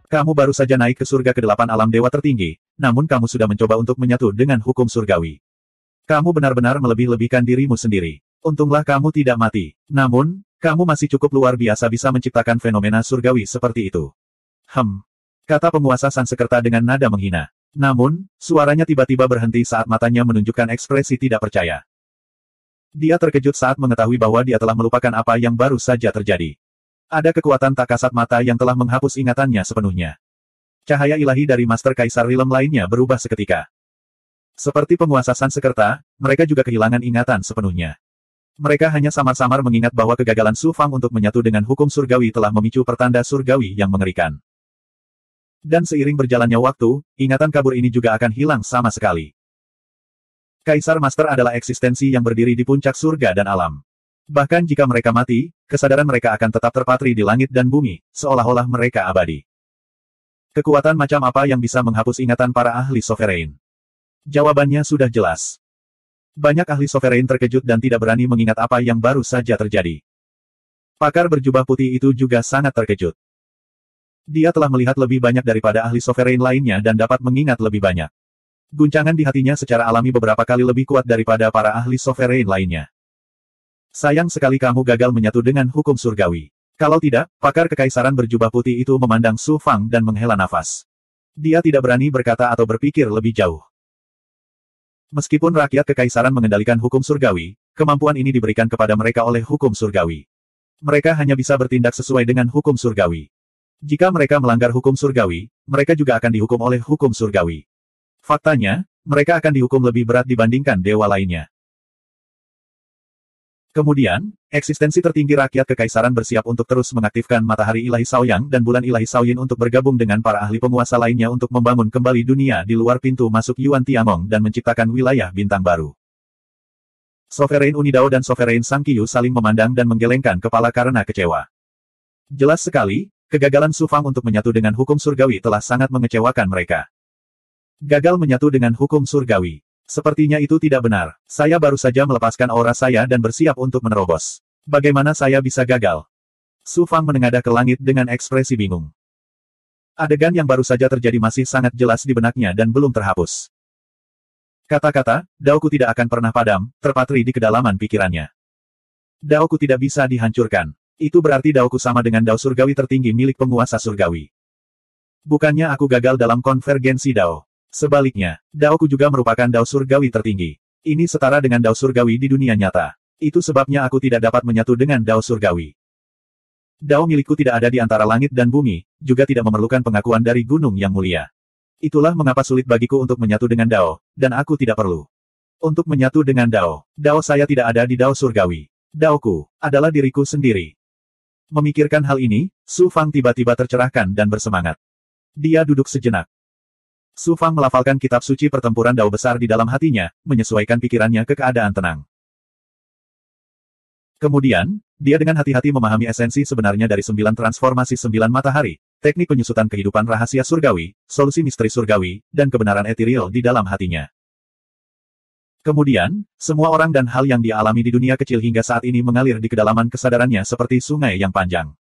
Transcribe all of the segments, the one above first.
Kamu baru saja naik ke surga ke-8 alam dewa tertinggi, namun kamu sudah mencoba untuk menyatu dengan hukum surgawi. Kamu benar-benar melebih-lebihkan dirimu sendiri. Untunglah kamu tidak mati. Namun, kamu masih cukup luar biasa bisa menciptakan fenomena surgawi seperti itu. Kata penguasa Sansekerta dengan nada menghina. Namun, suaranya tiba-tiba berhenti saat matanya menunjukkan ekspresi tidak percaya. Dia terkejut saat mengetahui bahwa dia telah melupakan apa yang baru saja terjadi. Ada kekuatan tak kasat mata yang telah menghapus ingatannya sepenuhnya. Cahaya ilahi dari Master Kaisar Realm lainnya berubah seketika. Seperti penguasa Sansekerta, mereka juga kehilangan ingatan sepenuhnya. Mereka hanya samar-samar mengingat bahwa kegagalan Su Fang untuk menyatu dengan hukum surgawi telah memicu pertanda surgawi yang mengerikan. Dan seiring berjalannya waktu, ingatan kabur ini juga akan hilang sama sekali. Kaisar Master adalah eksistensi yang berdiri di puncak surga dan alam. Bahkan jika mereka mati, kesadaran mereka akan tetap terpatri di langit dan bumi, seolah-olah mereka abadi. Kekuatan macam apa yang bisa menghapus ingatan para ahli sovereign? Jawabannya sudah jelas. Banyak ahli sovereign terkejut dan tidak berani mengingat apa yang baru saja terjadi. Pakar berjubah putih itu juga sangat terkejut. Dia telah melihat lebih banyak daripada ahli sovereign lainnya dan dapat mengingat lebih banyak. Guncangan di hatinya secara alami beberapa kali lebih kuat daripada para ahli sovereign lainnya. Sayang sekali kamu gagal menyatu dengan hukum surgawi. Kalau tidak, pakar kekaisaran berjubah putih itu memandang Su Fang dan menghela nafas. Dia tidak berani berkata atau berpikir lebih jauh. Meskipun rakyat kekaisaran mengendalikan hukum surgawi, kemampuan ini diberikan kepada mereka oleh hukum surgawi. Mereka hanya bisa bertindak sesuai dengan hukum surgawi. Jika mereka melanggar hukum surgawi, mereka juga akan dihukum oleh hukum surgawi. Faktanya, mereka akan dihukum lebih berat dibandingkan dewa lainnya. Kemudian, eksistensi tertinggi rakyat kekaisaran bersiap untuk terus mengaktifkan matahari ilahi Shaoyang dan bulan ilahi Shaoyin untuk bergabung dengan para ahli penguasa lainnya untuk membangun kembali dunia di luar pintu masuk Yuan Tiangong dan menciptakan wilayah bintang baru. Sovereign Unidao dan Sovereign Sang Qiyu saling memandang dan menggelengkan kepala karena kecewa. Jelas sekali, kegagalan Su Fang untuk menyatu dengan hukum surgawi telah sangat mengecewakan mereka. Gagal menyatu dengan hukum surgawi. Sepertinya itu tidak benar. Saya baru saja melepaskan aura saya dan bersiap untuk menerobos. Bagaimana saya bisa gagal? Su Fang menengadah ke langit dengan ekspresi bingung. Adegan yang baru saja terjadi masih sangat jelas di benaknya dan belum terhapus. Kata-kata, daoku tidak akan pernah padam, terpatri di kedalaman pikirannya. Daoku tidak bisa dihancurkan. Itu berarti daoku sama dengan dao surgawi tertinggi milik penguasa surgawi. Bukannya aku gagal dalam konvergensi dao. Sebaliknya, daoku juga merupakan dao surgawi tertinggi. Ini setara dengan dao surgawi di dunia nyata. Itu sebabnya aku tidak dapat menyatu dengan dao surgawi. Dao milikku tidak ada di antara langit dan bumi, juga tidak memerlukan pengakuan dari gunung yang mulia. Itulah mengapa sulit bagiku untuk menyatu dengan dao, dan aku tidak perlu. Untuk menyatu dengan dao, dao saya tidak ada di dao surgawi. Daoku adalah diriku sendiri. Memikirkan hal ini, Su Fang tiba-tiba tercerahkan dan bersemangat. Dia duduk sejenak. Su Fang melafalkan kitab suci pertempuran dao besar di dalam hatinya, menyesuaikan pikirannya ke keadaan tenang. Kemudian, dia dengan hati-hati memahami esensi sebenarnya dari 9 transformasi 9 matahari, teknik penyusutan kehidupan rahasia surgawi, solusi misteri surgawi, dan kebenaran etiril di dalam hatinya. Kemudian, semua orang dan hal yang dia alami di dunia kecil hingga saat ini mengalir di kedalaman kesadarannya seperti sungai yang panjang.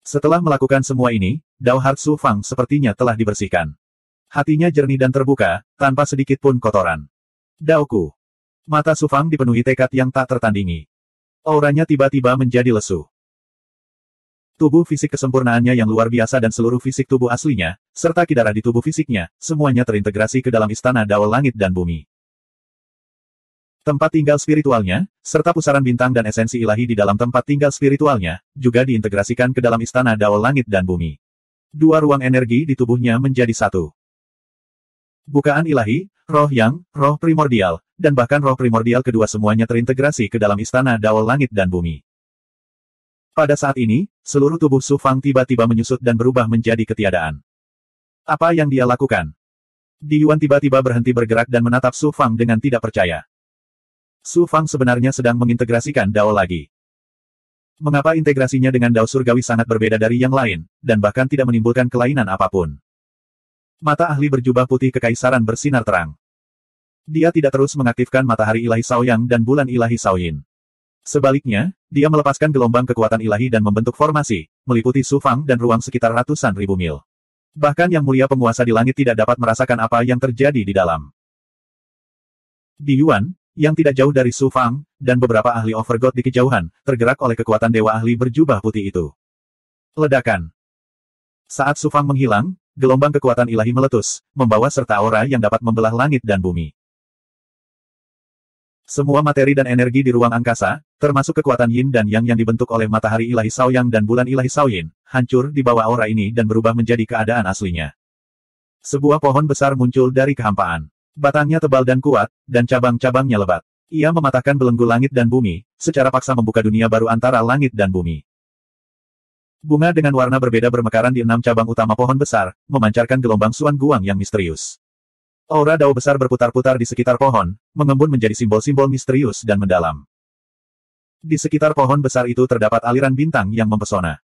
Setelah melakukan semua ini, dao heart Su Fang sepertinya telah dibersihkan. Hatinya jernih dan terbuka, tanpa sedikit pun kotoran. Daoku. Mata Su Fang dipenuhi tekad yang tak tertandingi. Auranya tiba-tiba menjadi lesu. Tubuh fisik kesempurnaannya yang luar biasa dan seluruh fisik tubuh aslinya, serta kidarah di tubuh fisiknya, semuanya terintegrasi ke dalam istana dao langit dan bumi. Tempat tinggal spiritualnya, serta pusaran bintang dan esensi ilahi di dalam tempat tinggal spiritualnya, juga diintegrasikan ke dalam istana dao langit dan bumi. 2 ruang energi di tubuhnya menjadi satu. Bukaan ilahi, roh yang, roh primordial, dan bahkan roh primordial kedua semuanya terintegrasi ke dalam istana dao langit dan bumi. Pada saat ini, seluruh tubuh Su Fang tiba-tiba menyusut dan berubah menjadi ketiadaan. Apa yang dia lakukan? Di Yuan tiba-tiba berhenti bergerak dan menatap Su Fang dengan tidak percaya. Su Fang sebenarnya sedang mengintegrasikan dao lagi. Mengapa integrasinya dengan dao surgawi sangat berbeda dari yang lain, dan bahkan tidak menimbulkan kelainan apapun? Mata ahli berjubah putih kekaisaran bersinar terang. Dia tidak terus mengaktifkan matahari ilahi Shaoyang dan bulan ilahi Shaoyin. Sebaliknya, dia melepaskan gelombang kekuatan ilahi dan membentuk formasi, meliputi Su Fang dan ruang sekitar ratusan ribu mil. Bahkan Yang Mulia penguasa di langit tidak dapat merasakan apa yang terjadi di dalam. Di Yuan, yang tidak jauh dari Su Fang, dan beberapa ahli Overgod di kejauhan, tergerak oleh kekuatan dewa ahli berjubah putih itu. Ledakan. Saat Su Fang menghilang, gelombang kekuatan ilahi meletus, membawa serta aura yang dapat membelah langit dan bumi. Semua materi dan energi di ruang angkasa, termasuk kekuatan Yin dan Yang yang dibentuk oleh matahari ilahi Shaoyang dan bulan ilahi Shaoyin, hancur di bawah aura ini dan berubah menjadi keadaan aslinya. Sebuah pohon besar muncul dari kehampaan. Batangnya tebal dan kuat, dan cabang-cabangnya lebat. Ia mematahkan belenggu langit dan bumi, secara paksa membuka dunia baru antara langit dan bumi. Bunga dengan warna berbeda bermekaran di 6 cabang utama pohon besar, memancarkan gelombang Suan Guang yang misterius. Aura dao besar berputar-putar di sekitar pohon, mengembun menjadi simbol-simbol misterius dan mendalam. Di sekitar pohon besar itu terdapat aliran bintang yang mempesona.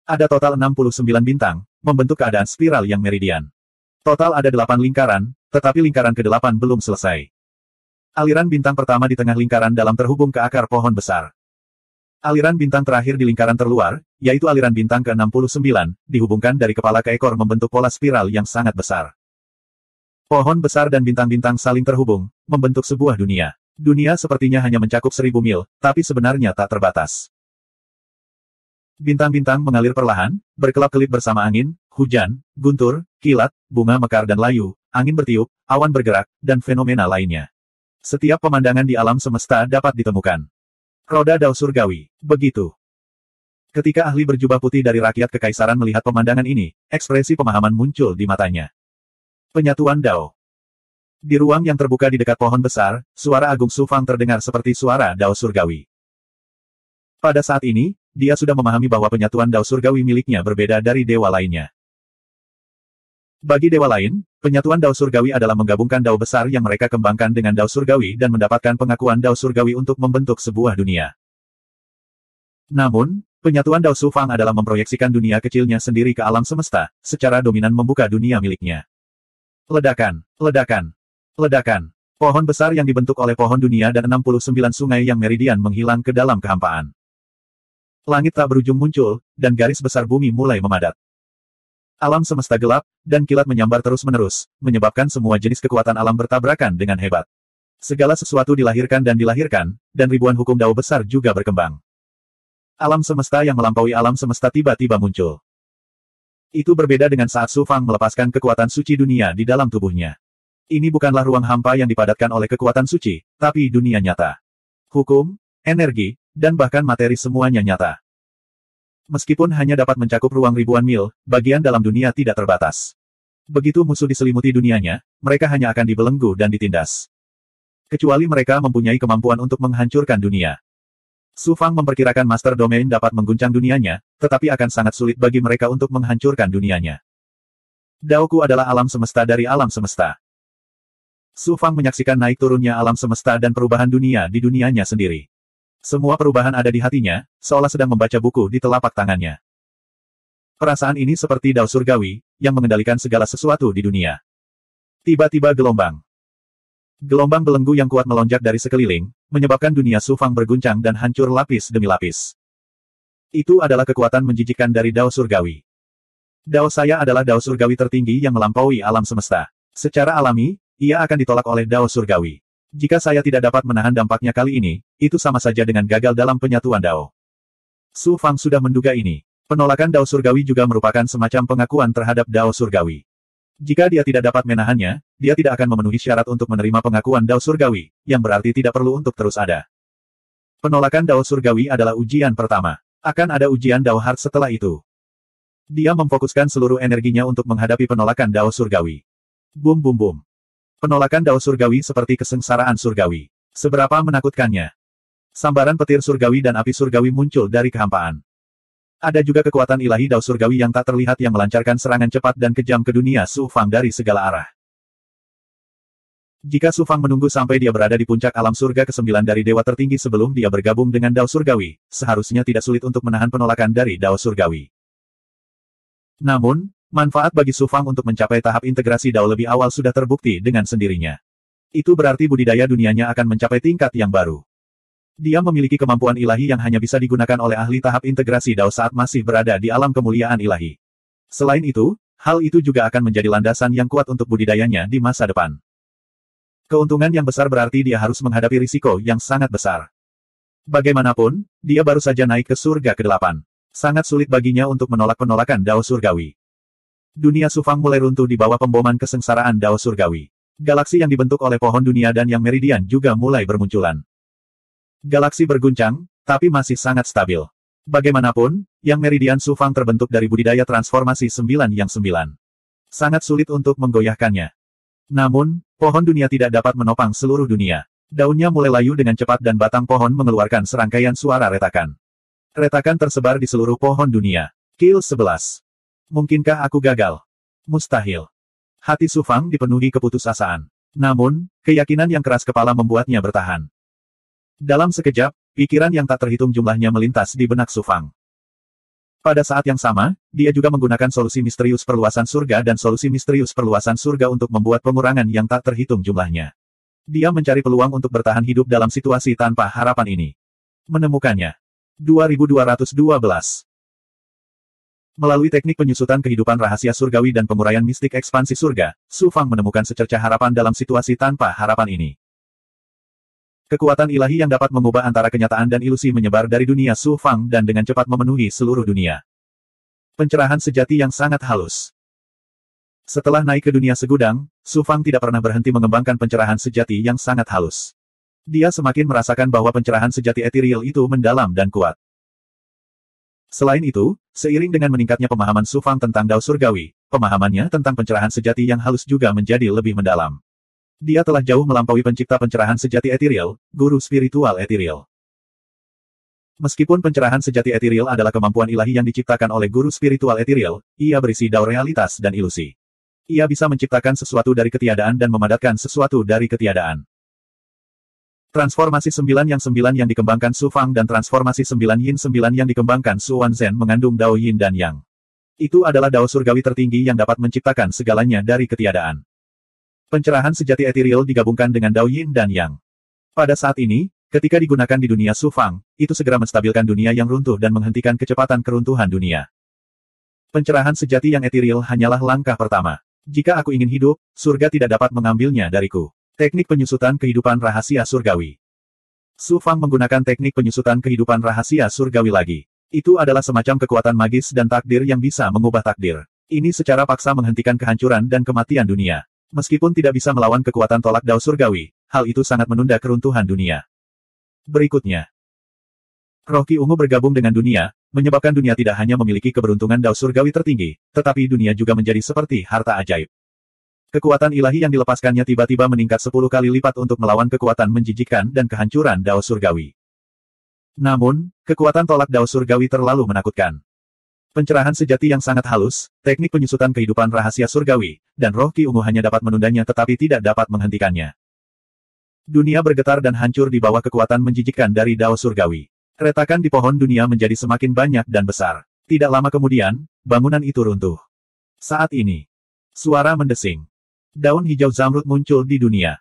Ada total 69 bintang, membentuk keadaan spiral yang meridian. Total ada 8 lingkaran, tetapi lingkaran ke-8 belum selesai. Aliran bintang pertama di tengah lingkaran dalam terhubung ke akar pohon besar. Aliran bintang terakhir di lingkaran terluar, yaitu aliran bintang ke-69, dihubungkan dari kepala ke ekor membentuk pola spiral yang sangat besar. Pohon besar dan bintang-bintang saling terhubung, membentuk sebuah dunia. Dunia sepertinya hanya mencakup 1000 mil, tapi sebenarnya tak terbatas. Bintang-bintang mengalir perlahan, berkelap-kelip bersama angin, hujan, guntur, kilat, bunga mekar dan layu, angin bertiup, awan bergerak, dan fenomena lainnya. Setiap pemandangan di alam semesta dapat ditemukan. Roda Dao Surgawi. Begitu. Ketika ahli berjubah putih dari rakyat kekaisaran melihat pemandangan ini, ekspresi pemahaman muncul di matanya. Penyatuan Dao. Di ruang yang terbuka di dekat pohon besar, suara Agung Su Fang terdengar seperti suara Dao Surgawi. Pada saat ini, dia sudah memahami bahwa penyatuan Dao Surgawi miliknya berbeda dari dewa lainnya. Bagi dewa lain, penyatuan Dao Surgawi adalah menggabungkan Dao besar yang mereka kembangkan dengan Dao Surgawi dan mendapatkan pengakuan Dao Surgawi untuk membentuk sebuah dunia. Namun, penyatuan Dao Su Fang adalah memproyeksikan dunia kecilnya sendiri ke alam semesta, secara dominan membuka dunia miliknya. Ledakan, ledakan, ledakan. Pohon besar yang dibentuk oleh pohon dunia dan 69 sungai yang meridian menghilang ke dalam kehampaan. Langit tak berujung muncul, dan garis besar bumi mulai memadat. Alam semesta gelap, dan kilat menyambar terus-menerus, menyebabkan semua jenis kekuatan alam bertabrakan dengan hebat. Segala sesuatu dilahirkan, dan ribuan hukum Dao besar juga berkembang. Alam semesta yang melampaui alam semesta tiba-tiba muncul. Itu berbeda dengan saat Su Fang melepaskan kekuatan suci dunia di dalam tubuhnya. Ini bukanlah ruang hampa yang dipadatkan oleh kekuatan suci, tapi dunia nyata. Hukum, energi, dan bahkan materi semuanya nyata. Meskipun hanya dapat mencakup ruang ribuan mil, bagian dalam dunia tidak terbatas. Begitu musuh diselimuti dunianya, mereka hanya akan dibelenggu dan ditindas. Kecuali mereka mempunyai kemampuan untuk menghancurkan dunia. Su Fang memperkirakan Master Domain dapat mengguncang dunianya, tetapi akan sangat sulit bagi mereka untuk menghancurkan dunianya. Daoku adalah alam semesta dari alam semesta. Su Fang menyaksikan naik turunnya alam semesta dan perubahan dunia di dunianya sendiri. Semua perubahan ada di hatinya, seolah sedang membaca buku di telapak tangannya. Perasaan ini seperti Dao Surgawi, yang mengendalikan segala sesuatu di dunia. Tiba-tiba gelombang. Gelombang belenggu yang kuat melonjak dari sekeliling, menyebabkan dunia Su Fang berguncang dan hancur lapis demi lapis. Itu adalah kekuatan menjijikkan dari Dao Surgawi. Dao saya adalah Dao Surgawi tertinggi yang melampaui alam semesta. Secara alami, ia akan ditolak oleh Dao Surgawi. Jika saya tidak dapat menahan dampaknya kali ini, itu sama saja dengan gagal dalam penyatuan Dao. Su Fang sudah menduga ini. Penolakan Dao Surgawi juga merupakan semacam pengakuan terhadap Dao Surgawi. Jika dia tidak dapat menahannya, dia tidak akan memenuhi syarat untuk menerima pengakuan Dao Surgawi, yang berarti tidak perlu untuk terus ada. Penolakan Dao Surgawi adalah ujian pertama. Akan ada ujian Dao Heart setelah itu. Dia memfokuskan seluruh energinya untuk menghadapi penolakan Dao Surgawi. Bum bum bum. Penolakan Dao Surgawi seperti kesengsaraan surgawi. Seberapa menakutkannya. Sambaran petir surgawi dan api surgawi muncul dari kehampaan. Ada juga kekuatan ilahi Dao Surgawi yang tak terlihat yang melancarkan serangan cepat dan kejam ke dunia Su Fang dari segala arah. Jika Su Fang menunggu sampai dia berada di puncak alam surga ke-9 dari dewa tertinggi sebelum dia bergabung dengan Dao Surgawi, seharusnya tidak sulit untuk menahan penolakan dari Dao Surgawi. Namun, manfaat bagi Su Fang untuk mencapai tahap integrasi Dao lebih awal sudah terbukti dengan sendirinya. Itu berarti budidaya dunianya akan mencapai tingkat yang baru. Dia memiliki kemampuan ilahi yang hanya bisa digunakan oleh ahli tahap integrasi Dao saat masih berada di alam kemuliaan ilahi. Selain itu, hal itu juga akan menjadi landasan yang kuat untuk budidayanya di masa depan. Keuntungan yang besar berarti dia harus menghadapi risiko yang sangat besar. Bagaimanapun, dia baru saja naik ke surga ke-8. Sangat sulit baginya untuk menolak penolakan Dao Surgawi. Dunia Sufang mulai runtuh di bawah pemboman kesengsaraan Dao Surgawi. Galaksi yang dibentuk oleh pohon dunia dan yang meridian juga mulai bermunculan. Galaksi berguncang, tapi masih sangat stabil. Bagaimanapun, yang meridian Sufang terbentuk dari budidaya transformasi 9 yang 9. Sangat sulit untuk menggoyahkannya. Namun, pohon dunia tidak dapat menopang seluruh dunia. Daunnya mulai layu dengan cepat dan batang pohon mengeluarkan serangkaian suara retakan. Retakan tersebar di seluruh pohon dunia. Kill 11. Mungkinkah aku gagal? Mustahil. Hati Sufang dipenuhi keputusasaan. Namun, keyakinan yang keras kepala membuatnya bertahan. Dalam sekejap, pikiran yang tak terhitung jumlahnya melintas di benak Sufang. Pada saat yang sama, dia juga menggunakan solusi misterius perluasan surga dan solusi misterius perluasan surga untuk membuat pengurangan yang tak terhitung jumlahnya. Dia mencari peluang untuk bertahan hidup dalam situasi tanpa harapan ini. Menemukannya. 2212. Melalui teknik penyusutan kehidupan rahasia surgawi dan penguraian mistik ekspansi surga, Sufang menemukan secercah harapan dalam situasi tanpa harapan ini. Kekuatan ilahi yang dapat mengubah antara kenyataan dan ilusi menyebar dari dunia Sufang dan dengan cepat memenuhi seluruh dunia. Pencerahan sejati yang sangat halus. Setelah naik ke dunia segudang, Sufang tidak pernah berhenti mengembangkan pencerahan sejati yang sangat halus. Dia semakin merasakan bahwa pencerahan sejati ethereal itu mendalam dan kuat. Selain itu, seiring dengan meningkatnya pemahaman Sufang tentang Dao Surgawi, pemahamannya tentang pencerahan sejati yang halus juga menjadi lebih mendalam. Dia telah jauh melampaui pencipta pencerahan sejati ethereal, guru spiritual ethereal. Meskipun pencerahan sejati ethereal adalah kemampuan ilahi yang diciptakan oleh guru spiritual ethereal, ia berisi Dao realitas dan ilusi. Ia bisa menciptakan sesuatu dari ketiadaan dan memadatkan sesuatu dari ketiadaan. Transformasi 9 yang dikembangkan Sufang dan transformasi 9 Yin 9 yang dikembangkan Su Wanzhen mengandung Dao Yin dan Yang. Itu adalah Dao Surgawi tertinggi yang dapat menciptakan segalanya dari ketiadaan. Pencerahan sejati ethereal digabungkan dengan Dao Yin dan Yang. Pada saat ini, ketika digunakan di dunia Sufang, itu segera menstabilkan dunia yang runtuh dan menghentikan kecepatan keruntuhan dunia. Pencerahan sejati yang ethereal hanyalah langkah pertama. Jika aku ingin hidup, surga tidak dapat mengambilnya dariku. Teknik penyusutan kehidupan rahasia surgawi. Sufang menggunakan teknik penyusutan kehidupan rahasia surgawi lagi. Itu adalah semacam kekuatan magis dan takdir yang bisa mengubah takdir. Ini secara paksa menghentikan kehancuran dan kematian dunia. Meskipun tidak bisa melawan kekuatan tolak Dao surgawi, hal itu sangat menunda keruntuhan dunia. Berikutnya. Roh Ki Ungu bergabung dengan dunia, menyebabkan dunia tidak hanya memiliki keberuntungan Dao surgawi tertinggi, tetapi dunia juga menjadi seperti harta ajaib. Kekuatan ilahi yang dilepaskannya tiba-tiba meningkat 10 kali lipat untuk melawan kekuatan menjijikkan dan kehancuran Dao surgawi. Namun, kekuatan tolak Dao surgawi terlalu menakutkan. Pencerahan sejati yang sangat halus, teknik penyusutan kehidupan rahasia surgawi, dan roh Ki Ungu hanya dapat menundanya tetapi tidak dapat menghentikannya. Dunia bergetar dan hancur di bawah kekuatan menjijikkan dari Dao surgawi. Retakan di pohon dunia menjadi semakin banyak dan besar. Tidak lama kemudian, bangunan itu runtuh. Saat ini, suara mendesing. Daun hijau zamrud muncul di dunia.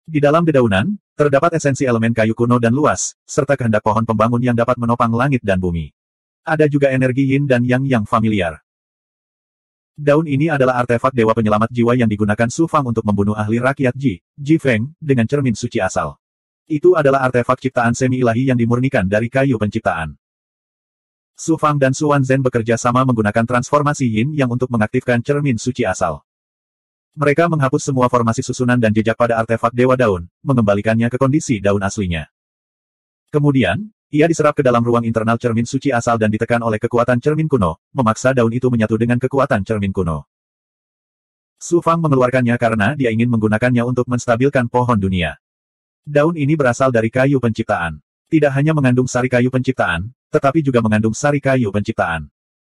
Di dalam dedaunan, terdapat esensi elemen kayu kuno dan luas, serta kehendak pohon pembangun yang dapat menopang langit dan bumi. Ada juga energi yin dan yang familiar. Daun ini adalah artefak dewa penyelamat jiwa yang digunakan Sufang untuk membunuh ahli rakyat Ji Feng, dengan cermin suci asal. Itu adalah artefak ciptaan semi-ilahi yang dimurnikan dari kayu penciptaan. Sufang dan Su Wanzhen bekerja sama menggunakan transformasi yin yang untuk mengaktifkan cermin suci asal. Mereka menghapus semua formasi susunan dan jejak pada artefak Dewa Daun, mengembalikannya ke kondisi daun aslinya. Kemudian, ia diserap ke dalam ruang internal cermin suci asal dan ditekan oleh kekuatan cermin kuno, memaksa daun itu menyatu dengan kekuatan cermin kuno. Sufang mengeluarkannya karena dia ingin menggunakannya untuk menstabilkan pohon dunia. Daun ini berasal dari kayu penciptaan. Tidak hanya mengandung sari kayu penciptaan, tetapi juga mengandung sari kayu penciptaan.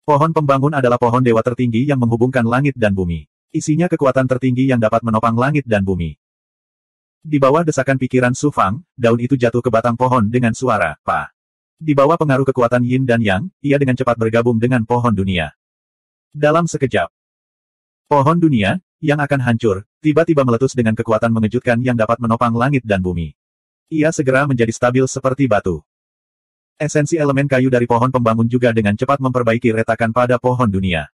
Pohon pembangun adalah pohon dewa tertinggi yang menghubungkan langit dan bumi. Isinya kekuatan tertinggi yang dapat menopang langit dan bumi. Di bawah desakan pikiran Sufang, daun itu jatuh ke batang pohon dengan suara, "Pa." Di bawah pengaruh kekuatan yin dan yang, ia dengan cepat bergabung dengan pohon dunia. Dalam sekejap, pohon dunia, yang akan hancur, tiba-tiba meletus dengan kekuatan mengejutkan yang dapat menopang langit dan bumi. Ia segera menjadi stabil seperti batu. Esensi elemen kayu dari pohon pembangun juga dengan cepat memperbaiki retakan pada pohon dunia.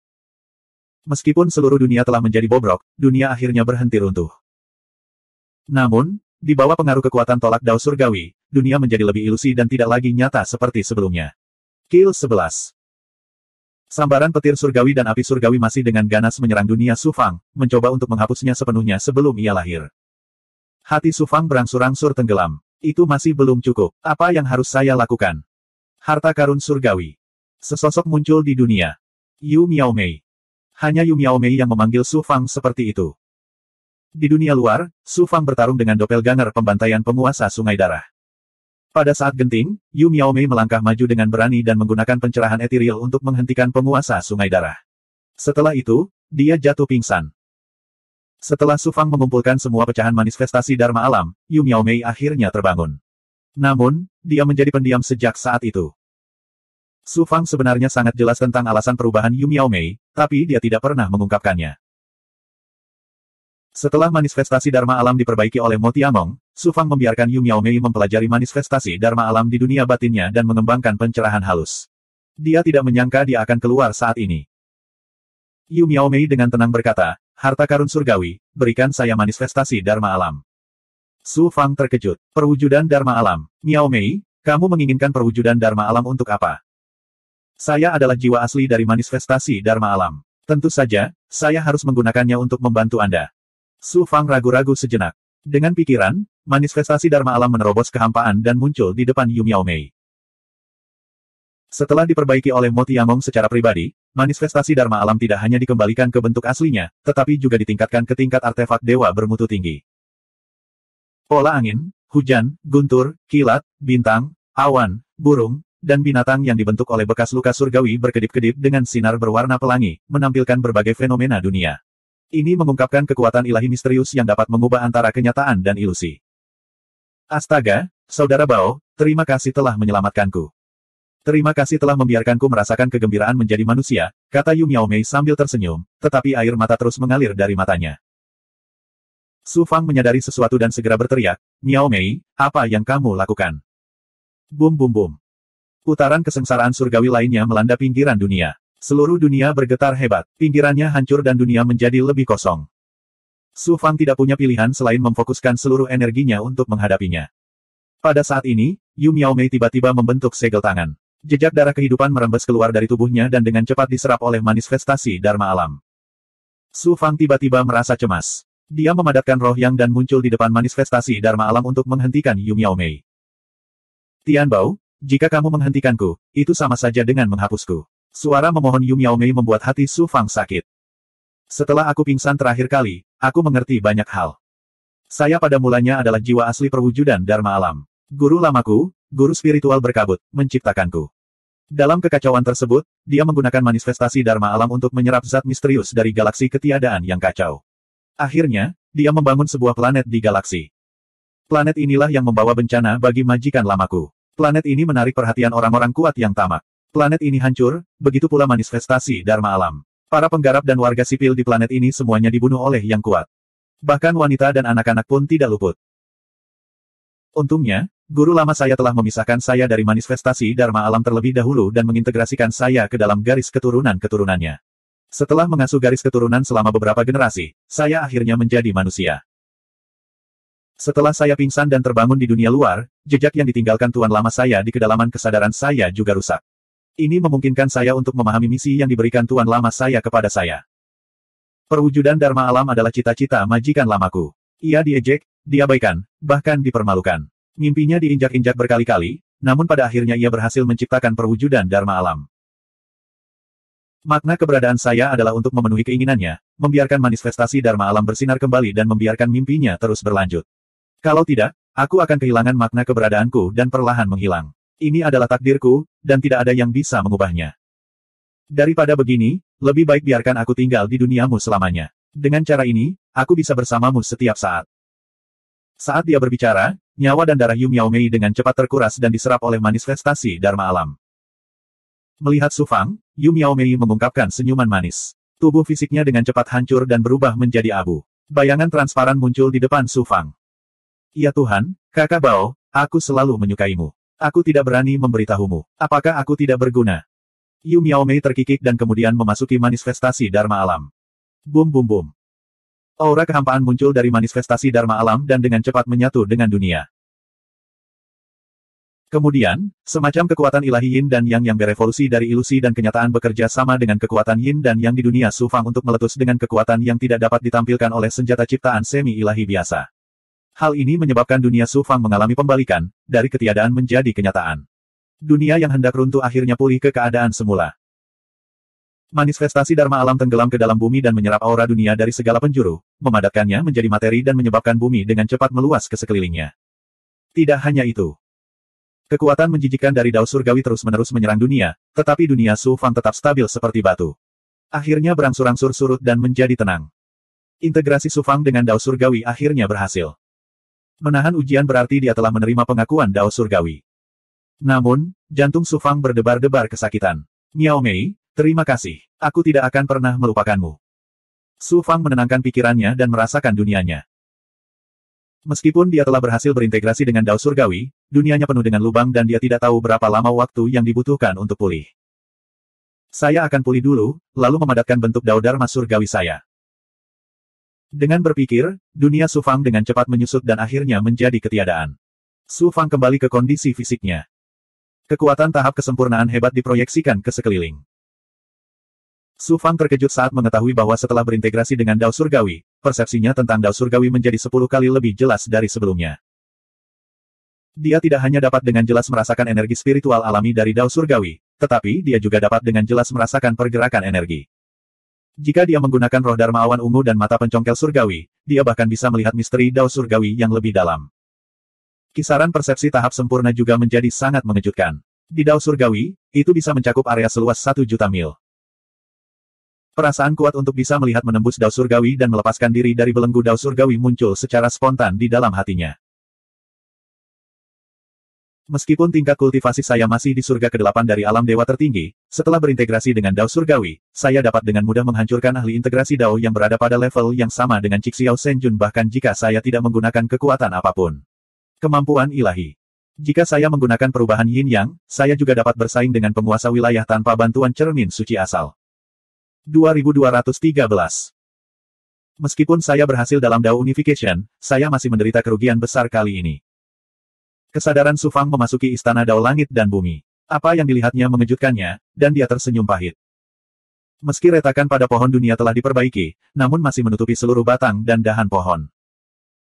Meskipun seluruh dunia telah menjadi bobrok, dunia akhirnya berhenti runtuh. Namun, di bawah pengaruh kekuatan tolak dao surgawi, dunia menjadi lebih ilusi dan tidak lagi nyata seperti sebelumnya. Kill 11. Sambaran petir surgawi dan api surgawi masih dengan ganas menyerang dunia Su Fang, mencoba untuk menghapusnya sepenuhnya sebelum ia lahir. Hati Su Fang berangsur-angsur tenggelam. Itu masih belum cukup. Apa yang harus saya lakukan? Harta karun surgawi. Sesosok muncul di dunia. Yu Miaomei. Hanya Yu Miaomei yang memanggil Su Fang seperti itu. Di dunia luar, Su Fang bertarung dengan doppelganger pembantaian penguasa Sungai Darah. Pada saat genting, Yu Miaomei melangkah maju dengan berani dan menggunakan pencerahan etiril untuk menghentikan penguasa Sungai Darah. Setelah itu, dia jatuh pingsan. Setelah Su Fang mengumpulkan semua pecahan manifestasi Dharma Alam, Yu Miaomei akhirnya terbangun. Namun, dia menjadi pendiam sejak saat itu. Su Fang sebenarnya sangat jelas tentang alasan perubahan Yu Miaomei, tapi dia tidak pernah mengungkapkannya. Setelah manifestasi Dharma Alam diperbaiki oleh Mo Tiamong, Su Fang membiarkan Yu Miaomei mempelajari manifestasi Dharma Alam di dunia batinnya dan mengembangkan pencerahan halus. Dia tidak menyangka dia akan keluar saat ini. Yu Miaomei dengan tenang berkata, harta karun surgawi, berikan saya manifestasi Dharma Alam. Su Fang terkejut. Perwujudan Dharma Alam. Miaomei, kamu menginginkan perwujudan Dharma Alam untuk apa? Saya adalah jiwa asli dari manifestasi Dharma Alam. Tentu saja, saya harus menggunakannya untuk membantu Anda. Su Fang ragu-ragu sejenak. Dengan pikiran, manifestasi Dharma Alam menerobos kehampaan dan muncul di depan Yu Miaomei. Setelah diperbaiki oleh Mo Tiamong secara pribadi, manifestasi Dharma Alam tidak hanya dikembalikan ke bentuk aslinya, tetapi juga ditingkatkan ke tingkat artefak dewa bermutu tinggi. Pola angin, hujan, guntur, kilat, bintang, awan, burung, dan binatang yang dibentuk oleh bekas luka surgawi berkedip-kedip dengan sinar berwarna pelangi, menampilkan berbagai fenomena dunia. Ini mengungkapkan kekuatan ilahi misterius yang dapat mengubah antara kenyataan dan ilusi. Astaga, Saudara Bao, terima kasih telah menyelamatkanku. Terima kasih telah membiarkanku merasakan kegembiraan menjadi manusia, kata Yu Miaomei sambil tersenyum, tetapi air mata terus mengalir dari matanya. Su Fang menyadari sesuatu dan segera berteriak, Miaomei, apa yang kamu lakukan? Bum bum bum. Putaran kesengsaraan surgawi lainnya melanda pinggiran dunia. Seluruh dunia bergetar hebat, pinggirannya hancur dan dunia menjadi lebih kosong. Su Fang tidak punya pilihan selain memfokuskan seluruh energinya untuk menghadapinya. Pada saat ini, Yu Miaomei tiba-tiba membentuk segel tangan. Jejak darah kehidupan merembes keluar dari tubuhnya dan dengan cepat diserap oleh manifestasi Dharma Alam. Su Fang tiba-tiba merasa cemas. Dia memadatkan roh yang dan muncul di depan manifestasi Dharma Alam untuk menghentikan Yu Miaomei. Tian Bao, jika kamu menghentikanku, itu sama saja dengan menghapusku. Suara memohon Yu Miaomei membuat hati Su Fang sakit. Setelah aku pingsan terakhir kali, aku mengerti banyak hal. Saya pada mulanya adalah jiwa asli perwujudan Dharma Alam. Guru lamaku, guru spiritual berkabut, menciptakanku. Dalam kekacauan tersebut, dia menggunakan manifestasi Dharma Alam untuk menyerap zat misterius dari galaksi ketiadaan yang kacau. Akhirnya, dia membangun sebuah planet di galaksi. Planet inilah yang membawa bencana bagi majikan lamaku. Planet ini menarik perhatian orang-orang kuat yang tamak. Planet ini hancur, begitu pula manifestasi Dharma Alam. Para penggarap dan warga sipil di planet ini semuanya dibunuh oleh yang kuat. Bahkan wanita dan anak-anak pun tidak luput. Untungnya, guru lama saya telah memisahkan saya dari manifestasi Dharma Alam terlebih dahulu dan mengintegrasikan saya ke dalam garis keturunan-keturunannya. Setelah mengasuh garis keturunan selama beberapa generasi, saya akhirnya menjadi manusia. Setelah saya pingsan dan terbangun di dunia luar, jejak yang ditinggalkan tuan lama saya di kedalaman kesadaran saya juga rusak. Ini memungkinkan saya untuk memahami misi yang diberikan tuan lama saya kepada saya. Perwujudan Dharma Alam adalah cita-cita majikan lamaku. Ia diejek, diabaikan, bahkan dipermalukan. Mimpinya diinjak-injak berkali-kali, namun pada akhirnya ia berhasil menciptakan perwujudan Dharma Alam. Makna keberadaan saya adalah untuk memenuhi keinginannya, membiarkan manifestasi Dharma Alam bersinar kembali dan membiarkan mimpinya terus berlanjut. Kalau tidak, aku akan kehilangan makna keberadaanku dan perlahan menghilang. Ini adalah takdirku, dan tidak ada yang bisa mengubahnya. Daripada begini, lebih baik biarkan aku tinggal di duniamu selamanya. Dengan cara ini, aku bisa bersamamu setiap saat. Saat dia berbicara, nyawa dan darah Yu Miaomei dengan cepat terkuras dan diserap oleh manifestasi Dharma Alam. Melihat Su Fang, Yu Miaomei mengungkapkan senyuman manis. Tubuh fisiknya dengan cepat hancur dan berubah menjadi abu. Bayangan transparan muncul di depan Su Fang. Ya Tuhan, Kakak Bao, aku selalu menyukaimu. Aku tidak berani memberitahumu. Apakah aku tidak berguna? Yu Miaomei terkikik dan kemudian memasuki manifestasi Dharma Alam. Bum bum bum. Aura kehampaan muncul dari manifestasi Dharma alam dan dengan cepat menyatu dengan dunia. Kemudian, semacam kekuatan ilahi Yin dan Yang berevolusi dari ilusi dan kenyataan bekerja sama dengan kekuatan Yin dan Yang di dunia Su Fang untuk meletus dengan kekuatan yang tidak dapat ditampilkan oleh senjata ciptaan semi-ilahi biasa. Hal ini menyebabkan dunia Su Fang mengalami pembalikan, dari ketiadaan menjadi kenyataan. Dunia yang hendak runtuh akhirnya pulih ke keadaan semula. Manifestasi Dharma alam tenggelam ke dalam bumi dan menyerap aura dunia dari segala penjuru, memadatkannya menjadi materi dan menyebabkan bumi dengan cepat meluas ke sekelilingnya. Tidak hanya itu. Kekuatan menjijikkan dari Dao Surgawi terus-menerus menyerang dunia, tetapi dunia Su Fang tetap stabil seperti batu. Akhirnya berangsur-angsur surut dan menjadi tenang. Integrasi Su Fang dengan Dao Surgawi akhirnya berhasil. Menahan ujian berarti dia telah menerima pengakuan Dao Surgawi. Namun, jantung Su Fang berdebar-debar kesakitan. Miao Mei, terima kasih. Aku tidak akan pernah melupakanmu. Su Fang menenangkan pikirannya dan merasakan dunianya. Meskipun dia telah berhasil berintegrasi dengan Dao Surgawi, dunianya penuh dengan lubang dan dia tidak tahu berapa lama waktu yang dibutuhkan untuk pulih. Saya akan pulih dulu, lalu memadatkan bentuk Dao Dharma Surgawi saya. Dengan berpikir, dunia Su Fang dengan cepat menyusut dan akhirnya menjadi ketiadaan. Su Fang kembali ke kondisi fisiknya. Kekuatan tahap kesempurnaan hebat diproyeksikan ke sekeliling. Su Fang terkejut saat mengetahui bahwa setelah berintegrasi dengan Dao Surgawi, persepsinya tentang Dao Surgawi menjadi 10 kali lebih jelas dari sebelumnya. Dia tidak hanya dapat dengan jelas merasakan energi spiritual alami dari Dao Surgawi, tetapi dia juga dapat dengan jelas merasakan pergerakan energi. Jika dia menggunakan roh Dharma awan ungu dan mata pencongkel surgawi, dia bahkan bisa melihat misteri Dao Surgawi yang lebih dalam. Kisaran persepsi tahap sempurna juga menjadi sangat mengejutkan. Di Dao Surgawi, itu bisa mencakup area seluas 1 juta mil. Perasaan kuat untuk bisa melihat menembus Dao Surgawi dan melepaskan diri dari belenggu Dao Surgawi muncul secara spontan di dalam hatinya. Meskipun tingkat kultivasi saya masih di surga ke-8 dari alam dewa tertinggi, setelah berintegrasi dengan Dao Surgawi, saya dapat dengan mudah menghancurkan ahli integrasi Dao yang berada pada level yang sama dengan Cixiao Senjun bahkan jika saya tidak menggunakan kekuatan apapun. Kemampuan ilahi. Jika saya menggunakan perubahan Yin Yang, saya juga dapat bersaing dengan penguasa wilayah tanpa bantuan cermin suci asal. 2213. Meskipun saya berhasil dalam Dao Unification, saya masih menderita kerugian besar kali ini. Kesadaran Su Fang memasuki istana Dao Langit dan Bumi. Apa yang dilihatnya mengejutkannya, dan dia tersenyum pahit. Meski retakan pada pohon dunia telah diperbaiki, namun masih menutupi seluruh batang dan dahan pohon.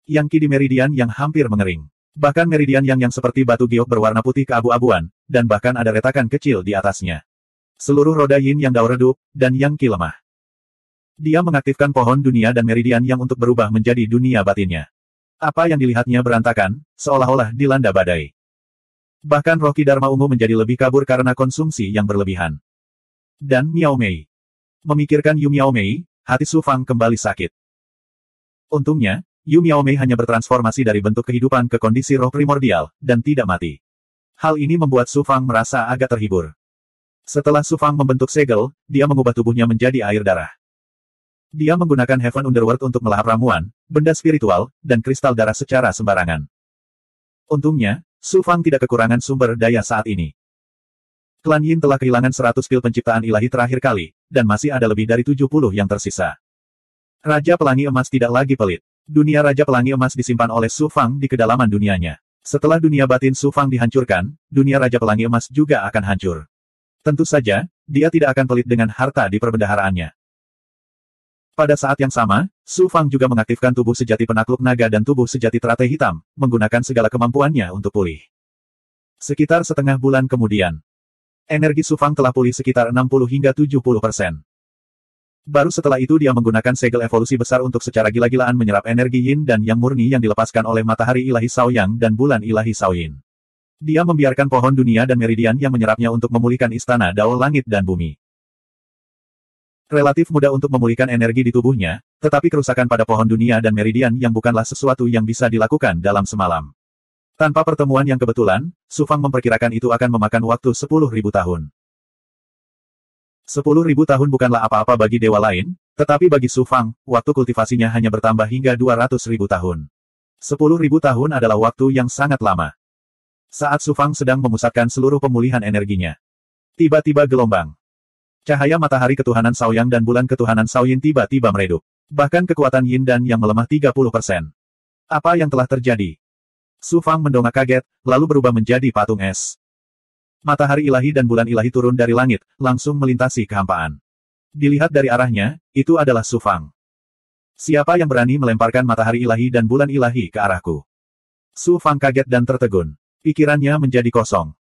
Yang di meridian yang hampir mengering. Bahkan meridian yang seperti batu giok berwarna putih keabu-abuan, dan bahkan ada retakan kecil di atasnya. Seluruh roda Yin yang Dao redup, dan Yang Qi lemah. Dia mengaktifkan pohon dunia dan meridian yang untuk berubah menjadi dunia batinnya. Apa yang dilihatnya berantakan, seolah-olah dilanda badai. Bahkan roh Qi Dharma ungu menjadi lebih kabur karena konsumsi yang berlebihan. Dan Miao Mei. Memikirkan Yu Miao Mei, hati Su Fang kembali sakit. Untungnya, Yu Miao Mei hanya bertransformasi dari bentuk kehidupan ke kondisi roh primordial, dan tidak mati. Hal ini membuat Su Fang merasa agak terhibur. Setelah Su Fang membentuk segel, dia mengubah tubuhnya menjadi air darah. Dia menggunakan Heaven Underworld untuk melahap ramuan, benda spiritual, dan kristal darah secara sembarangan. Untungnya, Su Fang tidak kekurangan sumber daya saat ini. Klan Yin telah kehilangan 100 pil penciptaan ilahi terakhir kali, dan masih ada lebih dari 70 yang tersisa. Raja Pelangi Emas tidak lagi pelit. Dunia Raja Pelangi Emas disimpan oleh Su Fang di kedalaman dunianya. Setelah dunia batin Su Fang dihancurkan, dunia Raja Pelangi Emas juga akan hancur. Tentu saja, dia tidak akan pelit dengan harta di perbendaharaannya. Pada saat yang sama, Su Fang juga mengaktifkan tubuh sejati penakluk naga dan tubuh sejati teratai hitam, menggunakan segala kemampuannya untuk pulih. Sekitar setengah bulan kemudian, energi Su Fang telah pulih sekitar 60 hingga 70%. Baru setelah itu dia menggunakan segel evolusi besar untuk secara gila-gilaan menyerap energi Yin dan Yang murni yang dilepaskan oleh matahari ilahi Shaoyang dan bulan ilahi Shaoyin. Dia membiarkan pohon dunia dan meridian yang menyerapnya untuk memulihkan istana Dao Langit dan Bumi. Relatif mudah untuk memulihkan energi di tubuhnya, tetapi kerusakan pada pohon dunia dan meridian yang bukanlah sesuatu yang bisa dilakukan dalam semalam. Tanpa pertemuan yang kebetulan, Su Fang memperkirakan itu akan memakan waktu 10.000 tahun. 10.000 tahun bukanlah apa-apa bagi dewa lain, tetapi bagi Su Fang, waktu kultivasinya hanya bertambah hingga 200.000 tahun. 10.000 tahun adalah waktu yang sangat lama. Saat Su Fang sedang memusatkan seluruh pemulihan energinya, tiba-tiba gelombang Cahaya matahari ketuhanan Shaoyang dan bulan ketuhanan Shaoyin tiba-tiba meredup. Bahkan kekuatan Yin dan Yang melemah 30%. Apa yang telah terjadi? Su Fang mendongak kaget, lalu berubah menjadi patung es. Matahari ilahi dan bulan ilahi turun dari langit, langsung melintasi kehampaan. Dilihat dari arahnya, itu adalah Su Fang. Siapa yang berani melemparkan matahari ilahi dan bulan ilahi ke arahku? Su Fang kaget dan tertegun. Pikirannya menjadi kosong.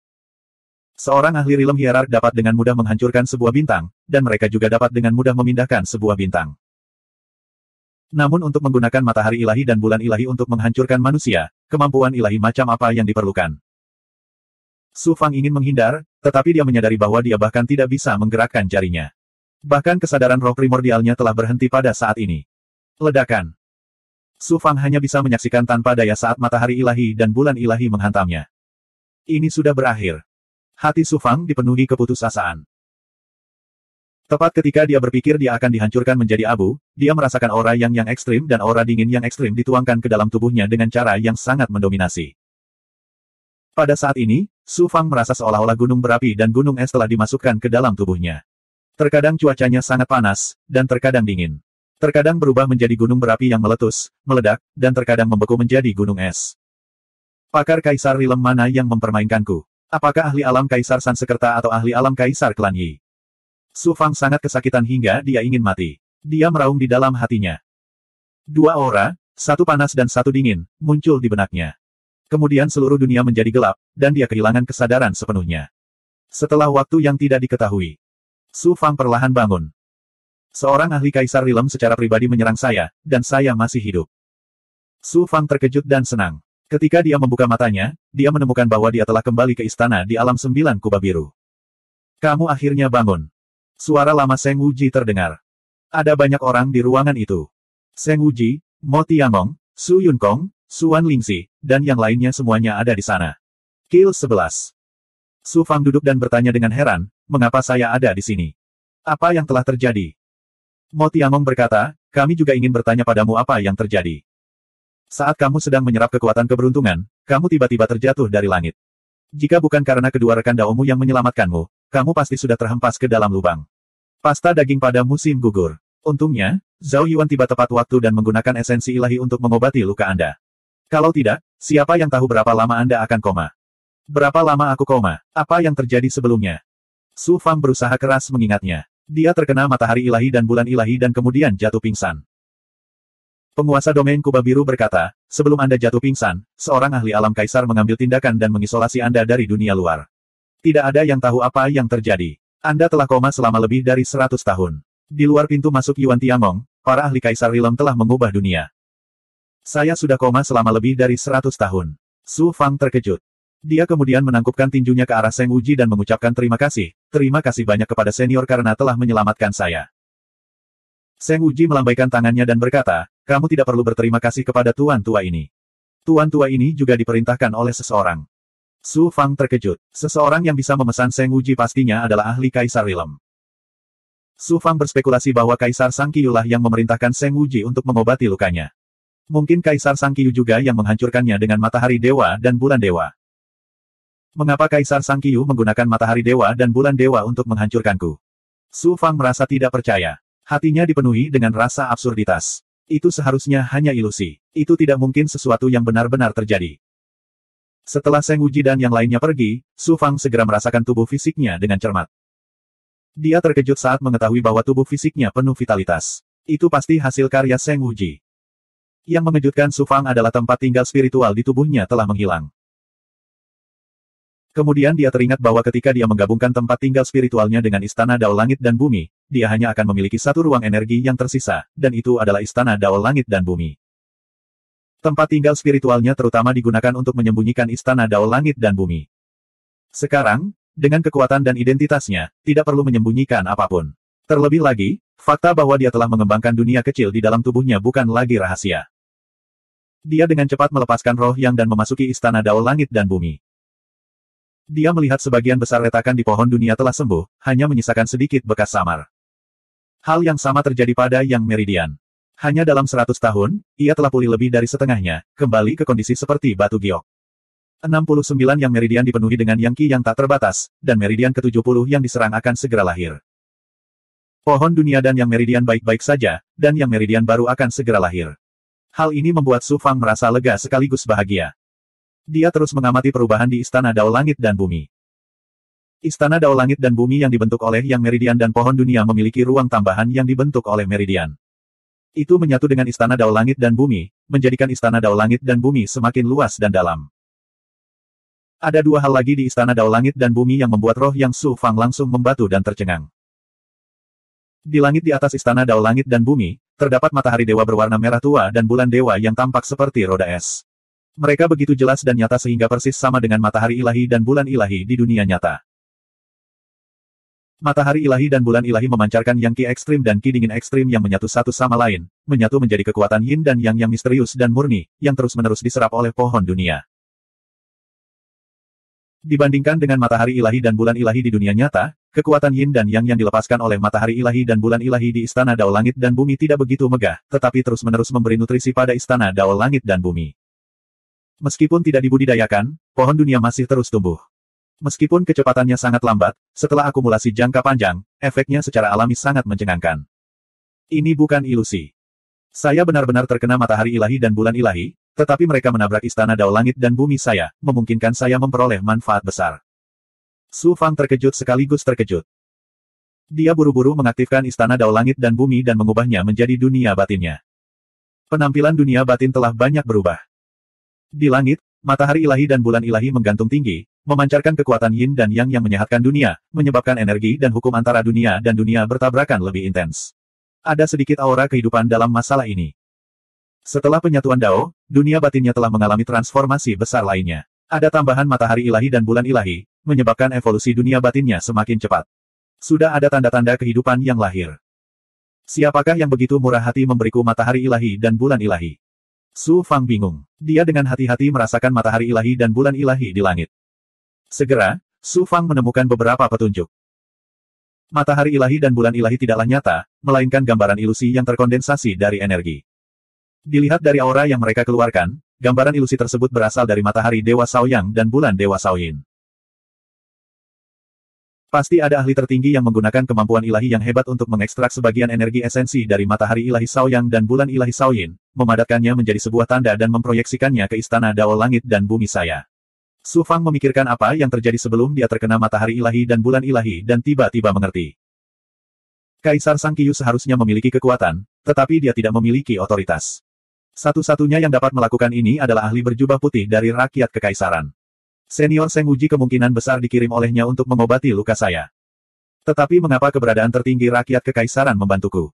Seorang ahli rilem hierark dapat dengan mudah menghancurkan sebuah bintang, dan mereka juga dapat dengan mudah memindahkan sebuah bintang. Namun untuk menggunakan matahari ilahi dan bulan ilahi untuk menghancurkan manusia, kemampuan ilahi macam apa yang diperlukan? Su Fang ingin menghindar, tetapi dia menyadari bahwa dia bahkan tidak bisa menggerakkan jarinya. Bahkan kesadaran roh primordialnya telah berhenti pada saat ini. Ledakan. Su Fang hanya bisa menyaksikan tanpa daya saat matahari ilahi dan bulan ilahi menghantamnya. Ini sudah berakhir. Hati Su Fang dipenuhi keputusasaan. Tepat ketika dia berpikir dia akan dihancurkan menjadi abu, dia merasakan aura yang ekstrim dan aura dingin yang ekstrim dituangkan ke dalam tubuhnya dengan cara yang sangat mendominasi. Pada saat ini, Su Fang merasa seolah-olah gunung berapi dan gunung es telah dimasukkan ke dalam tubuhnya. Terkadang cuacanya sangat panas, dan terkadang dingin. Terkadang berubah menjadi gunung berapi yang meletus, meledak, dan terkadang membeku menjadi gunung es. Pakar Kaisar Rilem mana yang mempermainkanku? Apakah ahli alam Kaisar Sansekerta atau ahli alam Kaisar Klan Yi? Su Fang sangat kesakitan hingga dia ingin mati. Dia meraung di dalam hatinya. Dua aura, satu panas dan satu dingin, muncul di benaknya. Kemudian seluruh dunia menjadi gelap, dan dia kehilangan kesadaran sepenuhnya. Setelah waktu yang tidak diketahui, Su Fang perlahan bangun. Seorang ahli Kaisar Rilem secara pribadi menyerang saya, dan saya masih hidup. Su Fang terkejut dan senang. Ketika dia membuka matanya, dia menemukan bahwa dia telah kembali ke istana di alam 9 kubah biru. Kamu akhirnya bangun. Suara lama Seng Wuji terdengar. Ada banyak orang di ruangan itu. Seng Wuji, Mo Tiangong, Su Yunkong, Su Wan Lingxi, dan yang lainnya semuanya ada di sana. Kill 11. Su Fang duduk dan bertanya dengan heran, mengapa saya ada di sini? Apa yang telah terjadi? Mo Tiangong berkata, kami juga ingin bertanya padamu apa yang terjadi. Saat kamu sedang menyerap kekuatan keberuntungan, kamu tiba-tiba terjatuh dari langit. Jika bukan karena kedua rekan daomu yang menyelamatkanmu, kamu pasti sudah terhempas ke dalam lubang. Pasta daging pada musim gugur. Untungnya, Zhao Yuan tiba tepat waktu dan menggunakan esensi ilahi untuk mengobati luka Anda. Kalau tidak, siapa yang tahu berapa lama Anda akan koma? Berapa lama aku koma? Apa yang terjadi sebelumnya? Su Fang berusaha keras mengingatnya. Dia terkena matahari ilahi dan bulan ilahi dan kemudian jatuh pingsan. Penguasa domain kubah biru berkata, sebelum Anda jatuh pingsan, seorang ahli alam kaisar mengambil tindakan dan mengisolasi Anda dari dunia luar. Tidak ada yang tahu apa yang terjadi. Anda telah koma selama lebih dari 100 tahun. Di luar pintu masuk Yuan Tiangong, para ahli kaisar Rilem telah mengubah dunia. Saya sudah koma selama lebih dari 100 tahun. Su Fang terkejut. Dia kemudian menangkupkan tinjunya ke arah Seng Wuji dan mengucapkan terima kasih banyak kepada senior karena telah menyelamatkan saya. Seng Wuji melambaikan tangannya dan berkata, kamu tidak perlu berterima kasih kepada tuan tua ini. Tuan tua ini juga diperintahkan oleh seseorang. Su Fang terkejut. Seseorang yang bisa memesan Seng Wuji pastinya adalah ahli Kaisar Rilem. Su Fang berspekulasi bahwa Kaisar Sang Qiyu lah yang memerintahkan Seng Wuji untuk mengobati lukanya. Mungkin Kaisar Sang Qiyu juga yang menghancurkannya dengan matahari dewa dan bulan dewa. Mengapa Kaisar Sang Qiyu menggunakan matahari dewa dan bulan dewa untuk menghancurkanku? Su Fang merasa tidak percaya. Hatinya dipenuhi dengan rasa absurditas. Itu seharusnya hanya ilusi. Itu tidak mungkin sesuatu yang benar-benar terjadi. Setelah Seng Wuji dan yang lainnya pergi, Su Fang segera merasakan tubuh fisiknya dengan cermat. Dia terkejut saat mengetahui bahwa tubuh fisiknya penuh vitalitas. Itu pasti hasil karya Seng Wuji. Yang mengejutkan Su Fang adalah tempat tinggal spiritual di tubuhnya telah menghilang. Kemudian dia teringat bahwa ketika dia menggabungkan tempat tinggal spiritualnya dengan Istana Dao Langit dan Bumi, dia hanya akan memiliki satu ruang energi yang tersisa, dan itu adalah Istana Dao Langit dan Bumi. Tempat tinggal spiritualnya terutama digunakan untuk menyembunyikan Istana Dao Langit dan Bumi. Sekarang, dengan kekuatan dan identitasnya, tidak perlu menyembunyikan apapun. Terlebih lagi, fakta bahwa dia telah mengembangkan dunia kecil di dalam tubuhnya bukan lagi rahasia. Dia dengan cepat melepaskan roh yang dan memasuki Istana Dao Langit dan Bumi. Dia melihat sebagian besar retakan di pohon dunia telah sembuh, hanya menyisakan sedikit bekas samar. Hal yang sama terjadi pada Yang Meridian. Hanya dalam 100 tahun, ia telah pulih lebih dari setengahnya, kembali ke kondisi seperti batu giok. 69 Yang Meridian dipenuhi dengan Yang Qi yang tak terbatas, dan Meridian ke-70 yang diserang akan segera lahir. Pohon dunia dan yang meridian baik-baik saja, dan yang meridian baru akan segera lahir. Hal ini membuat Su Fang merasa lega sekaligus bahagia. Dia terus mengamati perubahan di Istana Dao Langit dan Bumi. Istana Dao Langit dan Bumi yang dibentuk oleh Yang Meridian dan Pohon Dunia memiliki ruang tambahan yang dibentuk oleh Meridian. Itu menyatu dengan Istana Dao Langit dan Bumi, menjadikan Istana Dao Langit dan Bumi semakin luas dan dalam. Ada dua hal lagi di Istana Dao Langit dan Bumi yang membuat roh Yang Su Fang langsung membatu dan tercengang. Di langit di atas Istana Dao Langit dan Bumi, terdapat matahari dewa berwarna merah tua dan bulan dewa yang tampak seperti roda es. Mereka begitu jelas dan nyata sehingga persis sama dengan matahari ilahi dan bulan ilahi di dunia nyata. Matahari ilahi dan bulan ilahi memancarkan yang ki ekstrim dan ki dingin ekstrim yang menyatu satu sama lain, menyatu menjadi kekuatan yin dan yang misterius dan murni, yang terus-menerus diserap oleh pohon dunia. Dibandingkan dengan matahari ilahi dan bulan ilahi di dunia nyata, kekuatan yin dan yang dilepaskan oleh matahari ilahi dan bulan ilahi di Istana Dao Langit dan Bumi tidak begitu megah, tetapi terus-menerus memberi nutrisi pada Istana Dao Langit dan Bumi. Meskipun tidak dibudidayakan, pohon dunia masih terus tumbuh. Meskipun kecepatannya sangat lambat, setelah akumulasi jangka panjang, efeknya secara alami sangat mencengangkan. Ini bukan ilusi. Saya benar-benar terkena matahari ilahi dan bulan ilahi, tetapi mereka menabrak Istana Dao Langit dan Bumi saya, memungkinkan saya memperoleh manfaat besar. Su Fang terkejut sekaligus terkejut. Dia buru-buru mengaktifkan Istana Dao Langit dan Bumi dan mengubahnya menjadi dunia batinnya. Penampilan dunia batin telah banyak berubah. Di langit, matahari ilahi dan bulan ilahi menggantung tinggi, memancarkan kekuatan yin dan yang menyehatkan dunia, menyebabkan energi dan hukum antara dunia dan dunia bertabrakan lebih intens. Ada sedikit aura kehidupan dalam masalah ini. Setelah penyatuan Dao, dunia batinnya telah mengalami transformasi besar lainnya. Ada tambahan matahari ilahi dan bulan ilahi, menyebabkan evolusi dunia batinnya semakin cepat. Sudah ada tanda-tanda kehidupan yang lahir. Siapakah yang begitu murah hati memberiku matahari ilahi dan bulan ilahi? Su Fang bingung. Dia dengan hati-hati merasakan matahari ilahi dan bulan ilahi di langit. Segera, Su Fang menemukan beberapa petunjuk. Matahari ilahi dan bulan ilahi tidaklah nyata, melainkan gambaran ilusi yang terkondensasi dari energi. Dilihat dari aura yang mereka keluarkan, gambaran ilusi tersebut berasal dari matahari Dewa Shaoyang dan bulan Dewa Shaoyin. Pasti ada ahli tertinggi yang menggunakan kemampuan ilahi yang hebat untuk mengekstrak sebagian energi esensi dari matahari ilahi Shaoyang dan bulan ilahi Shaoyin, memadatkannya menjadi sebuah tanda dan memproyeksikannya ke Istana Dao Langit dan Bumi saya. Su Fang memikirkan apa yang terjadi sebelum dia terkena matahari ilahi dan bulan ilahi dan tiba-tiba mengerti. Kaisar Sang Qiyu seharusnya memiliki kekuatan, tetapi dia tidak memiliki otoritas. Satu-satunya yang dapat melakukan ini adalah ahli berjubah putih dari rakyat kekaisaran. Senior Seng Wuji kemungkinan besar dikirim olehnya untuk mengobati luka saya. Tetapi mengapa keberadaan tertinggi rakyat kekaisaran membantuku?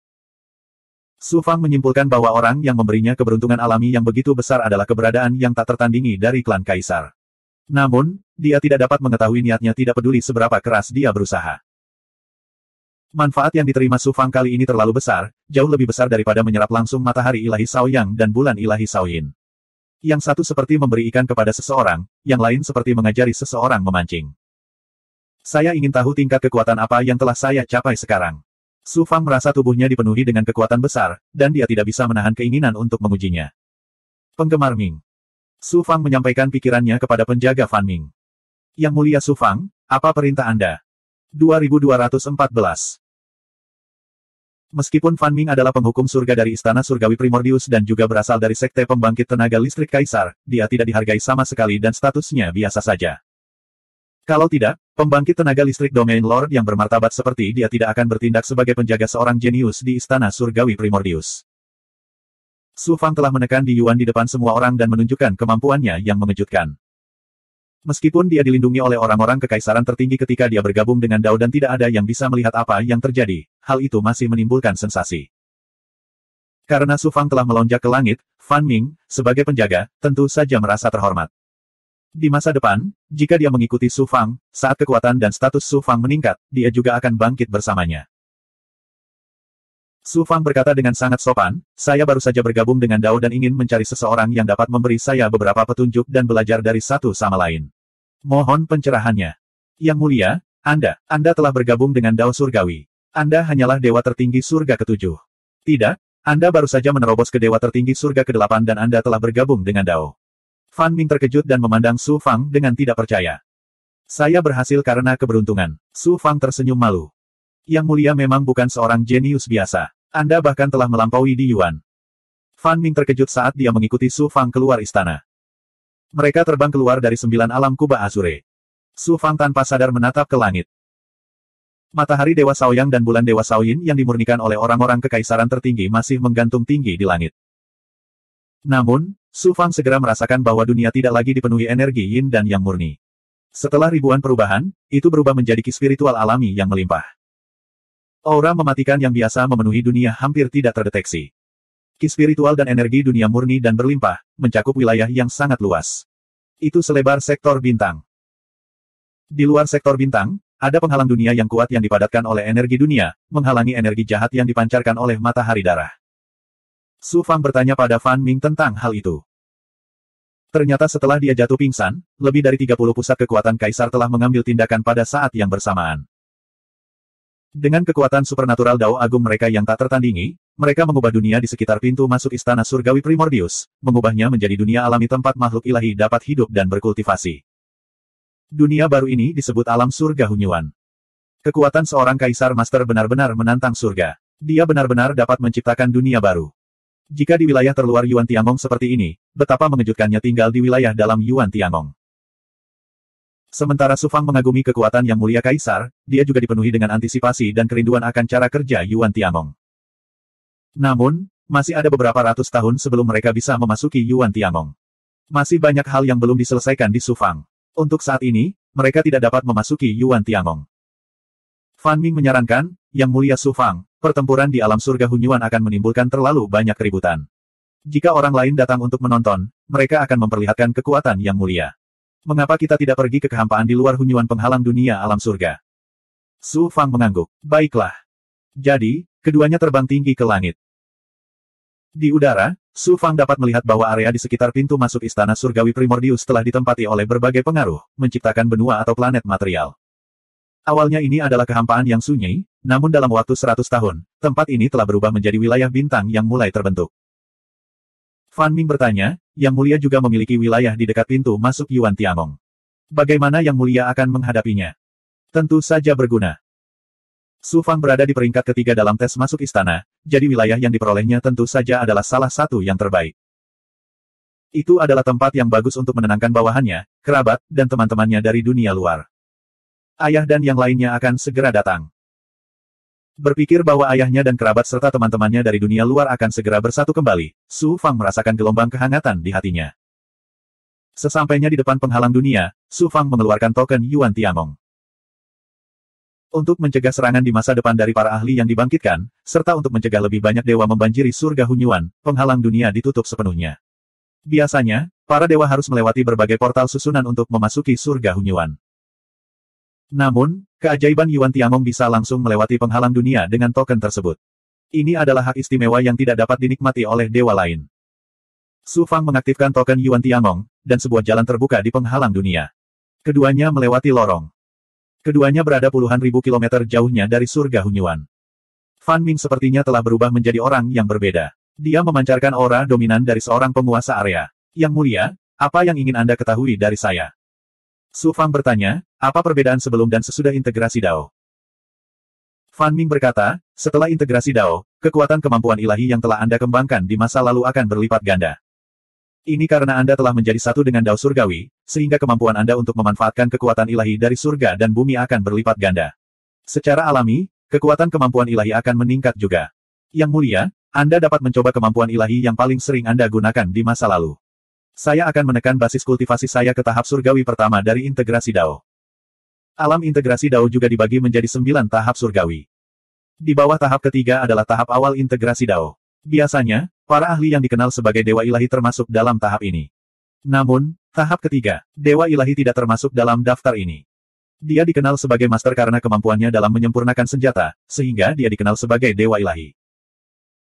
Su Fang menyimpulkan bahwa orang yang memberinya keberuntungan alami yang begitu besar adalah keberadaan yang tak tertandingi dari klan kaisar. Namun, dia tidak dapat mengetahui niatnya tidak peduli seberapa keras dia berusaha. Manfaat yang diterima Su Fang kali ini terlalu besar, jauh lebih besar daripada menyerap langsung matahari ilahi Shaoyang dan bulan ilahi Shaoyin. Yang satu seperti memberi ikan kepada seseorang, yang lain seperti mengajari seseorang memancing. Saya ingin tahu tingkat kekuatan apa yang telah saya capai sekarang. Su Fang merasa tubuhnya dipenuhi dengan kekuatan besar, dan dia tidak bisa menahan keinginan untuk mengujinya. Penggemar Ming. Su Fang menyampaikan pikirannya kepada penjaga Fan Ming. Yang mulia Su Fang, apa perintah Anda? 2214. Meskipun Fan Ming adalah penghukum surga dari Istana Surgawi Primordius dan juga berasal dari Sekte Pembangkit Tenaga Listrik Kaisar, dia tidak dihargai sama sekali dan statusnya biasa saja. Kalau tidak, pembangkit tenaga listrik Domain Lord yang bermartabat seperti dia tidak akan bertindak sebagai penjaga seorang jenius di Istana Surgawi Primordius. Su Fang telah menekan Di Yuan di depan semua orang dan menunjukkan kemampuannya yang mengejutkan. Meskipun dia dilindungi oleh orang-orang kekaisaran tertinggi ketika dia bergabung dengan Dao dan tidak ada yang bisa melihat apa yang terjadi, hal itu masih menimbulkan sensasi. Karena Su Fang telah melonjak ke langit, Fan Ming, sebagai penjaga, tentu saja merasa terhormat. Di masa depan, jika dia mengikuti Su Fang, saat kekuatan dan status Su Fang meningkat, dia juga akan bangkit bersamanya. Su Fang berkata dengan sangat sopan, saya baru saja bergabung dengan Dao dan ingin mencari seseorang yang dapat memberi saya beberapa petunjuk dan belajar dari satu sama lain. Mohon pencerahannya. Yang mulia, Anda telah bergabung dengan Dao Surgawi. Anda hanyalah dewa tertinggi surga ke-7. Tidak, Anda baru saja menerobos ke dewa tertinggi surga ke-8 dan Anda telah bergabung dengan Dao. Fan Ming terkejut dan memandang Su Fang dengan tidak percaya. Saya berhasil karena keberuntungan. Su Fang tersenyum malu. Yang Mulia memang bukan seorang jenius biasa. Anda bahkan telah melampaui Di Yuan. Fan Ming terkejut saat dia mengikuti Su Fang keluar istana. Mereka terbang keluar dari 9 alam kubah Azure. Su Fang tanpa sadar menatap ke langit. Matahari Dewa Shaoyang dan bulan Dewa Shaoyin yang dimurnikan oleh orang-orang kekaisaran tertinggi masih menggantung tinggi di langit. Namun, Su Fang segera merasakan bahwa dunia tidak lagi dipenuhi energi yin dan yang murni. Setelah ribuan perubahan, itu berubah menjadi ki spiritual alami yang melimpah. Aura mematikan yang biasa memenuhi dunia hampir tidak terdeteksi. Ki spiritual dan energi dunia murni dan berlimpah, mencakup wilayah yang sangat luas. Itu selebar sektor bintang. Di luar sektor bintang, ada penghalang dunia yang kuat yang dipadatkan oleh energi dunia, menghalangi energi jahat yang dipancarkan oleh matahari darah. Su Fang bertanya pada Fan Ming tentang hal itu. Ternyata setelah dia jatuh pingsan, lebih dari 30 pusat kekuatan kaisar telah mengambil tindakan pada saat yang bersamaan. Dengan kekuatan supernatural Dao Agung mereka yang tak tertandingi, mereka mengubah dunia di sekitar pintu masuk istana surgawi Primordius, mengubahnya menjadi dunia alami tempat makhluk ilahi dapat hidup dan berkultivasi. Dunia baru ini disebut alam surga Hunyuan. Kekuatan seorang kaisar master benar-benar menantang surga. Dia benar-benar dapat menciptakan dunia baru. Jika di wilayah terluar Yuan Tiangong seperti ini, betapa mengejutkannya tinggal di wilayah dalam Yuan Tiangong. Sementara Su Fang mengagumi kekuatan yang mulia kaisar, dia juga dipenuhi dengan antisipasi dan kerinduan akan cara kerja Yuan Tiangong. Namun, masih ada beberapa ratus tahun sebelum mereka bisa memasuki Yuan Tiangong. Masih banyak hal yang belum diselesaikan di Su Fang. Untuk saat ini, mereka tidak dapat memasuki Yuan Tiangong. Fan Ming menyarankan, Yang Mulia Su Fang, pertempuran di alam surga Hunyuan akan menimbulkan terlalu banyak keributan. Jika orang lain datang untuk menonton, mereka akan memperlihatkan kekuatan Yang Mulia. Mengapa kita tidak pergi ke kehampaan di luar Hunyuan penghalang dunia alam surga? Su Fang mengangguk. Baiklah. Jadi, keduanya terbang tinggi ke langit. Di udara, Su Fang dapat melihat bahwa area di sekitar pintu masuk istana surgawi Primordius telah ditempati oleh berbagai pengaruh, menciptakan benua atau planet material. Awalnya ini adalah kehampaan yang sunyi, namun dalam waktu 100 tahun, tempat ini telah berubah menjadi wilayah bintang yang mulai terbentuk. Fan Ming bertanya, Yang Mulia juga memiliki wilayah di dekat pintu masuk Yuan Tiangong. Bagaimana Yang Mulia akan menghadapinya? Tentu saja berguna. Su Fang berada di peringkat ketiga dalam tes masuk istana, jadi wilayah yang diperolehnya tentu saja adalah salah satu yang terbaik. Itu adalah tempat yang bagus untuk menenangkan bawahannya, kerabat, dan teman-temannya dari dunia luar. Ayah dan yang lainnya akan segera datang. Berpikir bahwa ayahnya dan kerabat serta teman-temannya dari dunia luar akan segera bersatu kembali, Su Fang merasakan gelombang kehangatan di hatinya. Sesampainya di depan penghalang dunia, Su Fang mengeluarkan token Yuan Tiangong. Untuk mencegah serangan di masa depan dari para ahli yang dibangkitkan, serta untuk mencegah lebih banyak dewa membanjiri surga Hunyuan, penghalang dunia ditutup sepenuhnya. Biasanya, para dewa harus melewati berbagai portal susunan untuk memasuki surga Hunyuan. Namun, keajaiban Yuan Tiangong bisa langsung melewati penghalang dunia dengan token tersebut. Ini adalah hak istimewa yang tidak dapat dinikmati oleh dewa lain. Su Fang mengaktifkan token Yuan Tiangong, dan sebuah jalan terbuka di penghalang dunia. Keduanya melewati lorong. Keduanya berada puluhan ribu kilometer jauhnya dari surga Hunyuan. Fan Ming sepertinya telah berubah menjadi orang yang berbeda. Dia memancarkan aura dominan dari seorang penguasa area. Yang Mulia, apa yang ingin Anda ketahui dari saya? Su Fang bertanya, apa perbedaan sebelum dan sesudah integrasi Dao? Fan Ming berkata, setelah integrasi Dao, kekuatan kemampuan ilahi yang telah Anda kembangkan di masa lalu akan berlipat ganda. Ini karena Anda telah menjadi satu dengan Dao Surgawi, sehingga kemampuan Anda untuk memanfaatkan kekuatan ilahi dari surga dan bumi akan berlipat ganda. Secara alami, kekuatan kemampuan ilahi akan meningkat juga. Yang Mulia, Anda dapat mencoba kemampuan ilahi yang paling sering Anda gunakan di masa lalu. Saya akan menekan basis kultivasi saya ke tahap surgawi pertama dari integrasi Dao. Alam integrasi Dao juga dibagi menjadi 9 tahap surgawi. Di bawah tahap ketiga adalah tahap awal integrasi Dao. Biasanya, para ahli yang dikenal sebagai dewa ilahi termasuk dalam tahap ini. Namun, tahap ketiga, dewa ilahi tidak termasuk dalam daftar ini. Dia dikenal sebagai master karena kemampuannya dalam menyempurnakan senjata, sehingga dia dikenal sebagai dewa ilahi.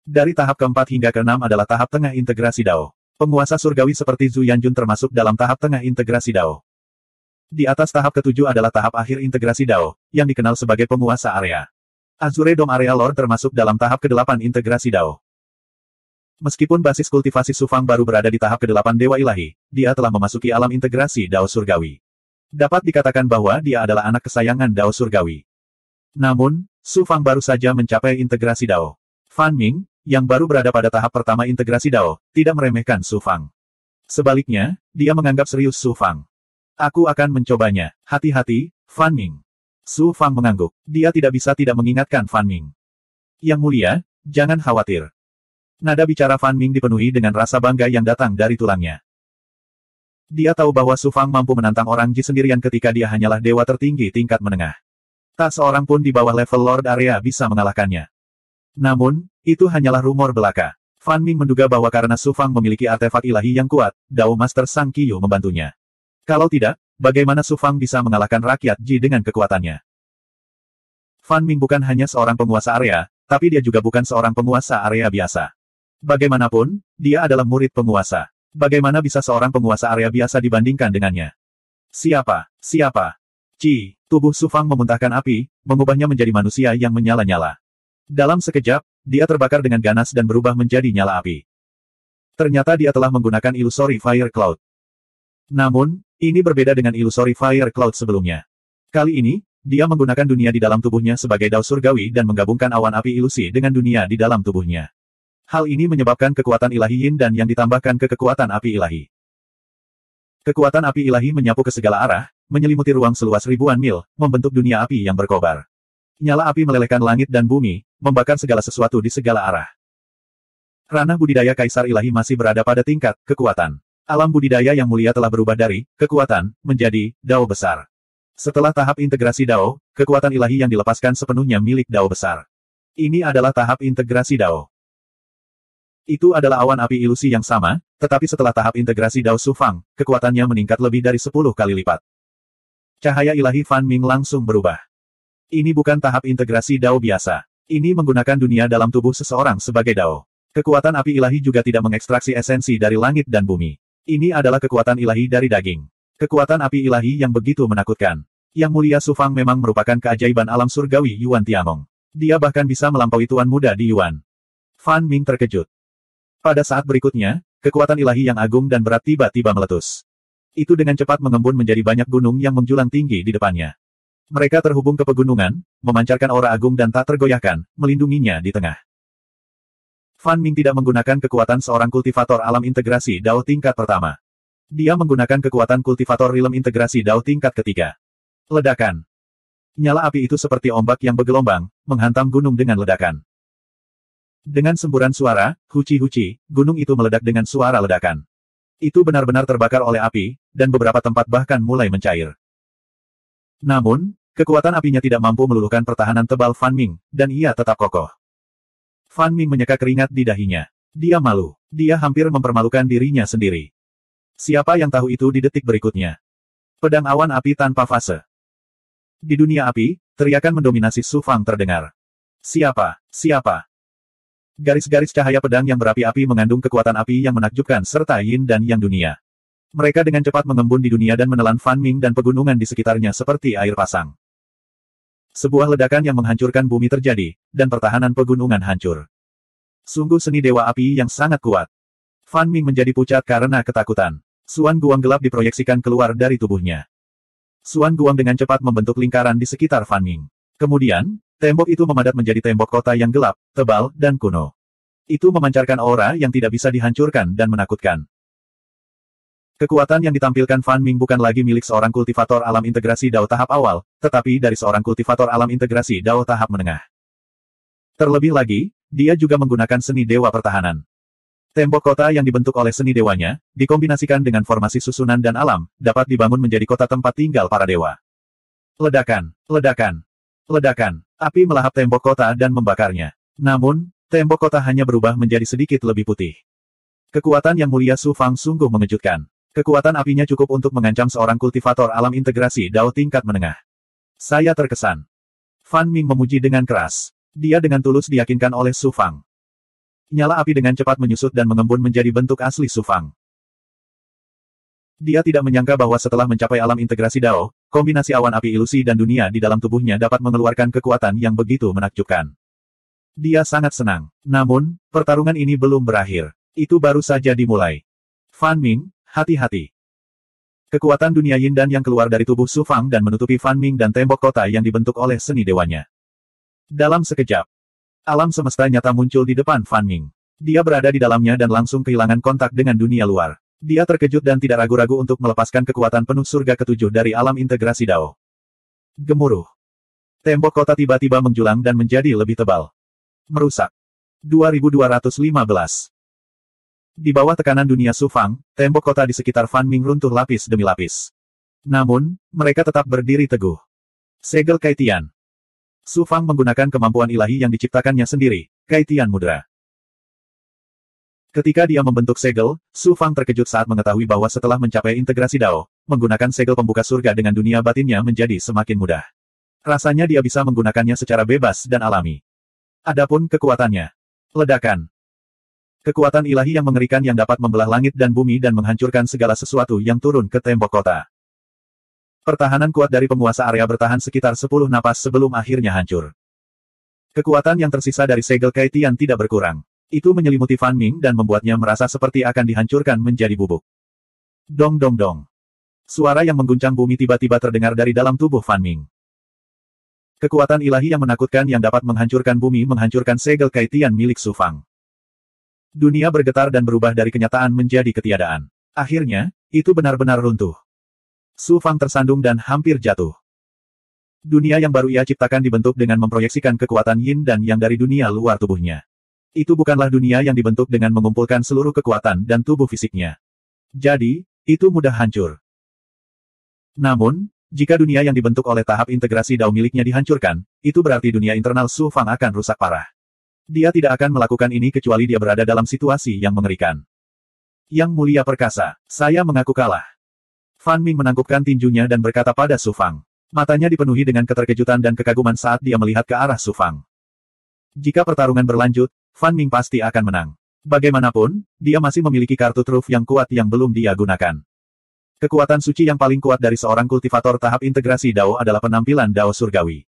Dari tahap keempat hingga keenam adalah tahap tengah integrasi Dao. Penguasa surgawi seperti Zhu Yanjun termasuk dalam tahap tengah integrasi Dao. Di atas tahap ketujuh adalah tahap akhir integrasi Dao, yang dikenal sebagai penguasa area. Azure Dome Area Lord termasuk dalam tahap ke-8 integrasi Dao. Meskipun basis kultivasi Su Fang baru berada di tahap ke-8 Dewa Ilahi, dia telah memasuki alam integrasi Dao Surgawi. Dapat dikatakan bahwa dia adalah anak kesayangan Dao Surgawi. Namun, Su Fang baru saja mencapai integrasi Dao. Fan Ming, yang baru berada pada tahap pertama integrasi Dao, tidak meremehkan Su Fang. Sebaliknya, dia menganggap serius Su Fang. Aku akan mencobanya. Hati-hati, Fan Ming. Su Fang mengangguk. Dia tidak bisa tidak mengingatkan Fan Ming. Yang mulia, jangan khawatir. Nada bicara Fan Ming dipenuhi dengan rasa bangga yang datang dari tulangnya. Dia tahu bahwa Su Fang mampu menantang orang Ji sendirian ketika dia hanyalah dewa tertinggi tingkat menengah. Tak seorang pun di bawah level Lord Area bisa mengalahkannya. Namun, itu hanyalah rumor belaka. Fan Ming menduga bahwa karena Su Fang memiliki artefak ilahi yang kuat, Dao Master Sang Qiyu membantunya. Kalau tidak, bagaimana Su Fang bisa mengalahkan rakyat Ji dengan kekuatannya? Fan Ming bukan hanya seorang penguasa area, tapi dia juga bukan seorang penguasa area biasa. Bagaimanapun, dia adalah murid penguasa. Bagaimana bisa seorang penguasa area biasa dibandingkan dengannya? Siapa? Siapa? Ci, tubuh Su Fang memuntahkan api, mengubahnya menjadi manusia yang menyala-nyala. Dalam sekejap, dia terbakar dengan ganas dan berubah menjadi nyala api. Ternyata dia telah menggunakan Illusory Fire Cloud. Namun, ini berbeda dengan Illusory Fire Cloud sebelumnya. Kali ini, dia menggunakan dunia di dalam tubuhnya sebagai Dao Surgawi dan menggabungkan awan api ilusi dengan dunia di dalam tubuhnya. Hal ini menyebabkan kekuatan ilahi Yin dan yang ditambahkan ke kekuatan api ilahi. Kekuatan api ilahi menyapu ke segala arah, menyelimuti ruang seluas ribuan mil, membentuk dunia api yang berkobar. Nyala api melelehkan langit dan bumi, membakar segala sesuatu di segala arah. Ranah budidaya Kaisar Ilahi masih berada pada tingkat kekuatan. Alam budidaya yang mulia telah berubah dari kekuatan menjadi Dao besar. Setelah tahap integrasi Dao, kekuatan ilahi yang dilepaskan sepenuhnya milik Dao besar. Ini adalah tahap integrasi Dao. Itu adalah awan api ilusi yang sama, tetapi setelah tahap integrasi Dao Su Fang, kekuatannya meningkat lebih dari 10 kali lipat. Cahaya ilahi Fan Ming langsung berubah. Ini bukan tahap integrasi Dao biasa. Ini menggunakan dunia dalam tubuh seseorang sebagai Dao. Kekuatan api ilahi juga tidak mengekstraksi esensi dari langit dan bumi. Ini adalah kekuatan ilahi dari daging. Kekuatan api ilahi yang begitu menakutkan. Yang mulia Su Fang memang merupakan keajaiban alam surgawi Yuan Tiangong. Dia bahkan bisa melampaui tuan muda di Yuan. Fan Ming terkejut. Pada saat berikutnya, kekuatan ilahi yang agung dan berat tiba-tiba meletus. Itu dengan cepat mengembun menjadi banyak gunung yang menjulang tinggi di depannya. Mereka terhubung ke pegunungan, memancarkan aura agung dan tak tergoyahkan, melindunginya di tengah. Fan Ming tidak menggunakan kekuatan seorang kultivator alam integrasi Dao tingkat pertama. Dia menggunakan kekuatan kultivator realm integrasi Dao tingkat ketiga. Ledakan. Nyala api itu seperti ombak yang bergelombang, menghantam gunung dengan ledakan. Dengan semburan suara, huci-huci, gunung itu meledak dengan suara ledakan. Itu benar-benar terbakar oleh api, dan beberapa tempat bahkan mulai mencair. Namun, kekuatan apinya tidak mampu meluluhkan pertahanan tebal Fan Ming, dan ia tetap kokoh. Fan Ming menyeka keringat di dahinya. Dia malu. Dia hampir mempermalukan dirinya sendiri. Siapa yang tahu itu di detik berikutnya? Pedang awan api tanpa fase. Di dunia api, teriakan mendominasi Su Fang terdengar. Siapa? Siapa? Garis-garis cahaya pedang yang berapi-api mengandung kekuatan api yang menakjubkan serta yin dan yang dunia. Mereka dengan cepat mengembun di dunia dan menelan Fan Ming dan pegunungan di sekitarnya seperti air pasang. Sebuah ledakan yang menghancurkan bumi terjadi, dan pertahanan pegunungan hancur. Sungguh seni dewa api yang sangat kuat. Fan Ming menjadi pucat karena ketakutan. Suan guang gelap diproyeksikan keluar dari tubuhnya. Suan guang dengan cepat membentuk lingkaran di sekitar Fan Ming. Kemudian, tembok itu memadat menjadi tembok kota yang gelap, tebal, dan kuno. Itu memancarkan aura yang tidak bisa dihancurkan dan menakutkan. Kekuatan yang ditampilkan Fan Ming bukan lagi milik seorang kultivator alam integrasi Dao tahap awal, tetapi dari seorang kultivator alam integrasi Dao tahap menengah. Terlebih lagi, dia juga menggunakan seni dewa pertahanan. Tembok kota yang dibentuk oleh seni dewanya, dikombinasikan dengan formasi susunan dan alam, dapat dibangun menjadi kota tempat tinggal para dewa. Ledakan, ledakan, ledakan, api melahap tembok kota dan membakarnya. Namun, tembok kota hanya berubah menjadi sedikit lebih putih. Kekuatan yang mulia Su Fang sungguh mengejutkan. Kekuatan apinya cukup untuk mengancam seorang kultivator alam integrasi Dao tingkat menengah. Saya terkesan. Fan Ming memuji dengan keras. Dia dengan tulus diyakinkan oleh Su Fang. Nyala api dengan cepat menyusut dan mengembun menjadi bentuk asli Su Fang. Dia tidak menyangka bahwa setelah mencapai alam integrasi Dao, kombinasi awan api ilusi dan dunia di dalam tubuhnya dapat mengeluarkan kekuatan yang begitu menakjubkan. Dia sangat senang. Namun, pertarungan ini belum berakhir. Itu baru saja dimulai. Fan Ming, hati-hati. Kekuatan dunia Yin dan yang keluar dari tubuh Su Fang dan menutupi Fan Ming dan tembok kota yang dibentuk oleh seni dewanya. Dalam sekejap, alam semesta nyata muncul di depan Fan Ming. Dia berada di dalamnya dan langsung kehilangan kontak dengan dunia luar. Dia terkejut dan tidak ragu-ragu untuk melepaskan kekuatan penuh surga ketujuh dari alam integrasi Dao. Gemuruh. Tembok kota tiba-tiba menjulang dan menjadi lebih tebal. Merusak. 2215. Di bawah tekanan dunia Su Fang, tembok kota di sekitar Fan Ming runtuh lapis demi lapis. Namun, mereka tetap berdiri teguh. Segel Kaitian. Su Fang menggunakan kemampuan ilahi yang diciptakannya sendiri, Kaitian Mudra. Ketika dia membentuk segel, Su Fang terkejut saat mengetahui bahwa setelah mencapai integrasi Dao, menggunakan segel pembuka surga dengan dunia batinnya menjadi semakin mudah. Rasanya dia bisa menggunakannya secara bebas dan alami. Adapun kekuatannya. Ledakan. Kekuatan ilahi yang mengerikan yang dapat membelah langit dan bumi dan menghancurkan segala sesuatu yang turun ke tembok kota. Pertahanan kuat dari penguasa area bertahan sekitar 10 napas sebelum akhirnya hancur. Kekuatan yang tersisa dari segel Kaitian tidak berkurang. Itu menyelimuti Fan Ming dan membuatnya merasa seperti akan dihancurkan menjadi bubuk. Dong dong dong. Suara yang mengguncang bumi tiba-tiba terdengar dari dalam tubuh Fan Ming. Kekuatan ilahi yang menakutkan yang dapat menghancurkan bumi menghancurkan segel Kaitian milik Su Fang. Dunia bergetar dan berubah dari kenyataan menjadi ketiadaan. Akhirnya, itu benar-benar runtuh. Su Fang tersandung dan hampir jatuh. Dunia yang baru ia ciptakan dibentuk dengan memproyeksikan kekuatan yin dan yang dari dunia luar tubuhnya. Itu bukanlah dunia yang dibentuk dengan mengumpulkan seluruh kekuatan dan tubuh fisiknya. Jadi, itu mudah hancur. Namun, jika dunia yang dibentuk oleh tahap integrasi Dao miliknya dihancurkan, itu berarti dunia internal Su Fang akan rusak parah. Dia tidak akan melakukan ini kecuali dia berada dalam situasi yang mengerikan. Yang Mulia Perkasa, saya mengaku kalah. Fan Ming menangkupkan tinjunya dan berkata pada Su Fang. Matanya dipenuhi dengan keterkejutan dan kekaguman saat dia melihat ke arah Su Fang. Jika pertarungan berlanjut, Fan Ming pasti akan menang. Bagaimanapun, dia masih memiliki kartu truf yang kuat yang belum dia gunakan. Kekuatan suci yang paling kuat dari seorang kultivator tahap integrasi Dao adalah penampilan Dao Surgawi.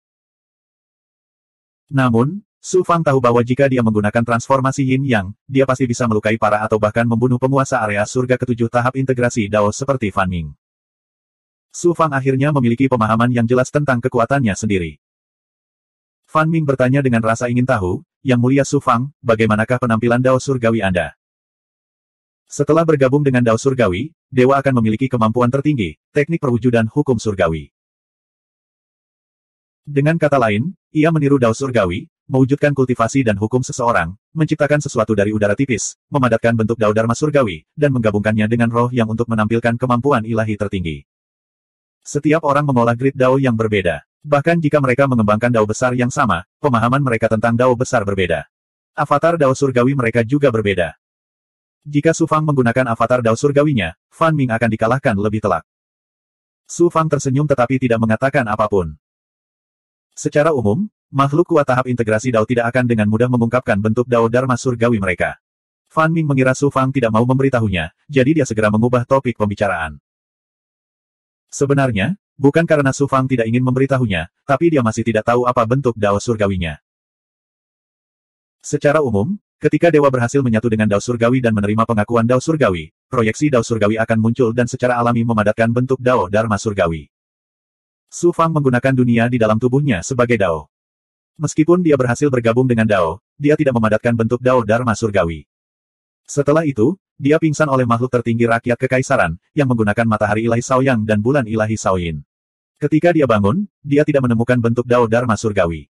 Namun, Su Fang tahu bahwa jika dia menggunakan transformasi Yin Yang, dia pasti bisa melukai para atau bahkan membunuh penguasa area surga ketujuh tahap integrasi Dao seperti Fan Ming. Su Fang akhirnya memiliki pemahaman yang jelas tentang kekuatannya sendiri. Fan Ming bertanya dengan rasa ingin tahu, Yang Mulia Su Fang, bagaimanakah penampilan Dao Surgawi Anda? Setelah bergabung dengan Dao Surgawi, Dewa akan memiliki kemampuan tertinggi, teknik perwujudan hukum surgawi. Dengan kata lain, ia meniru Dao Surgawi, mewujudkan kultivasi dan hukum seseorang, menciptakan sesuatu dari udara tipis, memadatkan bentuk Dao Dharma Surgawi, dan menggabungkannya dengan roh yang untuk menampilkan kemampuan ilahi tertinggi. Setiap orang mengolah grid Dao yang berbeda. Bahkan jika mereka mengembangkan Dao besar yang sama, pemahaman mereka tentang Dao besar berbeda. Avatar Dao Surgawi mereka juga berbeda. Jika Su Fang menggunakan avatar Dao Surgawinya, Fan Ming akan dikalahkan lebih telak. Su Fang tersenyum tetapi tidak mengatakan apapun. Secara umum, makhluk kuat tahap integrasi Dao tidak akan dengan mudah mengungkapkan bentuk Dao Dharma Surgawi mereka. Fan Ming mengira Su Fang tidak mau memberitahunya, jadi dia segera mengubah topik pembicaraan. Sebenarnya, bukan karena Su Fang tidak ingin memberitahunya, tapi dia masih tidak tahu apa bentuk Dao Surgawinya. Secara umum, ketika Dewa berhasil menyatu dengan Dao Surgawi dan menerima pengakuan Dao Surgawi, proyeksi Dao Surgawi akan muncul dan secara alami memadatkan bentuk Dao Dharma Surgawi. Su Fang menggunakan dunia di dalam tubuhnya sebagai Dao. Meskipun dia berhasil bergabung dengan Dao, dia tidak memadatkan bentuk Dao Dharma Surgawi. Setelah itu, dia pingsan oleh makhluk tertinggi rakyat kekaisaran, yang menggunakan matahari ilahi Shaoyang dan bulan ilahi Shaoyin. Ketika dia bangun, dia tidak menemukan bentuk Dao Dharma Surgawi.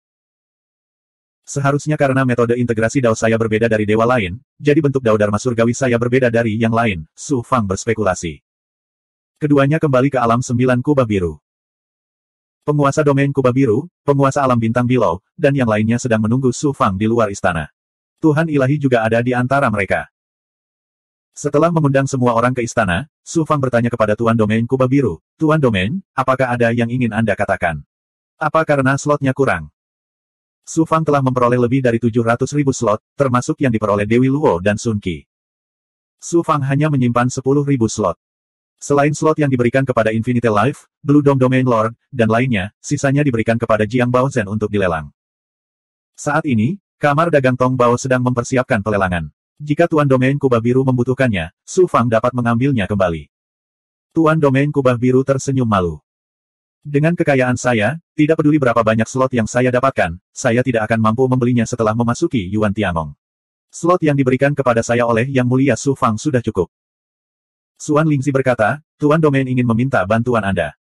Seharusnya karena metode integrasi Dao saya berbeda dari dewa lain, jadi bentuk Dao Dharma Surgawi saya berbeda dari yang lain, Su Fang berspekulasi. Keduanya kembali ke alam 9 kubah biru. Penguasa domain kubah biru, penguasa alam bintang bilau, dan yang lainnya sedang menunggu Su Fang di luar istana. Tuhan ilahi juga ada di antara mereka. Setelah mengundang semua orang ke istana, Su Fang bertanya kepada Tuan Domain Kubah Biru, Tuan Domain, apakah ada yang ingin Anda katakan? Apa karena slotnya kurang? Su Fang telah memperoleh lebih dari 700.000 slot, termasuk yang diperoleh Dewi Luo dan Sun Qi. Su Fang hanya menyimpan 10.000 slot. Selain slot yang diberikan kepada Infinite Life, Blue Dome Domain Lord, dan lainnya, sisanya diberikan kepada Jiang Baozhen untuk dilelang. Saat ini, Kamar Dagang Tong Bao sedang mempersiapkan pelelangan. Jika Tuan Domain Kubah Biru membutuhkannya, Su Fang dapat mengambilnya kembali. Tuan Domain Kubah Biru tersenyum malu. Dengan kekayaan saya, tidak peduli berapa banyak slot yang saya dapatkan, saya tidak akan mampu membelinya setelah memasuki Yuan Tiangong. Slot yang diberikan kepada saya oleh Yang Mulia Su Fang sudah cukup. Suan Lingzi berkata, Tuan Domain ingin meminta bantuan Anda.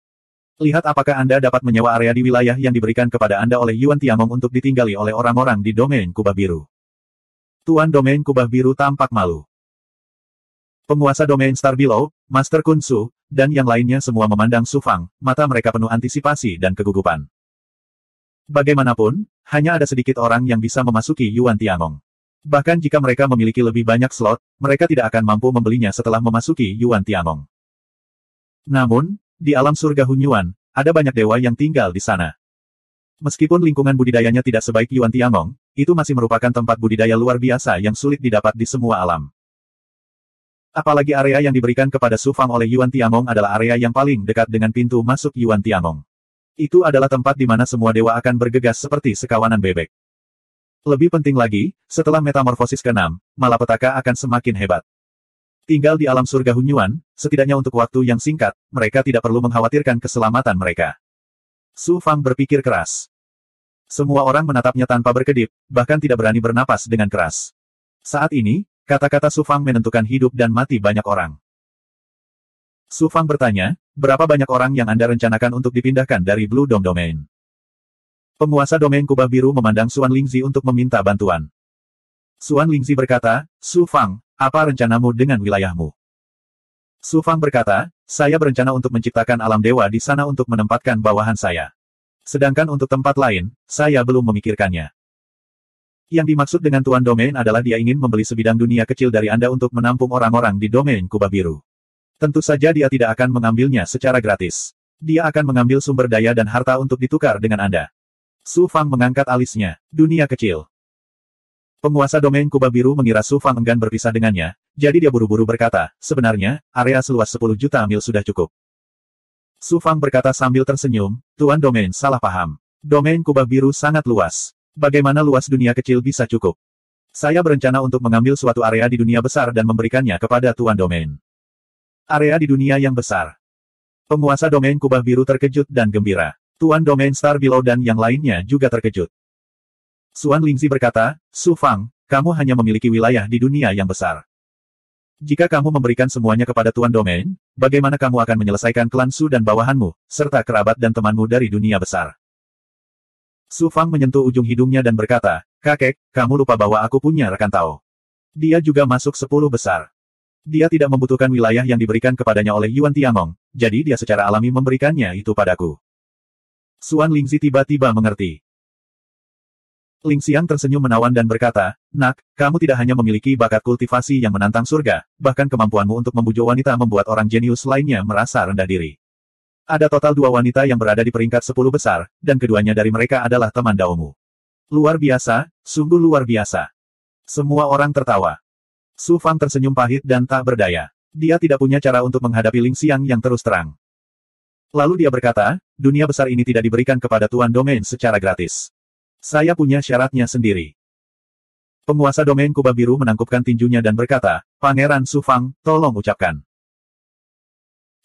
Lihat apakah Anda dapat menyewa area di wilayah yang diberikan kepada Anda oleh Yuan Tiangong untuk ditinggali oleh orang-orang di domain kubah biru. Tuan Domain Kubah Biru tampak malu. Penguasa domain Star Below, Master Kun Su, dan yang lainnya semua memandang Su Fang, mata mereka penuh antisipasi dan kegugupan. Bagaimanapun, hanya ada sedikit orang yang bisa memasuki Yuan Tiangong. Bahkan jika mereka memiliki lebih banyak slot, mereka tidak akan mampu membelinya setelah memasuki Yuan Tiangong. Namun, di alam surga Hunyuan, ada banyak dewa yang tinggal di sana. Meskipun lingkungan budidayanya tidak sebaik Yuan Tiangong, itu masih merupakan tempat budidaya luar biasa yang sulit didapat di semua alam. Apalagi area yang diberikan kepada Su Fang oleh Yuan Tiangong adalah area yang paling dekat dengan pintu masuk Yuan Tiangong. Itu adalah tempat di mana semua dewa akan bergegas seperti sekawanan bebek. Lebih penting lagi, setelah metamorfosis ke-6, malapetaka akan semakin hebat. Tinggal di alam surga Hunyuan, setidaknya untuk waktu yang singkat, mereka tidak perlu mengkhawatirkan keselamatan mereka. Su Fang berpikir keras. Semua orang menatapnya tanpa berkedip, bahkan tidak berani bernapas dengan keras. Saat ini, kata-kata Su Fang menentukan hidup dan mati banyak orang. Su Fang bertanya, berapa banyak orang yang Anda rencanakan untuk dipindahkan dari Blue Dome Domain? Penguasa domain kubah biru memandang Suan Lingzi untuk meminta bantuan. Suan Lingzi berkata, Su Fang, apa rencanamu dengan wilayahmu? Su Fang berkata, saya berencana untuk menciptakan alam dewa di sana untuk menempatkan bawahan saya. Sedangkan untuk tempat lain, saya belum memikirkannya. Yang dimaksud dengan Tuan Domain adalah dia ingin membeli sebidang dunia kecil dari Anda untuk menampung orang-orang di domain kubah biru. Tentu saja dia tidak akan mengambilnya secara gratis. Dia akan mengambil sumber daya dan harta untuk ditukar dengan Anda. Su Fang mengangkat alisnya, dunia kecil. Penguasa domain kubah biru mengira Su Fang enggan berpisah dengannya, jadi dia buru-buru berkata, sebenarnya, area seluas 10 juta mil sudah cukup. Su Fang berkata sambil tersenyum, Tuan Domain salah paham. Domain kubah biru sangat luas. Bagaimana luas dunia kecil bisa cukup? Saya berencana untuk mengambil suatu area di dunia besar dan memberikannya kepada Tuan Domain. Area di dunia yang besar. Penguasa domain kubah biru terkejut dan gembira. Tuan Domain Star Below dan yang lainnya juga terkejut. Suan Lingzi berkata, Su Fang, kamu hanya memiliki wilayah di dunia yang besar. Jika kamu memberikan semuanya kepada Tuan Domain, bagaimana kamu akan menyelesaikan klan Su dan bawahanmu, serta kerabat dan temanmu dari dunia besar? Su Fang menyentuh ujung hidungnya dan berkata, kakek, kamu lupa bahwa aku punya rekan Tao. Dia juga masuk 10 besar. Dia tidak membutuhkan wilayah yang diberikan kepadanya oleh Yuan Tiangong, jadi dia secara alami memberikannya itu padaku. Suan Lingzi tiba-tiba mengerti. Ling Xiang tersenyum menawan dan berkata, nak, kamu tidak hanya memiliki bakat kultivasi yang menantang surga, bahkan kemampuanmu untuk membujuk wanita membuat orang jenius lainnya merasa rendah diri. Ada total 2 wanita yang berada di peringkat 10 besar, dan keduanya dari mereka adalah teman Daomu. Luar biasa, sungguh luar biasa. Semua orang tertawa. Su Fang tersenyum pahit dan tak berdaya. Dia tidak punya cara untuk menghadapi Ling Xiang yang terus terang. Lalu dia berkata, dunia besar ini tidak diberikan kepada Tuan Domain secara gratis. Saya punya syaratnya sendiri. Penguasa domain kubah biru menangkupkan tinjunya dan berkata, Pangeran Su Fang, tolong ucapkan.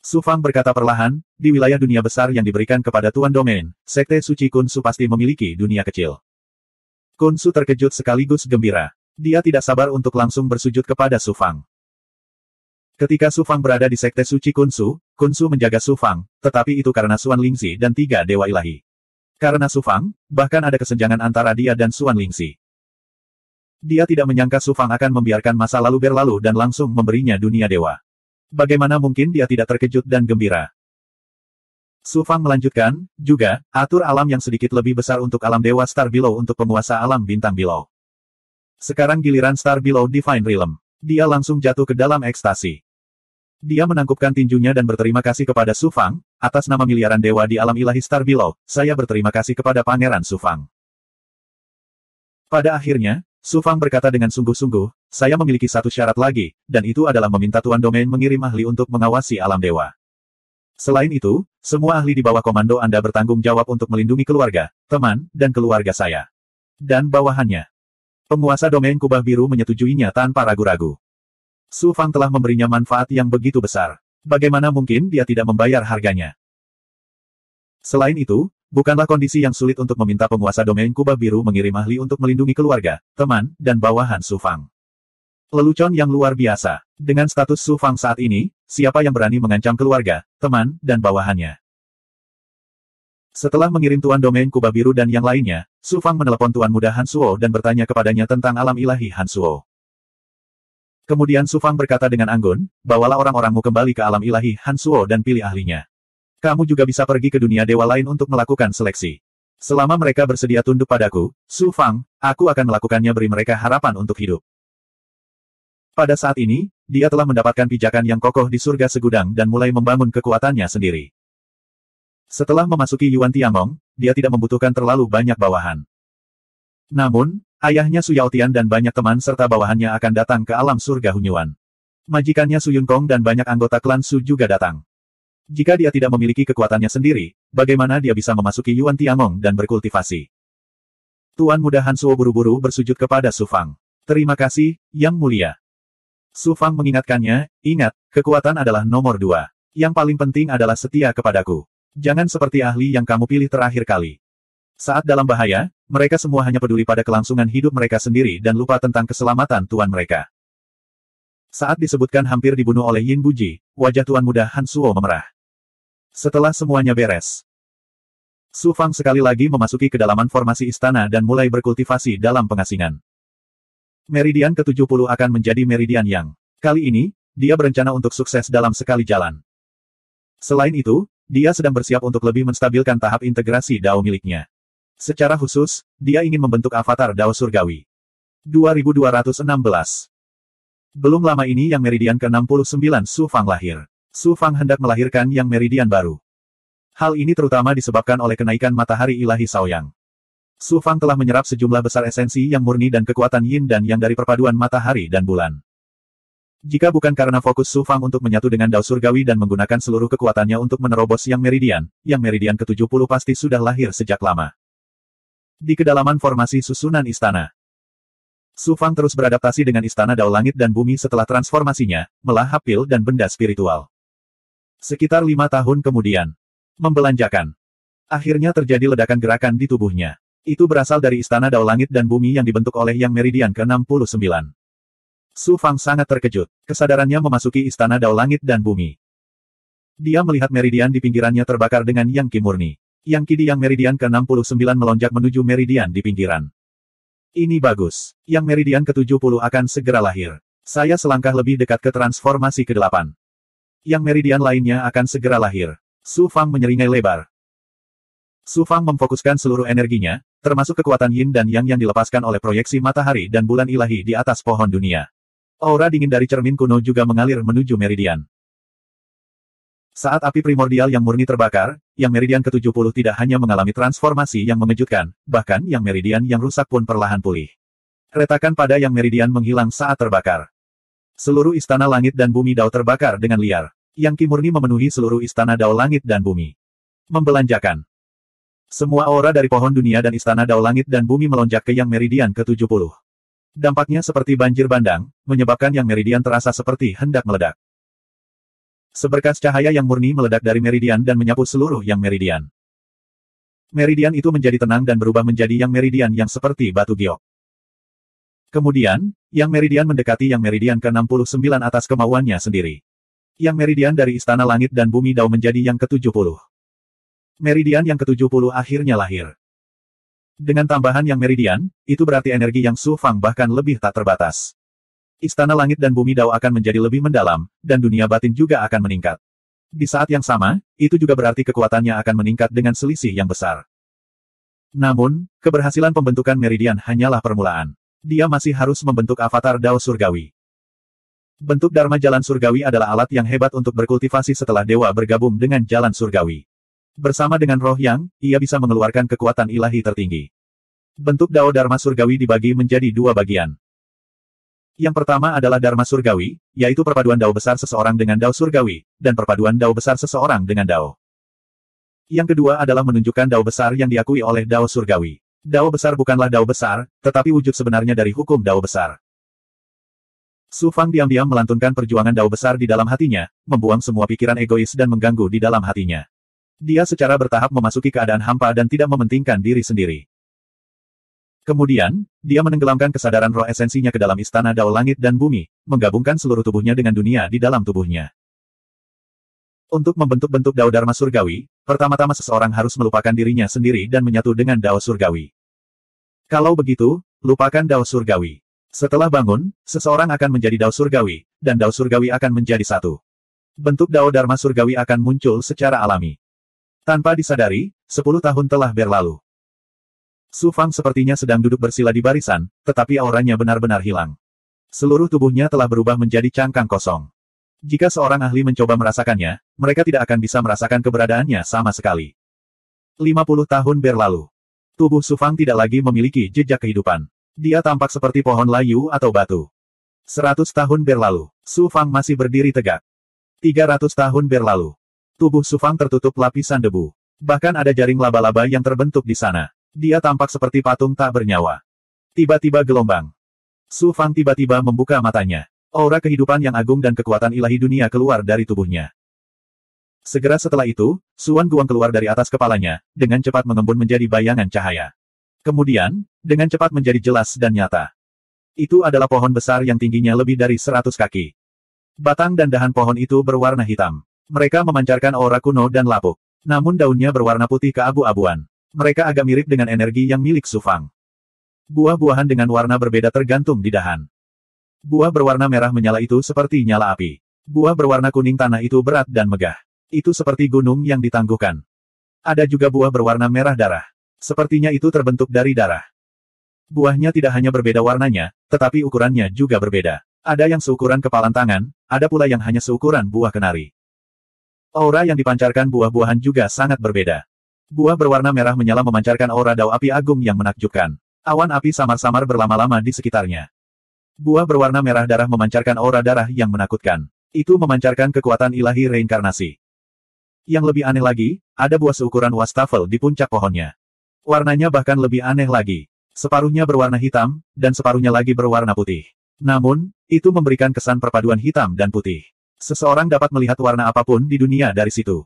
Su Fang berkata perlahan, di wilayah dunia besar yang diberikan kepada Tuan Domain, Sekte Suci Kun Su pasti memiliki dunia kecil. Kun Su terkejut sekaligus gembira. Dia tidak sabar untuk langsung bersujud kepada Su Fang. Ketika Su Fang berada di Sekte Suci Kun Su menjaga Su Fang, tetapi itu karena Suan Lingzi dan 3 dewa ilahi. Karena Su Fang, bahkan ada kesenjangan antara dia dan Suan Lingzi. Dia tidak menyangka Su Fang akan membiarkan masa lalu berlalu dan langsung memberinya dunia dewa. Bagaimana mungkin dia tidak terkejut dan gembira? Su Fang melanjutkan, juga, atur alam yang sedikit lebih besar untuk alam dewa Star Below untuk penguasa alam bintang Below. Sekarang giliran Star Below Divine Realm. Dia langsung jatuh ke dalam ekstasi. Dia menangkupkan tinjunya dan berterima kasih kepada Su Fang, atas nama miliaran dewa di alam ilahi Star Below, saya berterima kasih kepada Pangeran Su Fang. Pada akhirnya, Su Fang berkata dengan sungguh-sungguh, saya memiliki satu syarat lagi, dan itu adalah meminta Tuan Domain mengirim ahli untuk mengawasi alam dewa. Selain itu, semua ahli di bawah komando Anda bertanggung jawab untuk melindungi keluarga, teman, dan keluarga saya. Dan bawahannya. Penguasa domain kubah biru menyetujuinya tanpa ragu-ragu. Su Fang telah memberinya manfaat yang begitu besar. Bagaimana mungkin dia tidak membayar harganya? Selain itu, bukanlah kondisi yang sulit untuk meminta penguasa domain kubah biru mengirim ahli untuk melindungi keluarga, teman, dan bawahan Su Fang. Lelucon yang luar biasa. Dengan status Su Fang saat ini, siapa yang berani mengancam keluarga, teman, dan bawahannya? Setelah mengirim Tuan Domain Kubah Biru dan yang lainnya, Su Fang menelepon Tuan Muda Hansuo dan bertanya kepadanya tentang alam ilahi Hansuo. Kemudian Su Fang berkata dengan anggun, bawalah orang-orangmu kembali ke alam ilahi Hansuo dan pilih ahlinya. Kamu juga bisa pergi ke dunia dewa lain untuk melakukan seleksi. Selama mereka bersedia tunduk padaku, Su Fang, aku akan melakukannya, beri mereka harapan untuk hidup. Pada saat ini, dia telah mendapatkan pijakan yang kokoh di surga segudang dan mulai membangun kekuatannya sendiri. Setelah memasuki Yuan Tiangong, dia tidak membutuhkan terlalu banyak bawahan. Namun, ayahnya Su Yaotian dan banyak teman serta bawahannya akan datang ke alam surga Hunyuan. Majikannya Su Yunkong dan banyak anggota klan Su juga datang. Jika dia tidak memiliki kekuatannya sendiri, bagaimana dia bisa memasuki Yuan Tiangong dan berkultivasi? Tuan Muda Hansuo buru-buru bersujud kepada Su Fang. Terima kasih, Yang Mulia. Su Fang mengingatkannya, ingat, kekuatan adalah nomor 2. Yang paling penting adalah setia kepadaku. Jangan seperti ahli yang kamu pilih terakhir kali. Saat dalam bahaya, mereka semua hanya peduli pada kelangsungan hidup mereka sendiri dan lupa tentang keselamatan tuan mereka. Saat disebutkan hampir dibunuh oleh Yin Buji, wajah Tuan Muda Hansuo memerah. Setelah semuanya beres, Su Fang sekali lagi memasuki kedalaman formasi istana dan mulai berkultivasi dalam pengasingan. Meridian ke-70 akan menjadi meridian yang. Kali ini, dia berencana untuk sukses dalam sekali jalan. Selain itu, dia sedang bersiap untuk lebih menstabilkan tahap integrasi Dao miliknya. Secara khusus, dia ingin membentuk avatar Dao Surgawi. 2216. Belum lama ini Yang Meridian ke-69 Su Fang lahir. Su Fang hendak melahirkan Yang Meridian baru. Hal ini terutama disebabkan oleh kenaikan matahari ilahi Shaoyang. Su Fang telah menyerap sejumlah besar esensi yang murni dan kekuatan yin dan yang dari perpaduan matahari dan bulan. Jika bukan karena fokus Su Fang untuk menyatu dengan Dao Surgawi dan menggunakan seluruh kekuatannya untuk menerobos Yang Meridian ke-70 pasti sudah lahir sejak lama. Di kedalaman formasi susunan istana, Su Fang terus beradaptasi dengan istana Dao Langit dan Bumi setelah transformasinya, melahap pil dan benda spiritual. Sekitar 5 tahun kemudian, membelanjakan. Akhirnya terjadi ledakan gerakan di tubuhnya. Itu berasal dari istana Dao Langit dan Bumi yang dibentuk oleh Yang Meridian ke-69. Su Fang sangat terkejut. Kesadarannya memasuki istana Dao Langit dan Bumi. Dia melihat meridian di pinggirannya terbakar dengan Yang Qi murni. Yang Qi di Yang Meridian ke-69 melonjak menuju meridian di pinggiran. Ini bagus. Yang Meridian ke-70 akan segera lahir. Saya selangkah lebih dekat ke transformasi ke-8. Yang Meridian lainnya akan segera lahir. Su Fang menyeringai lebar. Su Fang memfokuskan seluruh energinya, termasuk kekuatan yin dan yang dilepaskan oleh proyeksi matahari dan bulan ilahi di atas pohon dunia. Aura dingin dari cermin kuno juga mengalir menuju meridian. Saat api primordial yang murni terbakar, Yang Meridian ke-70 tidak hanya mengalami transformasi yang mengejutkan, bahkan Yang Meridian yang rusak pun perlahan pulih. Retakan pada Yang Meridian menghilang saat terbakar. Seluruh istana langit dan bumi Dao terbakar dengan liar. Yang Qi murni memenuhi seluruh istana Dao langit dan bumi. Membelanjakan. Semua aura dari pohon dunia dan istana Dao Langit dan Bumi melonjak ke Yang Meridian ke-70. Dampaknya seperti banjir bandang, menyebabkan Yang Meridian terasa seperti hendak meledak. Seberkas cahaya yang murni meledak dari meridian dan menyapu seluruh Yang Meridian. Meridian itu menjadi tenang dan berubah menjadi Yang Meridian yang seperti batu giok. Kemudian, Yang Meridian mendekati Yang Meridian ke-69 atas kemauannya sendiri. Yang Meridian dari istana langit dan bumi Dao menjadi Yang ke-70. Meridian yang ke-70 akhirnya lahir. Dengan tambahan Yang Meridian, itu berarti energi Yang Su Fang bahkan lebih tak terbatas. Istana langit dan bumi Dao akan menjadi lebih mendalam, dan dunia batin juga akan meningkat. Di saat yang sama, itu juga berarti kekuatannya akan meningkat dengan selisih yang besar. Namun, keberhasilan pembentukan Meridian hanyalah permulaan. Dia masih harus membentuk avatar Dao Surgawi. Bentuk Dharma Jalan Surgawi adalah alat yang hebat untuk berkultivasi setelah dewa bergabung dengan Jalan Surgawi. Bersama dengan roh yang, ia bisa mengeluarkan kekuatan ilahi tertinggi. Bentuk Dao Dharma Surgawi dibagi menjadi 2 bagian. Yang pertama adalah Dharma Surgawi, yaitu perpaduan Dao besar seseorang dengan Dao Surgawi, dan perpaduan Dao besar seseorang dengan Dao. Yang kedua adalah menunjukkan Dao besar yang diakui oleh Dao Surgawi. Dao besar bukanlah Dao besar, tetapi wujud sebenarnya dari hukum Dao besar. Su Fang diam-diam melantunkan perjuangan Dao besar di dalam hatinya, membuang semua pikiran egois dan mengganggu di dalam hatinya. Dia secara bertahap memasuki keadaan hampa dan tidak mementingkan diri sendiri. Kemudian, dia menenggelamkan kesadaran roh esensinya ke dalam istana Dao Langit dan Bumi, menggabungkan seluruh tubuhnya dengan dunia di dalam tubuhnya. Untuk membentuk-bentuk Dao Dharma Surgawi, pertama-tama seseorang harus melupakan dirinya sendiri dan menyatu dengan Dao Surgawi. Kalau begitu, lupakan Dao Surgawi. Setelah bangun, seseorang akan menjadi Dao Surgawi, dan Dao Surgawi akan menjadi satu. Bentuk Dao Dharma Surgawi akan muncul secara alami. Tanpa disadari, 10 tahun telah berlalu. Su Fang sepertinya sedang duduk bersila di barisan, tetapi auranya benar-benar hilang. Seluruh tubuhnya telah berubah menjadi cangkang kosong. Jika seorang ahli mencoba merasakannya, mereka tidak akan bisa merasakan keberadaannya sama sekali. 50 tahun berlalu. Tubuh Su Fang tidak lagi memiliki jejak kehidupan. Dia tampak seperti pohon layu atau batu. 100 tahun berlalu. Su Fang masih berdiri tegak. 300 tahun berlalu. Tubuh Su Fang tertutup lapisan debu. Bahkan ada jaring laba-laba yang terbentuk di sana. Dia tampak seperti patung tak bernyawa. Tiba-tiba gelombang. Su Fang tiba-tiba membuka matanya. Aura kehidupan yang agung dan kekuatan ilahi dunia keluar dari tubuhnya. Segera setelah itu, Suan Guang keluar dari atas kepalanya, dengan cepat mengembun menjadi bayangan cahaya. Kemudian, dengan cepat menjadi jelas dan nyata. Itu adalah pohon besar yang tingginya lebih dari 100 kaki. Batang dan dahan pohon itu berwarna hitam. Mereka memancarkan aura kuno dan lapuk. Namun daunnya berwarna putih keabu-abuan. Mereka agak mirip dengan energi yang milik Su Fang. Buah-buahan dengan warna berbeda tergantung di dahan. Buah berwarna merah menyala itu seperti nyala api. Buah berwarna kuning tanah itu berat dan megah. Itu seperti gunung yang ditangguhkan. Ada juga buah berwarna merah darah. Sepertinya itu terbentuk dari darah. Buahnya tidak hanya berbeda warnanya, tetapi ukurannya juga berbeda. Ada yang seukuran kepalan tangan, ada pula yang hanya seukuran buah kenari. Aura yang dipancarkan buah-buahan juga sangat berbeda. Buah berwarna merah menyala memancarkan aura Dao api agung yang menakjubkan. Awan api samar-samar berlama-lama di sekitarnya. Buah berwarna merah darah memancarkan aura darah yang menakutkan. Itu memancarkan kekuatan ilahi reinkarnasi. Yang lebih aneh lagi, ada buah seukuran wastafel di puncak pohonnya. Warnanya bahkan lebih aneh lagi. Separuhnya berwarna hitam, dan separuhnya lagi berwarna putih. Namun, itu memberikan kesan perpaduan hitam dan putih. Seseorang dapat melihat warna apapun di dunia dari situ.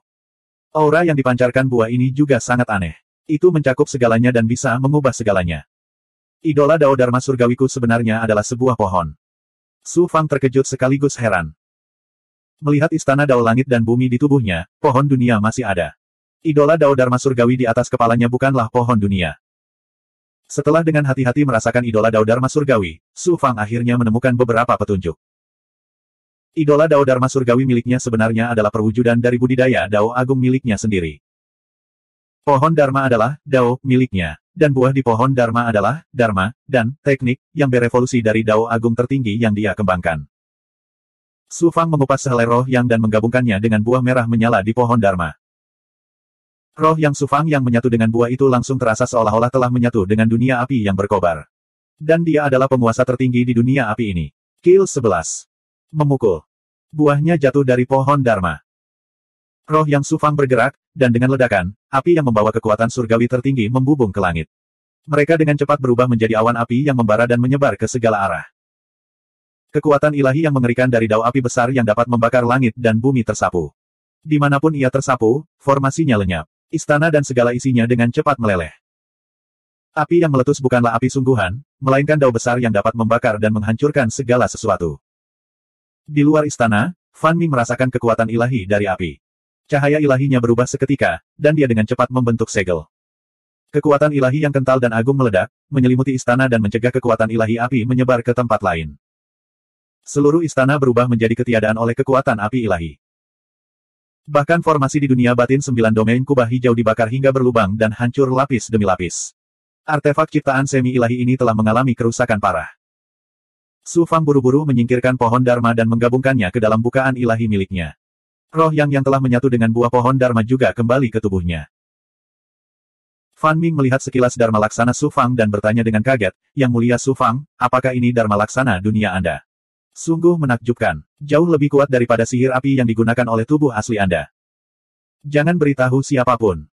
Aura yang dipancarkan buah ini juga sangat aneh. Itu mencakup segalanya dan bisa mengubah segalanya. Idola Dao Dharma Surgawiku sebenarnya adalah sebuah pohon. Su Fang terkejut sekaligus heran. Melihat istana Dao Langit dan Bumi di tubuhnya, pohon dunia masih ada. Idola Dao Dharma Surgawi di atas kepalanya bukanlah pohon dunia. Setelah dengan hati-hati merasakan idola Dao Dharma Surgawi, Su Fang akhirnya menemukan beberapa petunjuk. Idola Dao Dharma Surgawi miliknya sebenarnya adalah perwujudan dari budidaya Dao Agung miliknya sendiri. Pohon Dharma adalah Dao miliknya, dan buah di pohon Dharma adalah Dharma, dan teknik yang berevolusi dari Dao Agung tertinggi yang dia kembangkan. Su Fang mengupas sehelai roh yang dan menggabungkannya dengan buah merah menyala di pohon Dharma. Roh yang Su Fang yang menyatu dengan buah itu langsung terasa seolah-olah telah menyatu dengan dunia api yang berkobar. Dan dia adalah penguasa tertinggi di dunia api ini. Kill 11. Memukul. Buahnya jatuh dari pohon Dharma. Roh yang Su Fang bergerak, dan dengan ledakan, api yang membawa kekuatan surgawi tertinggi membubung ke langit. Mereka dengan cepat berubah menjadi awan api yang membara dan menyebar ke segala arah. Kekuatan ilahi yang mengerikan dari dao api besar yang dapat membakar langit dan bumi tersapu. Dimanapun ia tersapu, formasinya lenyap. Istana dan segala isinya dengan cepat meleleh. Api yang meletus bukanlah api sungguhan, melainkan dao besar yang dapat membakar dan menghancurkan segala sesuatu. Di luar istana, Fan Ming merasakan kekuatan ilahi dari api. Cahaya ilahinya berubah seketika, dan dia dengan cepat membentuk segel. Kekuatan ilahi yang kental dan agung meledak, menyelimuti istana dan mencegah kekuatan ilahi api menyebar ke tempat lain. Seluruh istana berubah menjadi ketiadaan oleh kekuatan api ilahi. Bahkan formasi di dunia batin 9 domain kubah hijau dibakar hingga berlubang dan hancur lapis demi lapis. Artefak ciptaan semi-ilahi ini telah mengalami kerusakan parah. Su Fang buru-buru menyingkirkan pohon Dharma dan menggabungkannya ke dalam bukaan ilahi miliknya. Roh yang telah menyatu dengan buah pohon Dharma juga kembali ke tubuhnya. Fan Ming melihat sekilas Dharma Laksana Su Fang dan bertanya dengan kaget, "Yang mulia Su Fang, apakah ini Dharma Laksana dunia Anda?" Sungguh menakjubkan. Jauh lebih kuat daripada sihir api yang digunakan oleh tubuh asli Anda. Jangan beritahu siapapun.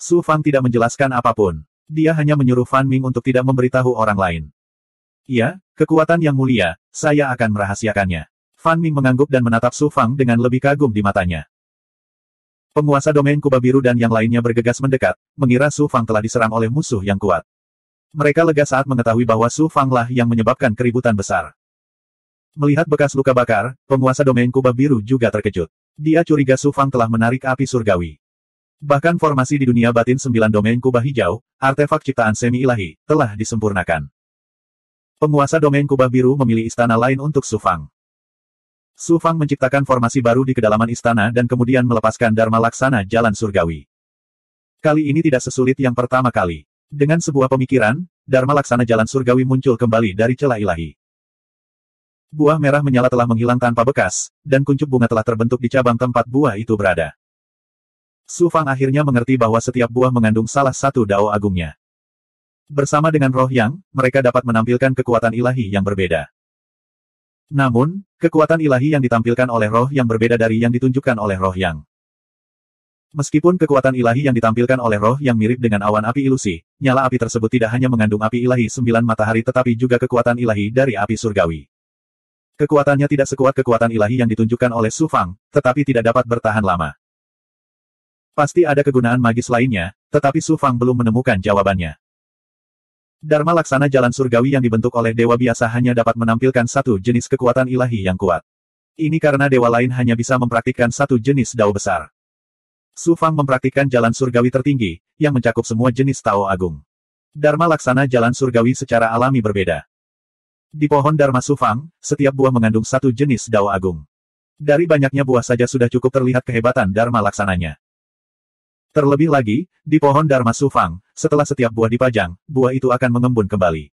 Su Fang tidak menjelaskan apapun. Dia hanya menyuruh Fan Ming untuk tidak memberitahu orang lain. "Ya, kekuatan yang mulia, saya akan merahasiakannya." Fan Ming mengangguk dan menatap Su Fang dengan lebih kagum di matanya. Penguasa domain kubah biru dan yang lainnya bergegas mendekat, mengira Su Fang telah diserang oleh musuh yang kuat. Mereka lega saat mengetahui bahwa Su Fang lah yang menyebabkan keributan besar. Melihat bekas luka bakar, penguasa domain kubah biru juga terkejut. Dia curiga Su Fang telah menarik api surgawi. Bahkan formasi di dunia batin 9 domain kubah hijau, artefak ciptaan semi-ilahi, telah disempurnakan. Penguasa domain kubah biru memilih istana lain untuk Su Fang. Su Fang menciptakan formasi baru di kedalaman istana dan kemudian melepaskan Dharma Laksana Jalan Surgawi. Kali ini tidak sesulit yang pertama kali. Dengan sebuah pemikiran, Dharma Laksana Jalan Surgawi muncul kembali dari celah ilahi. Buah merah menyala telah menghilang tanpa bekas, dan kuncup bunga telah terbentuk di cabang tempat buah itu berada. Su Fang akhirnya mengerti bahwa setiap buah mengandung salah satu dao agungnya. Bersama dengan roh yang, mereka dapat menampilkan kekuatan ilahi yang berbeda. Namun, kekuatan ilahi yang ditampilkan oleh roh yang berbeda dari yang ditunjukkan oleh roh yang. Meskipun kekuatan ilahi yang ditampilkan oleh roh yang mirip dengan awan api ilusi, nyala api tersebut tidak hanya mengandung api ilahi 9 matahari tetapi juga kekuatan ilahi dari api surgawi. Kekuatannya tidak sekuat kekuatan ilahi yang ditunjukkan oleh Su Fang, tetapi tidak dapat bertahan lama. Pasti ada kegunaan magis lainnya, tetapi Su Fang belum menemukan jawabannya. Dharma Laksana Jalan Surgawi yang dibentuk oleh dewa biasa hanya dapat menampilkan satu jenis kekuatan ilahi yang kuat. Ini karena dewa lain hanya bisa mempraktikkan satu jenis dao besar. Su Fang mempraktikkan Jalan Surgawi tertinggi, yang mencakup semua jenis Tao Agung. Dharma Laksana Jalan Surgawi secara alami berbeda. Di pohon Dharma Su Fang, setiap buah mengandung satu jenis Dao Agung. Dari banyaknya buah saja sudah cukup terlihat kehebatan Dharma Laksananya. Terlebih lagi, di pohon Dharma Su Fang, setelah setiap buah dipajang, buah itu akan mengembun kembali.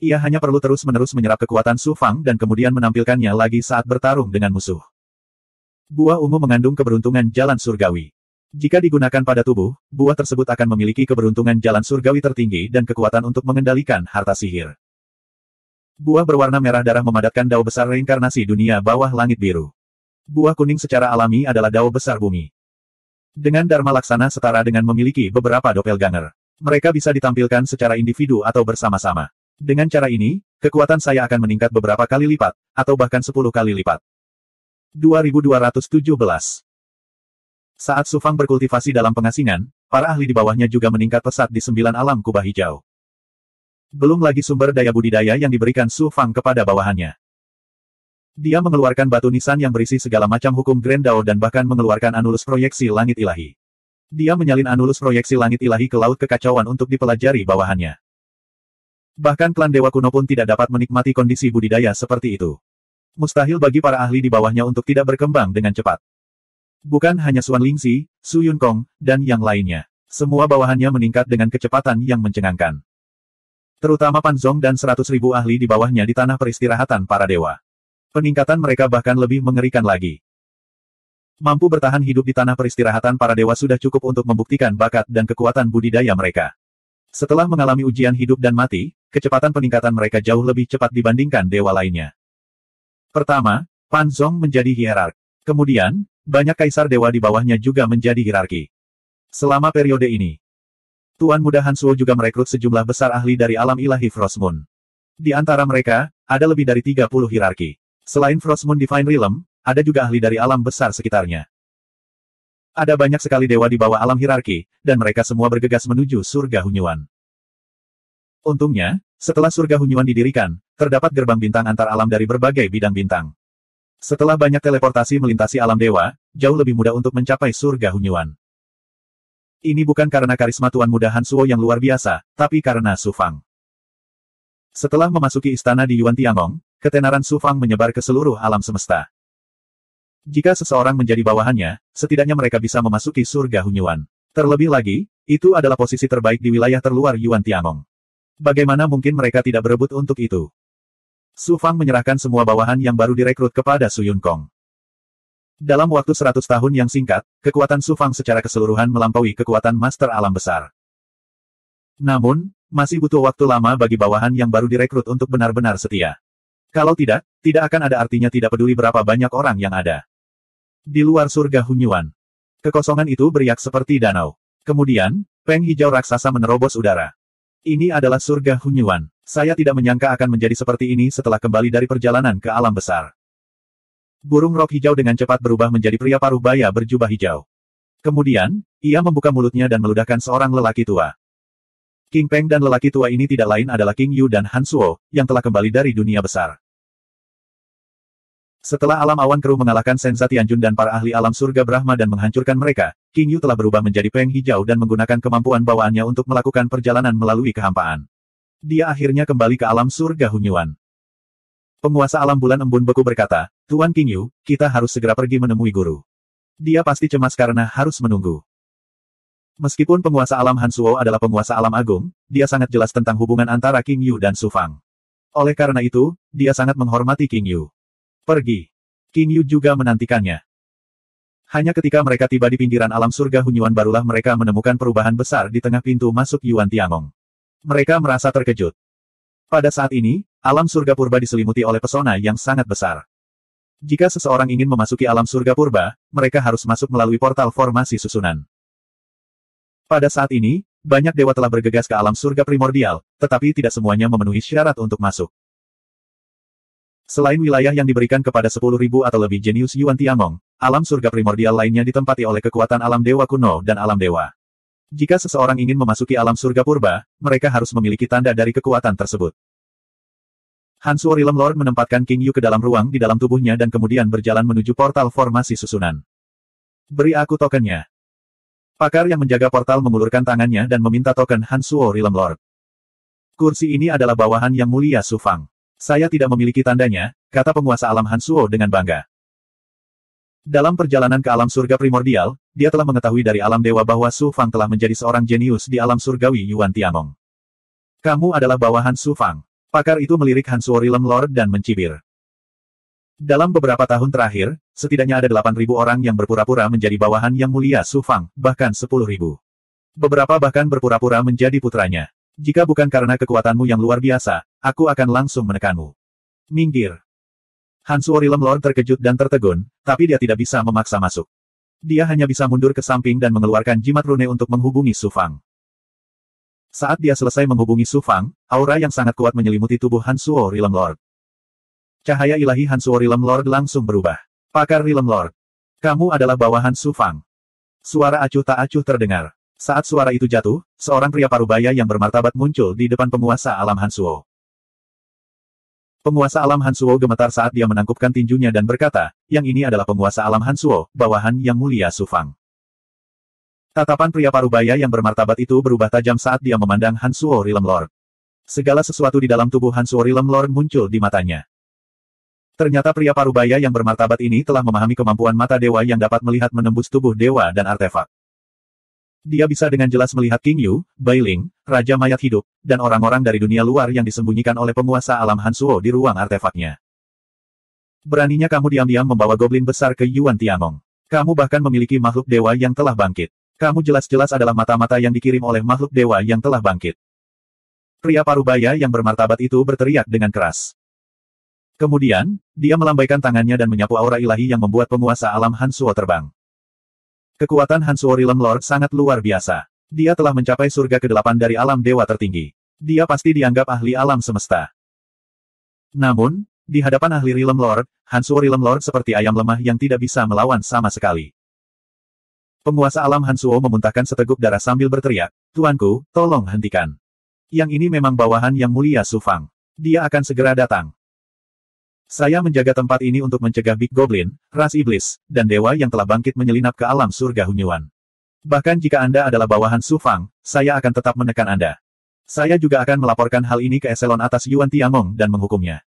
Ia hanya perlu terus-menerus menyerap kekuatan Su Fang dan kemudian menampilkannya lagi saat bertarung dengan musuh. Buah ungu mengandung keberuntungan jalan surgawi. Jika digunakan pada tubuh, buah tersebut akan memiliki keberuntungan jalan surgawi tertinggi dan kekuatan untuk mengendalikan harta sihir. Buah berwarna merah darah memadatkan dao besar reinkarnasi dunia bawah langit biru. Buah kuning secara alami adalah dao besar bumi. Dengan Dharma Laksana setara dengan memiliki beberapa doppelganger. Mereka bisa ditampilkan secara individu atau bersama-sama. Dengan cara ini, kekuatan saya akan meningkat beberapa kali lipat, atau bahkan 10 kali lipat. 2217. Saat Su Fang berkultivasi dalam pengasingan, para ahli di bawahnya juga meningkat pesat di 9 alam kubah hijau. Belum lagi sumber daya budidaya yang diberikan Su Fang kepada bawahannya. Dia mengeluarkan batu nisan yang berisi segala macam hukum Grand Dao dan bahkan mengeluarkan anulus proyeksi langit ilahi. Dia menyalin anulus proyeksi langit ilahi ke laut kekacauan untuk dipelajari bawahannya. Bahkan klan dewa kuno pun tidak dapat menikmati kondisi budidaya seperti itu. Mustahil bagi para ahli di bawahnya untuk tidak berkembang dengan cepat. Bukan hanya Xuan Lingxi, Su Yunkong, dan yang lainnya. Semua bawahannya meningkat dengan kecepatan yang mencengangkan. Terutama Pan Zong dan 100.000 ahli di bawahnya di tanah peristirahatan para dewa. Peningkatan mereka bahkan lebih mengerikan lagi. Mampu bertahan hidup di tanah peristirahatan para dewa sudah cukup untuk membuktikan bakat dan kekuatan budidaya mereka. Setelah mengalami ujian hidup dan mati, kecepatan peningkatan mereka jauh lebih cepat dibandingkan dewa lainnya. Pertama, Pan Zong menjadi hierark. Kemudian, banyak kaisar dewa di bawahnya juga menjadi hierarki. Selama periode ini, Tuan Muda Han Suo juga merekrut sejumlah besar ahli dari alam ilahi Frost Moon. Di antara mereka, ada lebih dari 30 hierarki. Selain Frost Moon Divine Realm, ada juga ahli dari alam besar sekitarnya. Ada banyak sekali dewa di bawah alam hierarki, dan mereka semua bergegas menuju surga Hunyuan. Untungnya, setelah surga Hunyuan didirikan, terdapat gerbang bintang antar alam dari berbagai bidang bintang. Setelah banyak teleportasi melintasi alam dewa, jauh lebih mudah untuk mencapai surga Hunyuan. Ini bukan karena karisma Tuan Muda Han Suo yang luar biasa, tapi karena Su Fang. Setelah memasuki istana di Yuan Tiangong, ketenaran Su Fang menyebar ke seluruh alam semesta. Jika seseorang menjadi bawahannya, setidaknya mereka bisa memasuki surga Hunyuan. Terlebih lagi, itu adalah posisi terbaik di wilayah terluar Yuan Tiangong. Bagaimana mungkin mereka tidak berebut untuk itu? Su Fang menyerahkan semua bawahan yang baru direkrut kepada Su Yunkong. Dalam waktu 100 tahun yang singkat, kekuatan Su Fang secara keseluruhan melampaui kekuatan Master Alam Besar. Namun, masih butuh waktu lama bagi bawahan yang baru direkrut untuk benar-benar setia. Kalau tidak, tidak akan ada artinya tidak peduli berapa banyak orang yang ada. Di luar surga Hunyuan, kekosongan itu beriak seperti danau. Kemudian, peng hijau raksasa menerobos udara. Ini adalah surga Hunyuan. Saya tidak menyangka akan menjadi seperti ini setelah kembali dari perjalanan ke alam besar. Burung rok hijau dengan cepat berubah menjadi pria paruh baya berjubah hijau. Kemudian, ia membuka mulutnya dan meludahkan seorang lelaki tua. King Peng dan lelaki tua ini tidak lain adalah King Yu dan Han Suo, yang telah kembali dari dunia besar. Setelah alam awan keruh mengalahkan Senza Tianjun dan para ahli alam surga Brahma dan menghancurkan mereka, King Yu telah berubah menjadi Peng Hijau dan menggunakan kemampuan bawaannya untuk melakukan perjalanan melalui kehampaan. Dia akhirnya kembali ke alam surga Hunyuan. Penguasa alam bulan embun beku berkata, "Tuan King Yu, kita harus segera pergi menemui guru." Dia pasti cemas karena harus menunggu. Meskipun penguasa alam Han Suo adalah penguasa alam agung, dia sangat jelas tentang hubungan antara King Yu dan Su Fang. Oleh karena itu, dia sangat menghormati King Yu. Pergi. King Yu juga menantikannya. Hanya ketika mereka tiba di pinggiran alam surga Hunyuan barulah mereka menemukan perubahan besar di tengah pintu masuk Yuan Tiangong. Mereka merasa terkejut. Pada saat ini, alam surga purba diselimuti oleh pesona yang sangat besar. Jika seseorang ingin memasuki alam surga purba, mereka harus masuk melalui portal formasi susunan. Pada saat ini, banyak dewa telah bergegas ke alam surga primordial, tetapi tidak semuanya memenuhi syarat untuk masuk. Selain wilayah yang diberikan kepada 10.000 atau lebih jenius Yuan Tiangong, alam surga primordial lainnya ditempati oleh kekuatan alam dewa kuno dan alam dewa. Jika seseorang ingin memasuki alam surga purba, mereka harus memiliki tanda dari kekuatan tersebut. Han Suo Realm Lord menempatkan King Yu ke dalam ruang di dalam tubuhnya dan kemudian berjalan menuju portal formasi susunan. Beri aku tokennya. Pakar yang menjaga portal mengulurkan tangannya dan meminta token Han Suo Realm Lord. Kursi ini adalah bawahan yang mulia Su Fang. Saya tidak memiliki tandanya, kata penguasa alam Han Suo dengan bangga. Dalam perjalanan ke alam surga primordial, dia telah mengetahui dari alam dewa bahwa Su Fang telah menjadi seorang jenius di alam surgawi Yuan Tiangong. Kamu adalah bawahan Su Fang. Pakar itu melirik Han Suo Realm Lord dan mencibir. Dalam beberapa tahun terakhir, setidaknya ada 8.000 orang yang berpura-pura menjadi bawahan yang mulia Su Fang, bahkan 10.000. Beberapa bahkan berpura-pura menjadi putranya. Jika bukan karena kekuatanmu yang luar biasa, aku akan langsung menekanmu. Minggir. Han Suo Realm Lord terkejut dan tertegun, tapi dia tidak bisa memaksa masuk. Dia hanya bisa mundur ke samping dan mengeluarkan jimat rune untuk menghubungi Su Fang. Saat dia selesai menghubungi Su Fang, aura yang sangat kuat menyelimuti tubuh Han Suo Realm Lord. Cahaya ilahi Han Suo Realm Lord langsung berubah. Pakar Realm Lord. Kamu adalah bawahan Su Fang. Suara acuh tak acuh terdengar. Saat suara itu jatuh, seorang pria parubaya yang bermartabat muncul di depan penguasa alam Han Suo. Penguasa alam Han Suo gemetar saat dia menangkupkan tinjunya dan berkata, yang ini adalah penguasa alam Han Suo, bawahan yang mulia Su Fang. Tatapan pria parubaya yang bermartabat itu berubah tajam saat dia memandang Han Suo Realm Lord. Segala sesuatu di dalam tubuh Han Suo Realm Lord muncul di matanya. Ternyata pria parubaya yang bermartabat ini telah memahami kemampuan mata dewa yang dapat melihat menembus tubuh dewa dan artefak. Dia bisa dengan jelas melihat King Yu, Bai Ling, Raja Mayat Hidup, dan orang-orang dari dunia luar yang disembunyikan oleh penguasa alam Han Suo di ruang artefaknya. Beraninya kamu diam-diam membawa goblin besar ke Yuan Tiangong. Kamu bahkan memiliki makhluk dewa yang telah bangkit. Kamu jelas-jelas adalah mata-mata yang dikirim oleh makhluk dewa yang telah bangkit. Pria parubaya yang bermartabat itu berteriak dengan keras. Kemudian, dia melambaikan tangannya dan menyapu aura ilahi yang membuat penguasa alam Han Suo terbang. Kekuatan Han Suo Realm Lord sangat luar biasa. Dia telah mencapai surga ke-8 dari alam dewa tertinggi. Dia pasti dianggap ahli alam semesta. Namun, di hadapan ahli Realm Lord, Han Suo Realm Lord seperti ayam lemah yang tidak bisa melawan sama sekali. Penguasa alam Han Suo memuntahkan seteguk darah sambil berteriak, "Tuanku, tolong hentikan. Yang ini memang bawahan yang mulia Su Fang. Dia akan segera datang. Saya menjaga tempat ini untuk mencegah Big Goblin, ras iblis, dan dewa yang telah bangkit menyelinap ke alam surga Hunyuan. Bahkan jika Anda adalah bawahan Su Fang, saya akan tetap menekan Anda. Saya juga akan melaporkan hal ini ke eselon atas Yuan Tiangong dan menghukumnya."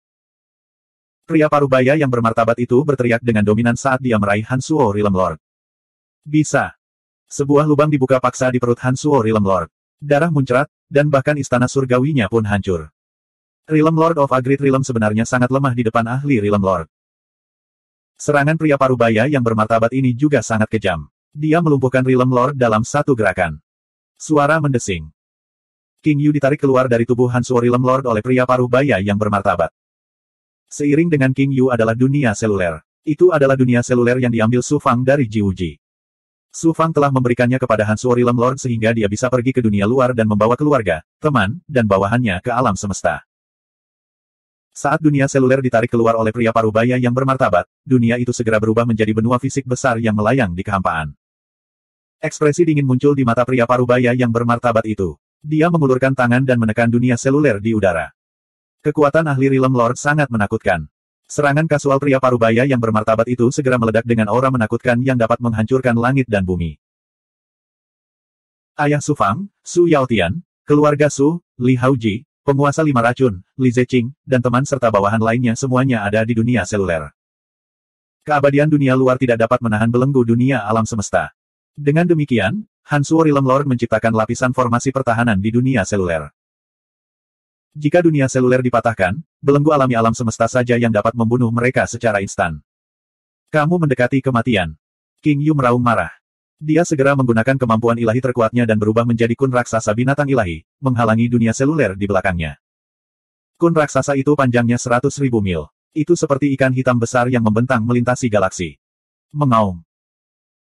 Pria parubaya yang bermartabat itu berteriak dengan dominan saat dia meraih Han Suo Realm Lord. Bisa. Sebuah lubang dibuka paksa di perut Han Suo Realm Lord. Darah muncrat, dan bahkan istana surgawinya pun hancur. Realm Lord of a Great Realm sebenarnya sangat lemah di depan ahli Realm Lord. Serangan pria parubaya yang bermartabat ini juga sangat kejam. Dia melumpuhkan Realm Lord dalam satu gerakan. Suara mendesing. King Yu ditarik keluar dari tubuh Han Suo Realm Lord oleh pria parubaya yang bermartabat. Seiring dengan King Yu adalah dunia seluler. Itu adalah dunia seluler yang diambil Su Fang dari Jiwuji. Su Fang telah memberikannya kepada Han Suo Realm Lord sehingga dia bisa pergi ke dunia luar dan membawa keluarga, teman, dan bawahannya ke alam semesta. Saat dunia seluler ditarik keluar oleh pria parubaya yang bermartabat, dunia itu segera berubah menjadi benua fisik besar yang melayang di kehampaan. Ekspresi dingin muncul di mata pria parubaya yang bermartabat itu. Dia mengulurkan tangan dan menekan dunia seluler di udara. Kekuatan ahli Realm Lord sangat menakutkan. Serangan kasual pria parubaya yang bermartabat itu segera meledak dengan aura menakutkan yang dapat menghancurkan langit dan bumi. Ayah Su Fang, Su Yaotian, keluarga Su, Li Haoji, penguasa 5 racun, Li Zeqing, dan teman serta bawahan lainnya semuanya ada di dunia seluler. Keabadian dunia luar tidak dapat menahan belenggu dunia alam semesta. Dengan demikian, Hansuo Realm Lord menciptakan lapisan formasi pertahanan di dunia seluler. Jika dunia seluler dipatahkan, belenggu alami alam semesta saja yang dapat membunuh mereka secara instan. Kamu mendekati kematian. King Yu meraung marah. Dia segera menggunakan kemampuan ilahi terkuatnya dan berubah menjadi kun raksasa binatang ilahi, menghalangi dunia seluler di belakangnya. Kun raksasa itu panjangnya 100.000 mil. Itu seperti ikan hitam besar yang membentang melintasi galaksi. Mengaum.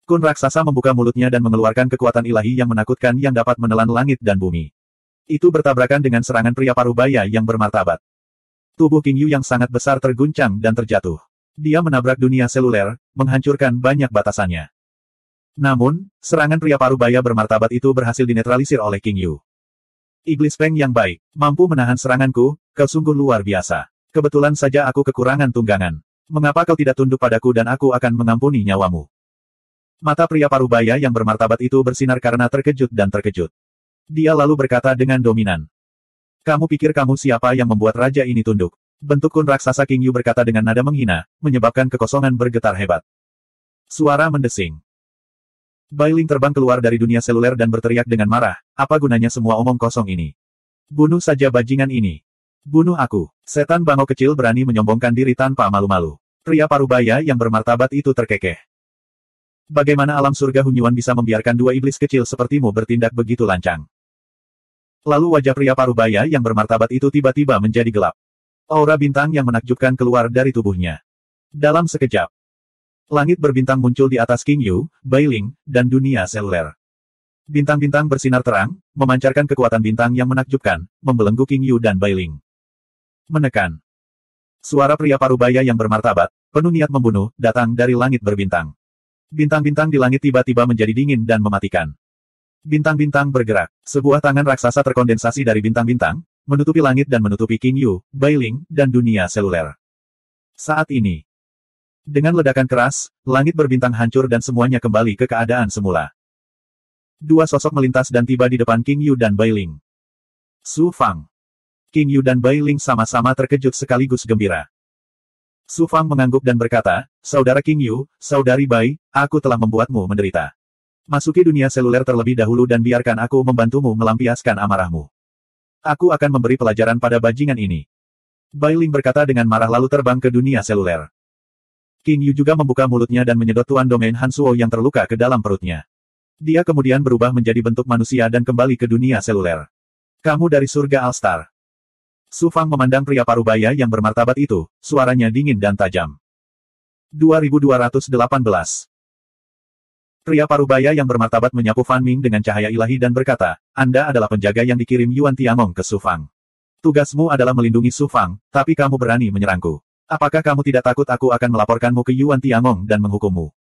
Kun raksasa membuka mulutnya dan mengeluarkan kekuatan ilahi yang menakutkan yang dapat menelan langit dan bumi. Itu bertabrakan dengan serangan pria parubaya yang bermartabat. Tubuh King Yu yang sangat besar terguncang dan terjatuh. Dia menabrak dunia seluler, menghancurkan banyak batasannya. Namun, serangan pria parubaya bermartabat itu berhasil dinetralisir oleh King Yu. Iblis Peng yang baik, mampu menahan seranganku, kau sungguh luar biasa. Kebetulan saja aku kekurangan tunggangan. Mengapa kau tidak tunduk padaku dan aku akan mengampuni nyawamu? Mata pria parubaya yang bermartabat itu bersinar karena terkejut dan terkejut. Dia lalu berkata dengan dominan. Kamu pikir kamu siapa yang membuat raja ini tunduk? Bentuk kun raksasa King Yu berkata dengan nada menghina, menyebabkan kekosongan bergetar hebat. Suara mendesing. Bailing terbang keluar dari dunia seluler dan berteriak dengan marah, apa gunanya semua omong kosong ini? Bunuh saja bajingan ini. Bunuh aku. Setan bangau kecil berani menyombongkan diri tanpa malu-malu. Pria parubaya yang bermartabat itu terkekeh. Bagaimana alam surga Hunyuan bisa membiarkan dua iblis kecil sepertimu bertindak begitu lancang? Lalu wajah pria parubaya yang bermartabat itu tiba-tiba menjadi gelap. Aura bintang yang menakjubkan keluar dari tubuhnya. Dalam sekejap, langit berbintang muncul di atas King Yu, Bailing, dan dunia seluler. Bintang-bintang bersinar terang, memancarkan kekuatan bintang yang menakjubkan, membelenggu King Yu dan Bailing. Menekan. Suara pria parubaya yang bermartabat, penuh niat membunuh, datang dari langit berbintang. Bintang-bintang di langit tiba-tiba menjadi dingin dan mematikan. Bintang-bintang bergerak. Sebuah tangan raksasa terkondensasi dari bintang-bintang, menutupi langit dan menutupi King Yu, Bailing, dan dunia seluler. Saat ini, dengan ledakan keras, langit berbintang hancur dan semuanya kembali ke keadaan semula. Dua sosok melintas dan tiba di depan King Yu dan Bailing. Su Fang. King Yu dan Bailing sama-sama terkejut sekaligus gembira. Su Fang mengangguk dan berkata, Saudara King Yu, Saudari Bai, aku telah membuatmu menderita. Masuki dunia seluler terlebih dahulu dan biarkan aku membantumu melampiaskan amarahmu. Aku akan memberi pelajaran pada bajingan ini. Bailing berkata dengan marah lalu terbang ke dunia seluler. King Yu juga membuka mulutnya dan menyedot tuan domain Hansuo yang terluka ke dalam perutnya. Dia kemudian berubah menjadi bentuk manusia dan kembali ke dunia seluler. Kamu dari surga All-Star. Su Fang memandang pria parubaya yang bermartabat itu, suaranya dingin dan tajam. 2218. Pria parubaya yang bermartabat menyapu Fan Ming dengan cahaya ilahi dan berkata, Anda adalah penjaga yang dikirim Yuan Tiangong ke Su Fang. Tugasmu adalah melindungi Su Fang, tapi kamu berani menyerangku. Apakah kamu tidak takut aku akan melaporkanmu ke Yuan Tiangong dan menghukummu?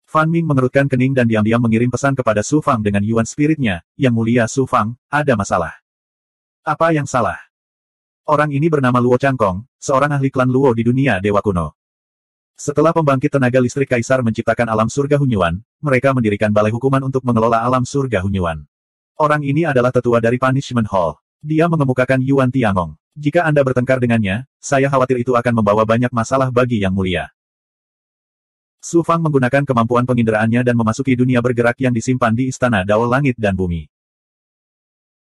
Fan Ming mengerutkan kening dan diam-diam mengirim pesan kepada Su Fang dengan Yuan spiritnya, Yang mulia Su Fang, ada masalah. Apa yang salah? Orang ini bernama Luo Changkong, seorang ahli klan Luo di dunia Dewa Kuno. Setelah pembangkit tenaga listrik Kaisar menciptakan alam surga Hunyuan, mereka mendirikan balai hukuman untuk mengelola alam surga Hunyuan. Orang ini adalah tetua dari Punishment Hall. Dia mengemukakan Yuan Tiangong. Jika Anda bertengkar dengannya, saya khawatir itu akan membawa banyak masalah bagi Yang Mulia. Su Fang menggunakan kemampuan penginderaannya dan memasuki dunia bergerak yang disimpan di Istana Dao Langit dan Bumi.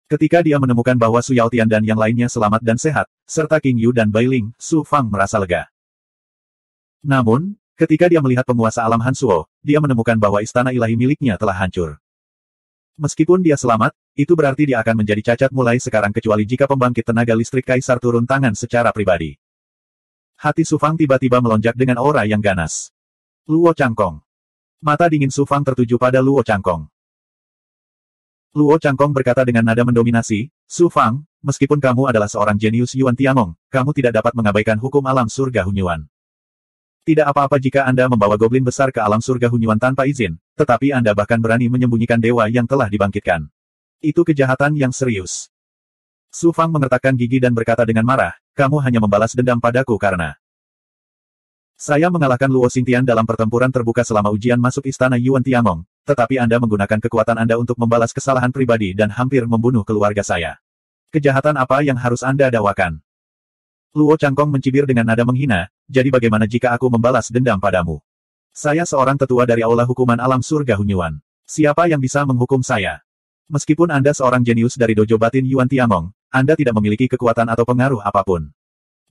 Ketika dia menemukan bahwa Su Yaotian dan yang lainnya selamat dan sehat, serta King Yu dan Bailing, Su Fang merasa lega. Namun, ketika dia melihat penguasa alam Hansuo, dia menemukan bahwa istana ilahi miliknya telah hancur. Meskipun dia selamat, itu berarti dia akan menjadi cacat mulai sekarang kecuali jika pembangkit tenaga listrik Kaisar turun tangan secara pribadi. Hati Su Fang tiba-tiba melonjak dengan aura yang ganas. Luo Changkong. Mata dingin Su Fang tertuju pada Luo Changkong. Luo Changkong berkata dengan nada mendominasi, Su Fang, meskipun kamu adalah seorang jenius Yuan Tiangong, kamu tidak dapat mengabaikan hukum alam surga Hunyuan. Tidak apa-apa jika Anda membawa goblin besar ke alam surga Hunyuan tanpa izin, tetapi Anda bahkan berani menyembunyikan dewa yang telah dibangkitkan. Itu kejahatan yang serius. Su Fang mengertakkan gigi dan berkata dengan marah, kamu hanya membalas dendam padaku karena saya mengalahkan Luo Xingtian dalam pertempuran terbuka selama ujian masuk istana Yuan Tiangong, tetapi Anda menggunakan kekuatan Anda untuk membalas kesalahan pribadi dan hampir membunuh keluarga saya. Kejahatan apa yang harus Anda dakwakan? Luo Changkong mencibir dengan nada menghina, jadi bagaimana jika aku membalas dendam padamu? Saya seorang tetua dari Aula Hukuman Alam Surga Hunyuan. Siapa yang bisa menghukum saya? Meskipun Anda seorang jenius dari dojo batin Yuan Tiangong, Anda tidak memiliki kekuatan atau pengaruh apapun.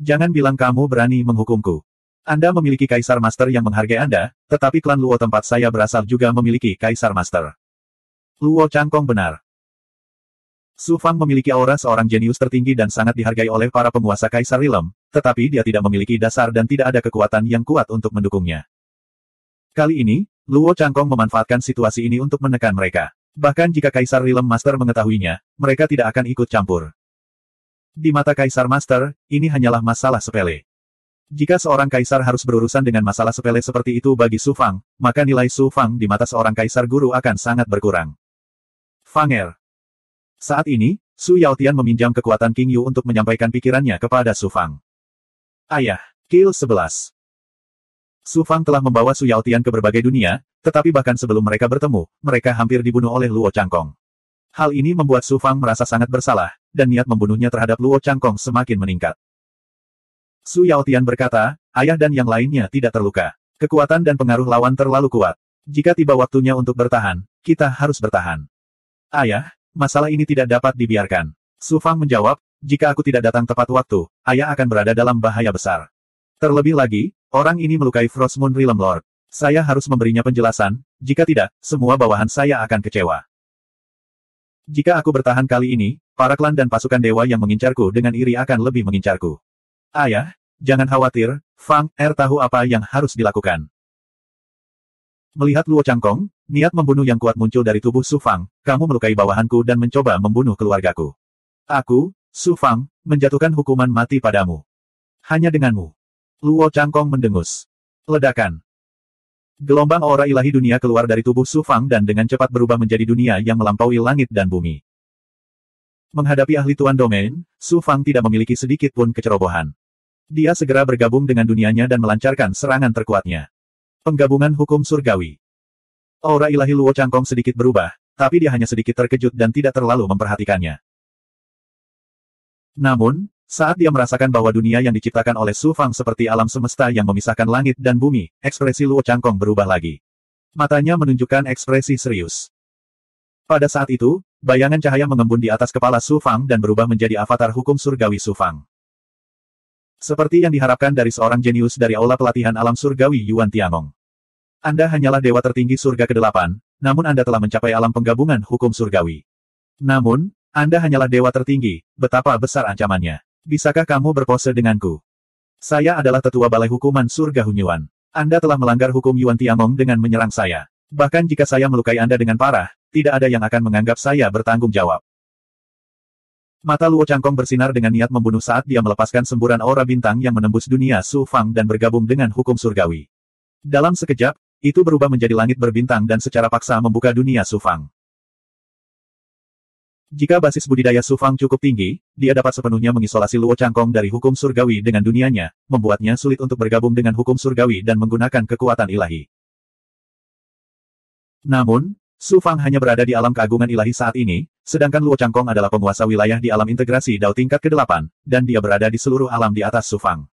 Jangan bilang kamu berani menghukumku. Anda memiliki Kaisar Master yang menghargai Anda, tetapi klan Luo tempat saya berasal juga memiliki Kaisar Master. Luo Changkong benar. Su Fang memiliki aura seorang jenius tertinggi dan sangat dihargai oleh para penguasa Kaisar Rilem, tetapi dia tidak memiliki dasar dan tidak ada kekuatan yang kuat untuk mendukungnya. Kali ini, Luo Changkong memanfaatkan situasi ini untuk menekan mereka. Bahkan jika Kaisar Rilem Master mengetahuinya, mereka tidak akan ikut campur. Di mata Kaisar Master, ini hanyalah masalah sepele. Jika seorang kaisar harus berurusan dengan masalah sepele seperti itu bagi Su Fang, maka nilai Su Fang di mata seorang kaisar guru akan sangat berkurang. Fanger. Saat ini, Su Yaotian meminjam kekuatan King Yu untuk menyampaikan pikirannya kepada Su Fang. Ayah, Kill 11. Su Fang telah membawa Su Yaotian ke berbagai dunia, tetapi bahkan sebelum mereka bertemu, mereka hampir dibunuh oleh Luo Changkong. Hal ini membuat Su Fang merasa sangat bersalah, dan niat membunuhnya terhadap Luo Changkong semakin meningkat. Su Yaotian berkata, ayah dan yang lainnya tidak terluka. Kekuatan dan pengaruh lawan terlalu kuat. Jika tiba waktunya untuk bertahan, kita harus bertahan. Ayah, masalah ini tidak dapat dibiarkan. Su Fang menjawab, jika aku tidak datang tepat waktu, ayah akan berada dalam bahaya besar. Terlebih lagi, orang ini melukai Frost Moon Realm Lord. Saya harus memberinya penjelasan, jika tidak, semua bawahan saya akan kecewa. Jika aku bertahan kali ini, para klan dan pasukan dewa yang mengincarku dengan iri akan lebih mengincarku. Ayah, jangan khawatir, Fang tahu apa yang harus dilakukan. Melihat Luo Changkong, niat membunuh yang kuat muncul dari tubuh Su Fang, kamu melukai bawahanku dan mencoba membunuh keluargaku. Aku, Su Fang, menjatuhkan hukuman mati padamu. Hanya denganmu. Luo Changkong mendengus. Ledakan. Gelombang aura ilahi dunia keluar dari tubuh Su Fang dan dengan cepat berubah menjadi dunia yang melampaui langit dan bumi. Menghadapi ahli Tuan Domain, Su Fang tidak memiliki sedikit pun kecerobohan. Dia segera bergabung dengan dunianya dan melancarkan serangan terkuatnya. Penggabungan hukum surgawi. Aura ilahi Luo Changkong sedikit berubah, tapi dia hanya sedikit terkejut dan tidak terlalu memperhatikannya. Namun, saat dia merasakan bahwa dunia yang diciptakan oleh Su Fang seperti alam semesta yang memisahkan langit dan bumi, ekspresi Luo Changkong berubah lagi. Matanya menunjukkan ekspresi serius. Pada saat itu, bayangan cahaya mengembun di atas kepala Su Fang dan berubah menjadi avatar hukum surgawi Su Fang. Seperti yang diharapkan dari seorang jenius dari aula pelatihan alam surgawi Yuan Tiangong. Anda hanyalah dewa tertinggi surga ke-8, namun Anda telah mencapai alam penggabungan hukum surgawi. Namun, Anda hanyalah dewa tertinggi, betapa besar ancamannya. Bisakah kamu berpose denganku? Saya adalah tetua balai hukuman surga Hunyuan. Anda telah melanggar hukum Yuan Tiangong dengan menyerang saya. Bahkan jika saya melukai Anda dengan parah, tidak ada yang akan menganggap saya bertanggung jawab. Mata Luo Changkong bersinar dengan niat membunuh saat dia melepaskan semburan aura bintang yang menembus dunia Su Fang dan bergabung dengan hukum surgawi. Dalam sekejap, itu berubah menjadi langit berbintang dan secara paksa membuka dunia Su Fang. Jika basis budidaya Su Fang cukup tinggi, dia dapat sepenuhnya mengisolasi Luo Changkong dari hukum surgawi dengan dunianya, membuatnya sulit untuk bergabung dengan hukum surgawi dan menggunakan kekuatan ilahi. Namun, Su Fang hanya berada di alam keagungan ilahi saat ini, sedangkan Luo Changkong adalah penguasa wilayah di alam integrasi Dao tingkat ke-8, dan dia berada di seluruh alam di atas Su Fang.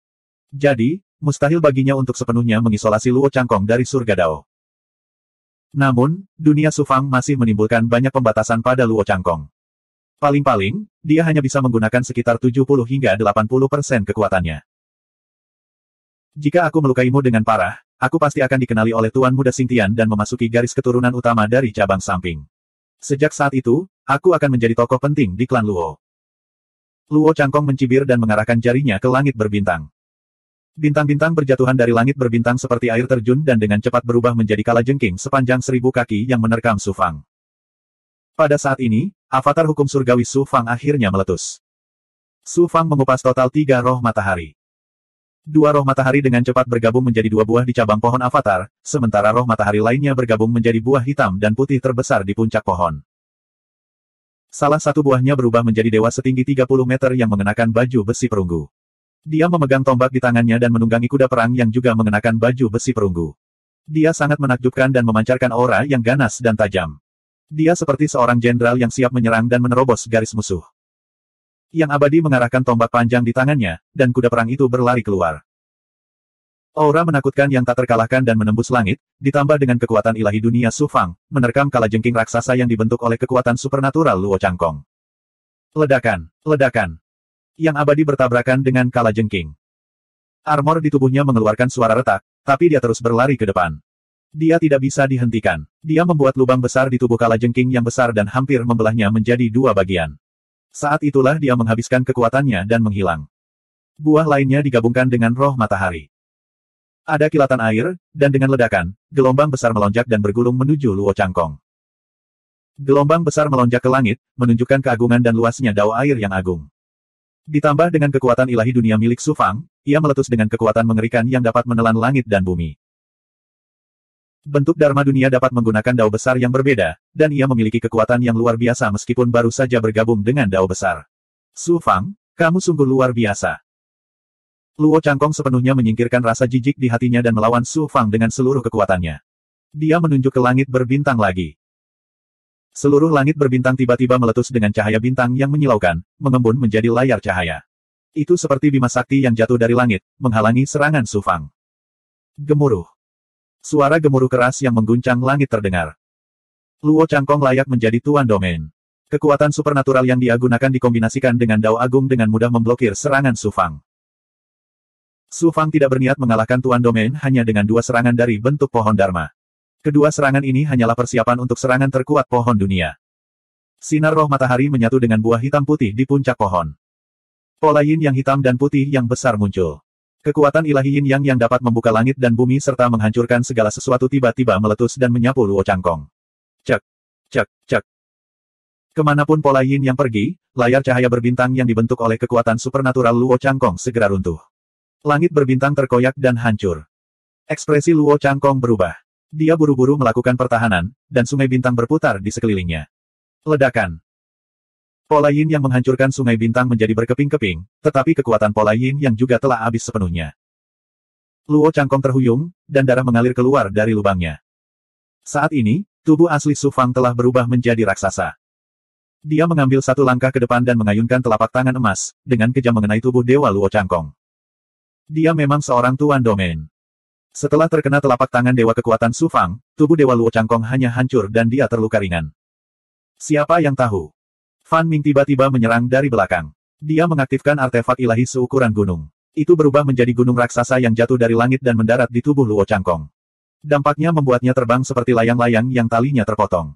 Jadi, mustahil baginya untuk sepenuhnya mengisolasi Luo Changkong dari surga Dao. Namun, dunia Su Fang masih menimbulkan banyak pembatasan pada Luo Changkong. Paling-paling, dia hanya bisa menggunakan sekitar 70 hingga 80% kekuatannya. Jika aku melukaimu dengan parah, aku pasti akan dikenali oleh Tuan Muda Xingtian dan memasuki garis keturunan utama dari cabang samping. Sejak saat itu, aku akan menjadi tokoh penting di klan Luo. Luo Changkong mencibir dan mengarahkan jarinya ke langit berbintang. Bintang-bintang berjatuhan dari langit berbintang seperti air terjun dan dengan cepat berubah menjadi kalajengking sepanjang 1000 kaki yang menerkam Su Fang. Pada saat ini, avatar hukum surgawi Su Fang akhirnya meletus. Su Fang mengupas total 3 roh matahari. Dua roh matahari dengan cepat bergabung menjadi dua buah di cabang pohon avatar, sementara roh matahari lainnya bergabung menjadi buah hitam dan putih terbesar di puncak pohon. Salah satu buahnya berubah menjadi dewa setinggi 30 meter yang mengenakan baju besi perunggu. Dia memegang tombak di tangannya dan menunggangi kuda perang yang juga mengenakan baju besi perunggu. Dia sangat menakjubkan dan memancarkan aura yang ganas dan tajam. Dia seperti seorang jenderal yang siap menyerang dan menerobos garis musuh. Yang Abadi mengarahkan tombak panjang di tangannya, dan kuda perang itu berlari keluar. Aura menakutkan yang tak terkalahkan dan menembus langit, ditambah dengan kekuatan ilahi dunia Su Fang, menerkam kalajengking raksasa yang dibentuk oleh kekuatan supernatural Luo Changkong. Ledakan, ledakan. Yang Abadi bertabrakan dengan kalajengking. Armor di tubuhnya mengeluarkan suara retak, tapi dia terus berlari ke depan. Dia tidak bisa dihentikan. Dia membuat lubang besar di tubuh kalajengking yang besar dan hampir membelahnya menjadi dua bagian. Saat itulah dia menghabiskan kekuatannya dan menghilang. Buah lainnya digabungkan dengan roh matahari. Ada kilatan air, dan dengan ledakan, gelombang besar melonjak dan bergulung menuju Luo Changkong. Gelombang besar melonjak ke langit, menunjukkan keagungan dan luasnya dao air yang agung. Ditambah dengan kekuatan ilahi dunia milik Su Fang, ia meletus dengan kekuatan mengerikan yang dapat menelan langit dan bumi. Bentuk Dharma dunia dapat menggunakan dao besar yang berbeda, dan ia memiliki kekuatan yang luar biasa meskipun baru saja bergabung dengan dao besar. Su Fang, kamu sungguh luar biasa. Luo Changkong sepenuhnya menyingkirkan rasa jijik di hatinya dan melawan Su Fang dengan seluruh kekuatannya. Dia menunjuk ke langit berbintang lagi. Seluruh langit berbintang tiba-tiba meletus dengan cahaya bintang yang menyilaukan, mengembun menjadi layar cahaya. Itu seperti bima sakti yang jatuh dari langit, menghalangi serangan Su Fang. Gemuruh. Suara gemuruh keras yang mengguncang langit terdengar. Luo Changkong layak menjadi tuan domain. Kekuatan supernatural yang dia gunakan dikombinasikan dengan dao agung dengan mudah memblokir serangan Su Fang. Su Fang tidak berniat mengalahkan tuan domain hanya dengan dua serangan dari bentuk pohon Dharma. Kedua serangan ini hanyalah persiapan untuk serangan terkuat pohon dunia. Sinar roh matahari menyatu dengan buah hitam putih di puncak pohon. Pola yin yang hitam dan putih yang besar muncul. Kekuatan ilahi yin yang dapat membuka langit dan bumi serta menghancurkan segala sesuatu tiba-tiba meletus dan menyapu Luo Changkong. Cek, cek, cek. Kemanapun pola yin yang pergi, layar cahaya berbintang yang dibentuk oleh kekuatan supernatural Luo Changkong segera runtuh. Langit berbintang terkoyak dan hancur. Ekspresi Luo Changkong berubah. Dia buru-buru melakukan pertahanan, dan sungai bintang berputar di sekelilingnya. Ledakan. Pola yin yang menghancurkan sungai bintang menjadi berkeping-keping, tetapi kekuatan pola yin yang juga telah habis sepenuhnya. Luo Changkong terhuyung, dan darah mengalir keluar dari lubangnya. Saat ini, tubuh asli Su Fang telah berubah menjadi raksasa. Dia mengambil satu langkah ke depan dan mengayunkan telapak tangan emas, dengan kejam mengenai tubuh Dewa Luo Changkong. Dia memang seorang tuan domain. Setelah terkena telapak tangan Dewa kekuatan Su Fang, tubuh Dewa Luo Changkong hanya hancur dan dia terluka ringan. Siapa yang tahu? Fan Ming tiba-tiba menyerang dari belakang. Dia mengaktifkan artefak ilahi seukuran gunung. Itu berubah menjadi gunung raksasa yang jatuh dari langit dan mendarat di tubuh Luo Changkong. Dampaknya membuatnya terbang seperti layang-layang yang talinya terpotong.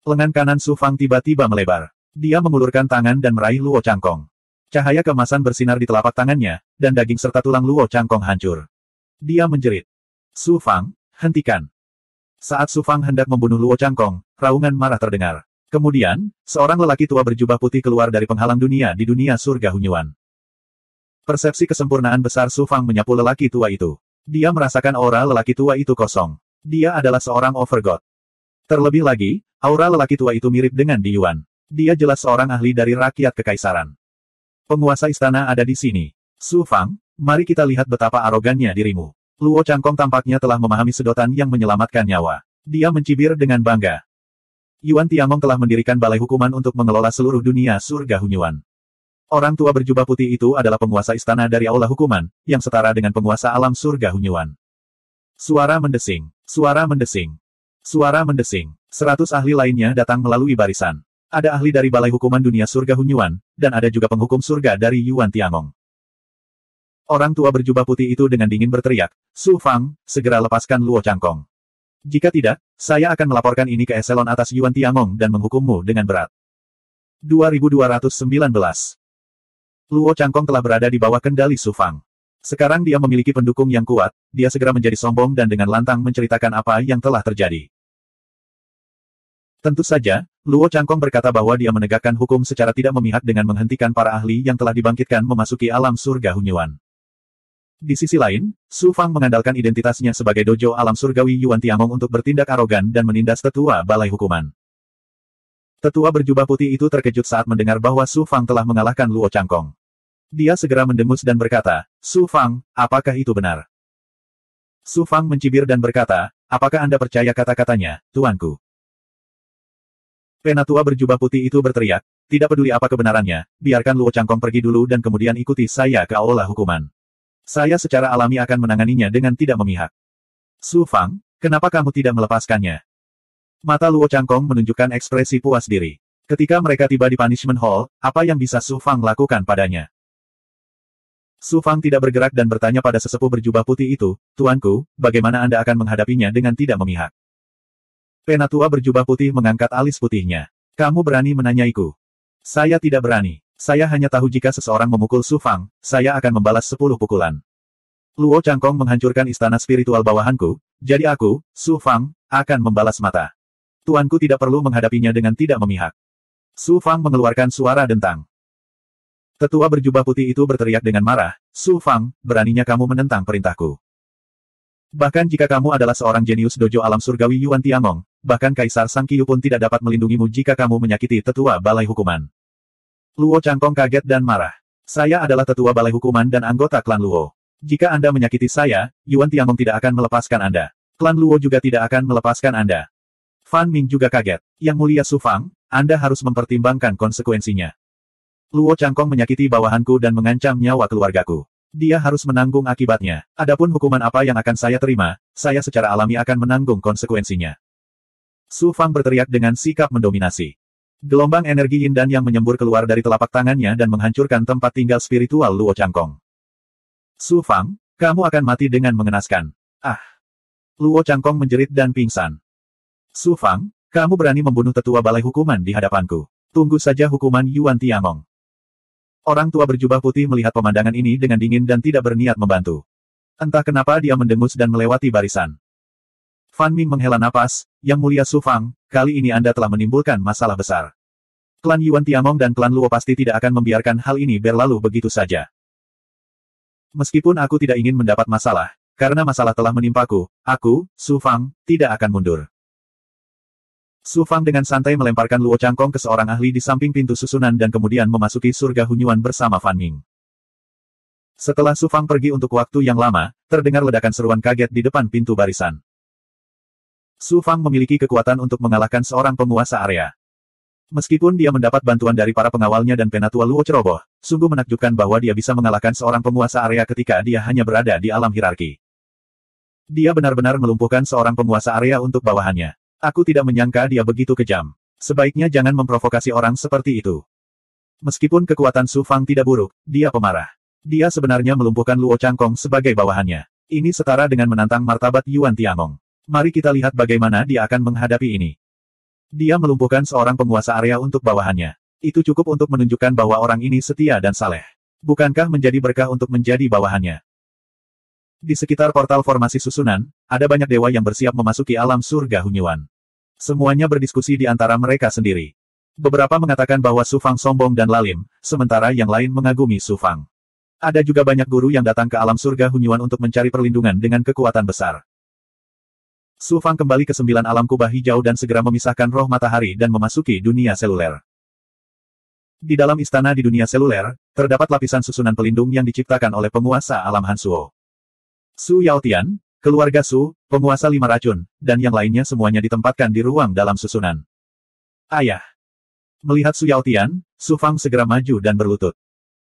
Lengan kanan Su Fang tiba-tiba melebar. Dia mengulurkan tangan dan meraih Luo Changkong. Cahaya keemasan bersinar di telapak tangannya, dan daging serta tulang Luo Changkong hancur. Dia menjerit. Su Fang, hentikan. Saat Su Fang hendak membunuh Luo Changkong, raungan marah terdengar. Kemudian, seorang lelaki tua berjubah putih keluar dari penghalang dunia di dunia surga Hunyuan. Persepsi kesempurnaan besar Su Fang menyapu lelaki tua itu. Dia merasakan aura lelaki tua itu kosong. Dia adalah seorang overgod. Terlebih lagi, aura lelaki tua itu mirip dengan Di Yuan. Dia jelas seorang ahli dari rakyat kekaisaran. Penguasa istana ada di sini. Su Fang, mari kita lihat betapa arogannya dirimu. Luo Changkong tampaknya telah memahami sedotan yang menyelamatkan nyawa. Dia mencibir dengan bangga. Yuan Tiangong telah mendirikan balai hukuman untuk mengelola seluruh dunia surga Hunyuan. Orang tua berjubah putih itu adalah penguasa istana dari aula hukuman, yang setara dengan penguasa alam surga Hunyuan. Suara mendesing, suara mendesing, suara mendesing. 100 ahli lainnya datang melalui barisan. Ada ahli dari balai hukuman dunia surga Hunyuan, dan ada juga penghukum surga dari Yuan Tiangong. Orang tua berjubah putih itu dengan dingin berteriak, Su Fang, segera lepaskan Luo Changkong. Jika tidak, saya akan melaporkan ini ke eselon atas Yuan Tiangong dan menghukummu dengan berat. 2219. Luo Changkong telah berada di bawah kendali Su Fang. Sekarang dia memiliki pendukung yang kuat, dia segera menjadi sombong dan dengan lantang menceritakan apa yang telah terjadi. Tentu saja, Luo Changkong berkata bahwa dia menegakkan hukum secara tidak memihak dengan menghentikan para ahli yang telah dibangkitkan memasuki alam surga Hunyuan. Di sisi lain, Su Fang mengandalkan identitasnya sebagai dojo alam surgawi Yuan Tiangong untuk bertindak arogan dan menindas tetua balai hukuman. Tetua berjubah putih itu terkejut saat mendengar bahwa Su Fang telah mengalahkan Luo Changkong. Dia segera mendengus dan berkata, Su Fang, apakah itu benar? Su Fang mencibir dan berkata, apakah Anda percaya kata-katanya, tuanku? Penatua berjubah putih itu berteriak, tidak peduli apa kebenarannya, biarkan Luo Changkong pergi dulu dan kemudian ikuti saya ke aula hukuman. Saya secara alami akan menanganinya dengan tidak memihak. Su Fang, kenapa kamu tidak melepaskannya? Mata Luo Changkong menunjukkan ekspresi puas diri. Ketika mereka tiba di Punishment Hall, apa yang bisa Su Fang lakukan padanya? Su Fang tidak bergerak dan bertanya pada sesepuh berjubah putih itu, tuanku, bagaimana Anda akan menghadapinya dengan tidak memihak? Penatua berjubah putih mengangkat alis putihnya. Kamu berani menanyaiku? Saya tidak berani. Saya hanya tahu jika seseorang memukul Su Fang, saya akan membalas 10 pukulan. Luo Changkong menghancurkan istana spiritual bawahanku, jadi aku, Su Fang, akan membalas mata. Tuanku tidak perlu menghadapinya dengan tidak memihak. Su Fang mengeluarkan suara dentang. Tetua berjubah putih itu berteriak dengan marah, Su Fang, beraninya kamu menentang perintahku. Bahkan jika kamu adalah seorang jenius dojo alam surgawi Yuan Tiangong, bahkan Kaisar Sang Qiu pun tidak dapat melindungimu jika kamu menyakiti tetua balai hukuman. Luo Changkong kaget dan marah. Saya adalah tetua balai hukuman dan anggota klan Luo. Jika Anda menyakiti saya, Yuan Tiangong tidak akan melepaskan Anda. Klan Luo juga tidak akan melepaskan Anda. Fan Ming juga kaget. Yang mulia Su Fang, Anda harus mempertimbangkan konsekuensinya. Luo Changkong menyakiti bawahanku dan mengancam nyawa keluargaku. Dia harus menanggung akibatnya. Adapun hukuman apa yang akan saya terima, saya secara alami akan menanggung konsekuensinya. Su Fang berteriak dengan sikap mendominasi. Gelombang energi yin dan yang menyembur keluar dari telapak tangannya dan menghancurkan tempat tinggal spiritual Luo Changkong. Su Fang, kamu akan mati dengan mengenaskan. Ah! Luo Changkong menjerit dan pingsan. Su Fang, kamu berani membunuh tetua balai hukuman di hadapanku. Tunggu saja hukuman Yuan Tiangong. Orang tua berjubah putih melihat pemandangan ini dengan dingin dan tidak berniat membantu. Entah kenapa dia mendengus dan melewati barisan. Fan Ming menghela napas, Yang mulia Su Fang, kali ini Anda telah menimbulkan masalah besar. Klan Yuan Tiangong dan klan Luo pasti tidak akan membiarkan hal ini berlalu begitu saja. Meskipun aku tidak ingin mendapat masalah, karena masalah telah menimpaku, aku, Su Fang, tidak akan mundur. Su Fang dengan santai melemparkan Luo Changkong ke seorang ahli di samping pintu susunan dan kemudian memasuki surga Hunyuan bersama Fan Ming. Setelah Su Fang pergi untuk waktu yang lama, terdengar ledakan seruan kaget di depan pintu barisan. Su Fang memiliki kekuatan untuk mengalahkan seorang penguasa area. Meskipun dia mendapat bantuan dari para pengawalnya dan penatua Luo ceroboh, sungguh menakjubkan bahwa dia bisa mengalahkan seorang penguasa area ketika dia hanya berada di alam hierarki. Dia benar-benar melumpuhkan seorang penguasa area untuk bawahannya. Aku tidak menyangka dia begitu kejam. Sebaiknya jangan memprovokasi orang seperti itu. Meskipun kekuatan Su Fang tidak buruk, dia pemarah. Dia sebenarnya melumpuhkan Luo Changkong sebagai bawahannya. Ini setara dengan menantang martabat Yuan Tiangong. Mari kita lihat bagaimana dia akan menghadapi ini. Dia melumpuhkan seorang penguasa area untuk bawahannya. Itu cukup untuk menunjukkan bahwa orang ini setia dan saleh. Bukankah menjadi berkah untuk menjadi bawahannya? Di sekitar portal formasi susunan, ada banyak dewa yang bersiap memasuki alam surga Hunyuan. Semuanya berdiskusi di antara mereka sendiri. Beberapa mengatakan bahwa Su Fang sombong dan lalim, sementara yang lain mengagumi Su Fang. Ada juga banyak guru yang datang ke alam surga Hunyuan untuk mencari perlindungan dengan kekuatan besar. Su Fang kembali ke 9 alam kubah hijau dan segera memisahkan roh matahari dan memasuki dunia seluler. Di dalam istana di dunia seluler, terdapat lapisan susunan pelindung yang diciptakan oleh penguasa alam Hansuo. Su Yaotian, keluarga Su, penguasa 5 racun, dan yang lainnya semuanya ditempatkan di ruang dalam susunan. Ayah. Melihat Su Yaotian, Su Fang segera maju dan berlutut.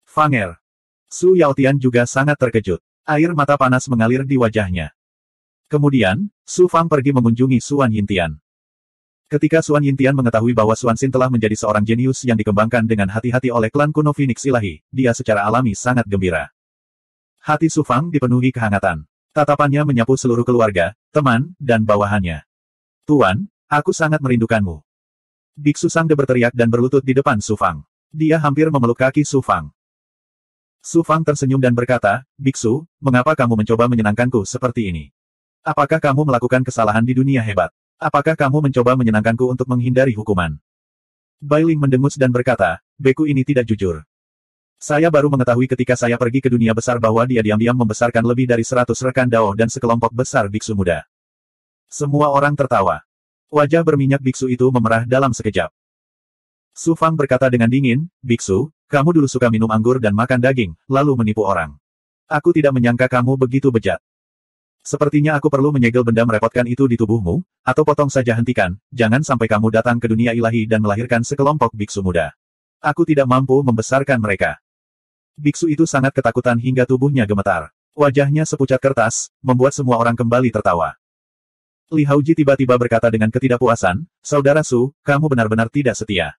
Fanger. Su Yaotian juga sangat terkejut. Air mata panas mengalir di wajahnya. Kemudian, Su Fang pergi mengunjungi Suan Yintian. Ketika Suan Yintian mengetahui bahwa Suan Xin telah menjadi seorang jenius yang dikembangkan dengan hati-hati oleh klan kuno Phoenix Ilahi, dia secara alami sangat gembira. Hati Su Fang dipenuhi kehangatan. Tatapannya menyapu seluruh keluarga, teman, dan bawahannya. Tuan, aku sangat merindukanmu. Biksu Sangde berteriak dan berlutut di depan Su Fang. Dia hampir memeluk kaki Su Fang. Su Fang tersenyum dan berkata, Biksu, mengapa kamu mencoba menyenangkanku seperti ini? Apakah kamu melakukan kesalahan di dunia hebat? Apakah kamu mencoba menyenangkanku untuk menghindari hukuman? Bailing mendengus dan berkata, Beku ini tidak jujur. Saya baru mengetahui ketika saya pergi ke dunia besar bahwa dia diam-diam membesarkan lebih dari 100 rekan Dao dan sekelompok besar biksu muda. Semua orang tertawa. Wajah berminyak biksu itu memerah dalam sekejap. Su Fang berkata dengan dingin, "Biksu, kamu dulu suka minum anggur dan makan daging, lalu menipu orang. Aku tidak menyangka kamu begitu bejat. Sepertinya aku perlu menyegel benda merepotkan itu di tubuhmu, atau potong saja hentikan, jangan sampai kamu datang ke dunia ilahi dan melahirkan sekelompok biksu muda. Aku tidak mampu membesarkan mereka." Biksu itu sangat ketakutan hingga tubuhnya gemetar. Wajahnya sepucat kertas, membuat semua orang kembali tertawa. Li Haoji tiba-tiba berkata dengan ketidakpuasan, "Saudara Su, kamu benar-benar tidak setia."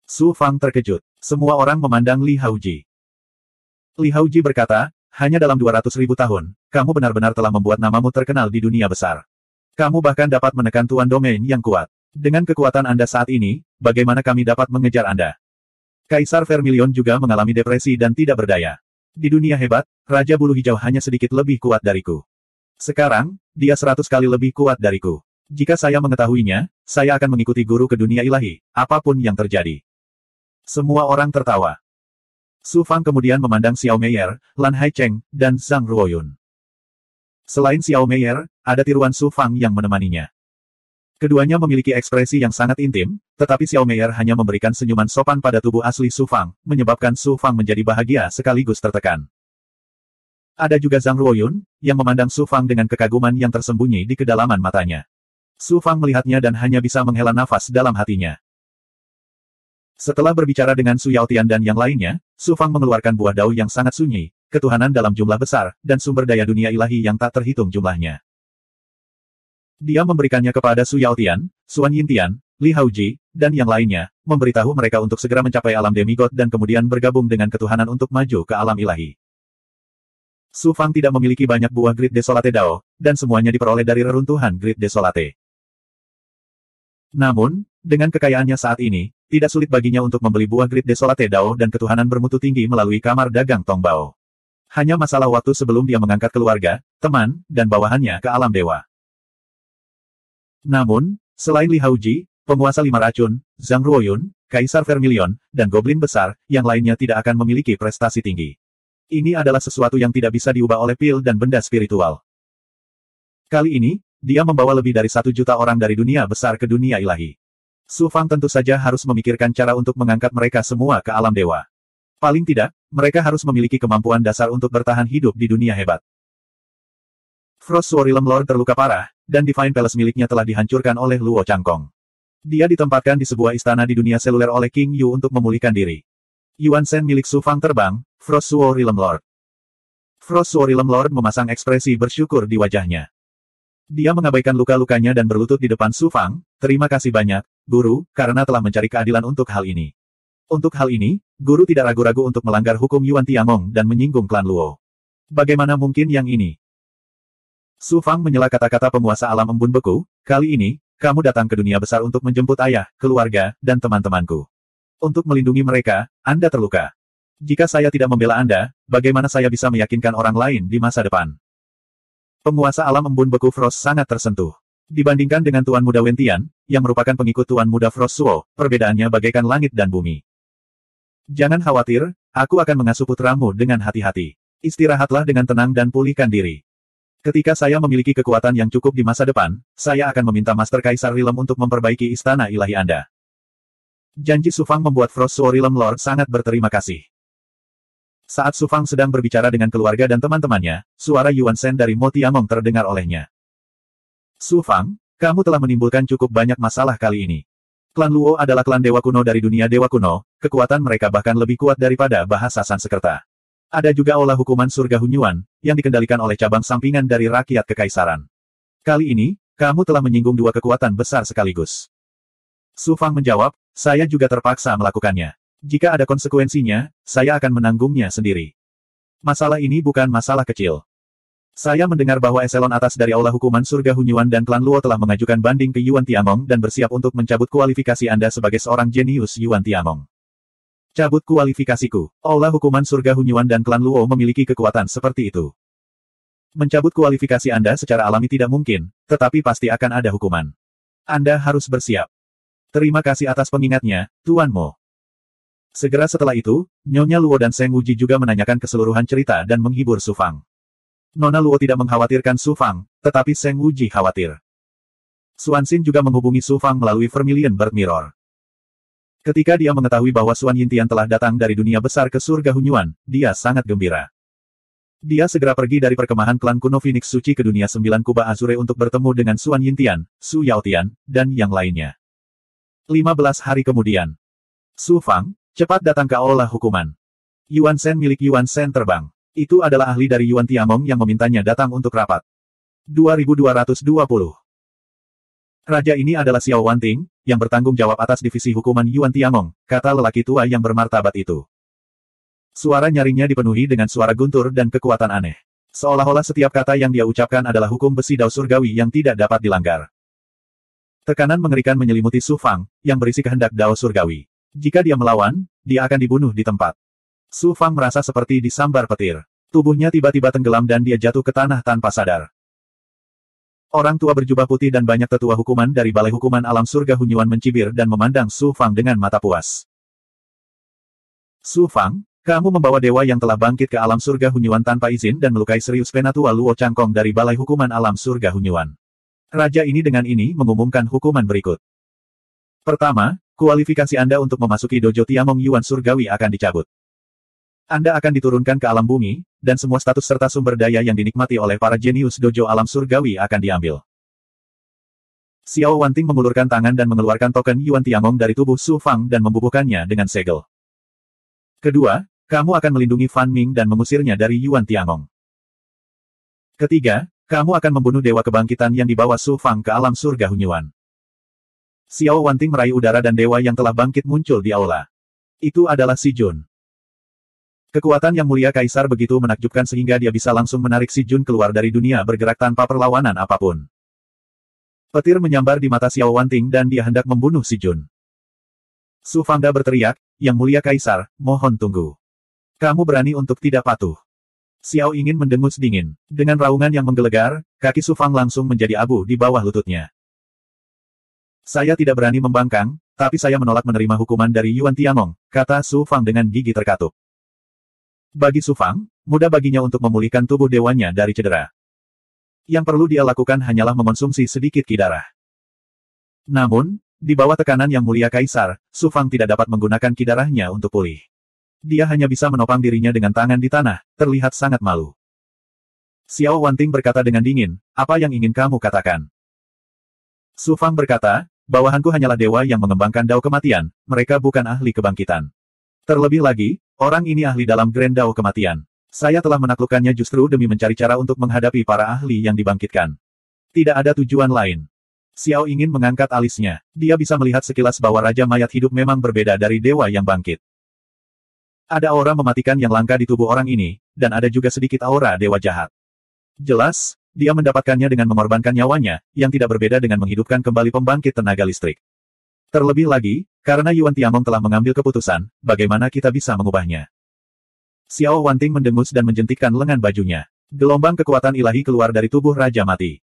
Su Fang terkejut. Semua orang memandang Li Haoji. Li Haoji berkata, "Hanya dalam 200.000 tahun, kamu benar-benar telah membuat namamu terkenal di dunia besar. Kamu bahkan dapat menekan Tuan Domain yang kuat. Dengan kekuatan Anda saat ini, bagaimana kami dapat mengejar Anda?" Kaisar Vermilion juga mengalami depresi dan tidak berdaya. Di dunia hebat, Raja Bulu Hijau hanya sedikit lebih kuat dariku. Sekarang, dia 100 kali lebih kuat dariku. Jika saya mengetahuinya, saya akan mengikuti guru ke dunia ilahi, apapun yang terjadi. Semua orang tertawa. Su Fang kemudian memandang Xiao Meier, Lan Haicheng, dan Zhang Ruoyun. Selain Xiao Meier, ada tiruan Su Fang yang menemaninya. Keduanya memiliki ekspresi yang sangat intim, tetapi Xiao Meier hanya memberikan senyuman sopan pada tubuh asli Su Fang, menyebabkan Su Fang menjadi bahagia sekaligus tertekan. Ada juga Zhang Ruoyun, yang memandang Su Fang dengan kekaguman yang tersembunyi di kedalaman matanya. Su Fang melihatnya dan hanya bisa menghela nafas dalam hatinya. Setelah berbicara dengan Su Yaotian dan yang lainnya, Su Fang mengeluarkan buah dao yang sangat sunyi, ketuhanan dalam jumlah besar, dan sumber daya dunia ilahi yang tak terhitung jumlahnya. Dia memberikannya kepada Su Yaotian, Suan Yintian, Li Haoji, dan yang lainnya, memberitahu mereka untuk segera mencapai alam demigod dan kemudian bergabung dengan ketuhanan untuk maju ke alam ilahi. Su Fang tidak memiliki banyak buah Grid Desolate Dao, dan semuanya diperoleh dari reruntuhan Grid Desolate. Namun, dengan kekayaannya saat ini, tidak sulit baginya untuk membeli buah Grid Desolate Dao dan ketuhanan bermutu tinggi melalui kamar dagang Tong Bao. Hanya masalah waktu sebelum dia mengangkat keluarga, teman, dan bawahannya ke alam dewa. Namun, selain Li Haoji, penguasa lima racun, Zhang Ruoyun, Kaisar Vermilion, dan Goblin besar, yang lainnya tidak akan memiliki prestasi tinggi. Ini adalah sesuatu yang tidak bisa diubah oleh pil dan benda spiritual. Kali ini, dia membawa lebih dari 1 juta orang dari dunia besar ke dunia ilahi. Su Fang tentu saja harus memikirkan cara untuk mengangkat mereka semua ke alam dewa. Paling tidak, mereka harus memiliki kemampuan dasar untuk bertahan hidup di dunia hebat. Frost Sword Lord terluka parah, dan Divine Palace miliknya telah dihancurkan oleh Luo Changkong. Dia ditempatkan di sebuah istana di dunia seluler oleh King Yu untuk memulihkan diri. Yuan Shen milik Su Fang terbang, Frost Sword Lord. Frost Sword Lord memasang ekspresi bersyukur di wajahnya. Dia mengabaikan luka-lukanya dan berlutut di depan Su Fang, "Terima kasih banyak, Guru, karena telah mencari keadilan untuk hal ini." Untuk hal ini, Guru tidak ragu-ragu untuk melanggar hukum Yuan Tiangong dan menyinggung klan Luo. Bagaimana mungkin yang ini? Su Fang menyela kata-kata penguasa alam embun beku, "Kali ini, kamu datang ke dunia besar untuk menjemput ayah, keluarga, dan teman-temanku. Untuk melindungi mereka, Anda terluka. Jika saya tidak membela Anda, bagaimana saya bisa meyakinkan orang lain di masa depan?" Penguasa alam embun beku Frost sangat tersentuh. Dibandingkan dengan Tuan Muda Wentian, yang merupakan pengikut Tuan Muda Frost Suo, perbedaannya bagaikan langit dan bumi. "Jangan khawatir, aku akan mengasuh putramu dengan hati-hati. Istirahatlah dengan tenang dan pulihkan diri. Ketika saya memiliki kekuatan yang cukup di masa depan, saya akan meminta Master Kaisar Rilem untuk memperbaiki istana ilahi Anda." Janji Su Fang membuat Frost Sword Lord sangat berterima kasih. Saat Su Fang sedang berbicara dengan keluarga dan teman-temannya, suara Yuan Shen dari Mo Tiangong terdengar olehnya. "Su Fang, kamu telah menimbulkan cukup banyak masalah kali ini. Klan Luo adalah klan dewa kuno dari dunia dewa kuno, kekuatan mereka bahkan lebih kuat daripada bahasa Sanskerta. Ada juga olah hukuman surga Hunyuan, yang dikendalikan oleh cabang sampingan dari rakyat kekaisaran. Kali ini, kamu telah menyinggung 2 kekuatan besar sekaligus." Su Fang menjawab, "Saya juga terpaksa melakukannya. Jika ada konsekuensinya, saya akan menanggungnya sendiri. Masalah ini bukan masalah kecil. Saya mendengar bahwa eselon atas dari aula hukuman surga Hunyuan dan klan Luo telah mengajukan banding ke Yuan Tiangong dan bersiap untuk mencabut kualifikasi Anda sebagai seorang jenius Yuan Tiangong. Cabut kualifikasiku. Aula hukuman surga Hunyuan dan klan Luo memiliki kekuatan seperti itu. Mencabut kualifikasi Anda secara alami tidak mungkin, tetapi pasti akan ada hukuman. Anda harus bersiap. Terima kasih atas pengingatnya, Tuan Mo." Segera setelah itu, Nyonya Luo dan Seng Wuji juga menanyakan keseluruhan cerita dan menghibur Su Fang. Nona Luo tidak mengkhawatirkan Su Fang, tetapi Seng Wuji khawatir. Xuan Xin juga menghubungi Su Fang melalui Vermilion Bird Mirror. Ketika dia mengetahui bahwa Xuan Yintian telah datang dari dunia besar ke surga Hunyuan, dia sangat gembira. Dia segera pergi dari perkemahan klan kuno Phoenix Suci ke dunia 9 Kubah Azure untuk bertemu dengan Xuan Yintian, Su Yaotian, dan yang lainnya. 15 hari kemudian. Su Fang, cepat datang ke aula hukuman. Yuan Shen milik Yuan Shen terbang. Itu adalah ahli dari Yuan Tiamong yang memintanya datang untuk rapat. 2220. Raja ini adalah Xiao Wanting, yang bertanggung jawab atas divisi hukuman Yuan Tiamong, kata lelaki tua yang bermartabat itu. Suara nyaringnya dipenuhi dengan suara guntur dan kekuatan aneh. Seolah-olah setiap kata yang dia ucapkan adalah hukum besi dao surgawi yang tidak dapat dilanggar. Tekanan mengerikan menyelimuti Su Fang, yang berisi kehendak dao surgawi. Jika dia melawan, dia akan dibunuh di tempat. Su Fang merasa seperti disambar petir. Tubuhnya tiba-tiba tenggelam dan dia jatuh ke tanah tanpa sadar. Orang tua berjubah putih dan banyak tetua hukuman dari Balai Hukuman Alam Surga Hunyuan mencibir dan memandang Su Fang dengan mata puas. Su Fang, kamu membawa dewa yang telah bangkit ke alam surga Hunyuan tanpa izin dan melukai serius Penatua Luo Changkong dari Balai Hukuman Alam Surga Hunyuan. Raja ini dengan ini mengumumkan hukuman berikut. Pertama, kualifikasi Anda untuk memasuki dojo Tiamong Yuan Surgawi akan dicabut. Anda akan diturunkan ke alam bumi, dan semua status serta sumber daya yang dinikmati oleh para jenius dojo alam surgawi akan diambil. Xiao Wanting mengulurkan tangan dan mengeluarkan token Yuan Tiamong dari tubuh Su Fang dan membubuhkannya dengan segel. Kedua, kamu akan melindungi Fan Ming dan mengusirnya dari Yuan Tiamong. Ketiga, kamu akan membunuh Dewa Kebangkitan yang dibawa Su Fang ke alam surga Hunyuan. Xiao Wanting meraih udara dan dewa yang telah bangkit muncul di aula. Itu adalah Si Jun. Kekuatan yang mulia Kaisar begitu menakjubkan sehingga dia bisa langsung menarik Si Jun keluar dari dunia bergerak tanpa perlawanan apapun. Petir menyambar di mata Xiao Wanting dan dia hendak membunuh Si Jun. Su Fangda berteriak, Yang mulia Kaisar, mohon tunggu. Kamu berani untuk tidak patuh. Xiao ingin mendengus dingin. Dengan raungan yang menggelegar, kaki Su Fang langsung menjadi abu di bawah lututnya. Saya tidak berani membangkang, tapi saya menolak menerima hukuman dari Yuan Tiamong, kata Su Fang dengan gigi terkatup. Bagi Su Fang, mudah baginya untuk memulihkan tubuh dewanya dari cedera. Yang perlu dia lakukan hanyalah mengonsumsi sedikit ki darah. Namun, di bawah tekanan yang mulia Kaisar, Su Fang tidak dapat menggunakan ki darahnya untuk pulih. Dia hanya bisa menopang dirinya dengan tangan di tanah, terlihat sangat malu. Xiao Wanting berkata dengan dingin, apa yang ingin kamu katakan? Su Fang berkata, bawahanku hanyalah dewa yang mengembangkan dao kematian, mereka bukan ahli kebangkitan. Terlebih lagi, orang ini ahli dalam Grand Dao kematian. Saya telah menaklukkannya justru demi mencari cara untuk menghadapi para ahli yang dibangkitkan. Tidak ada tujuan lain. Xiao ingin mengangkat alisnya. Dia bisa melihat sekilas bahwa Raja Mayat Hidup memang berbeda dari dewa yang bangkit. Ada aura mematikan yang langka di tubuh orang ini, dan ada juga sedikit aura dewa jahat. Jelas, dia mendapatkannya dengan mengorbankan nyawanya, yang tidak berbeda dengan menghidupkan kembali pembangkit tenaga listrik. Terlebih lagi, karena Yuan Tiamong telah mengambil keputusan, bagaimana kita bisa mengubahnya? Xiao Wanting mendengus dan menjentikkan lengan bajunya. Gelombang kekuatan ilahi keluar dari tubuh Raja Mati.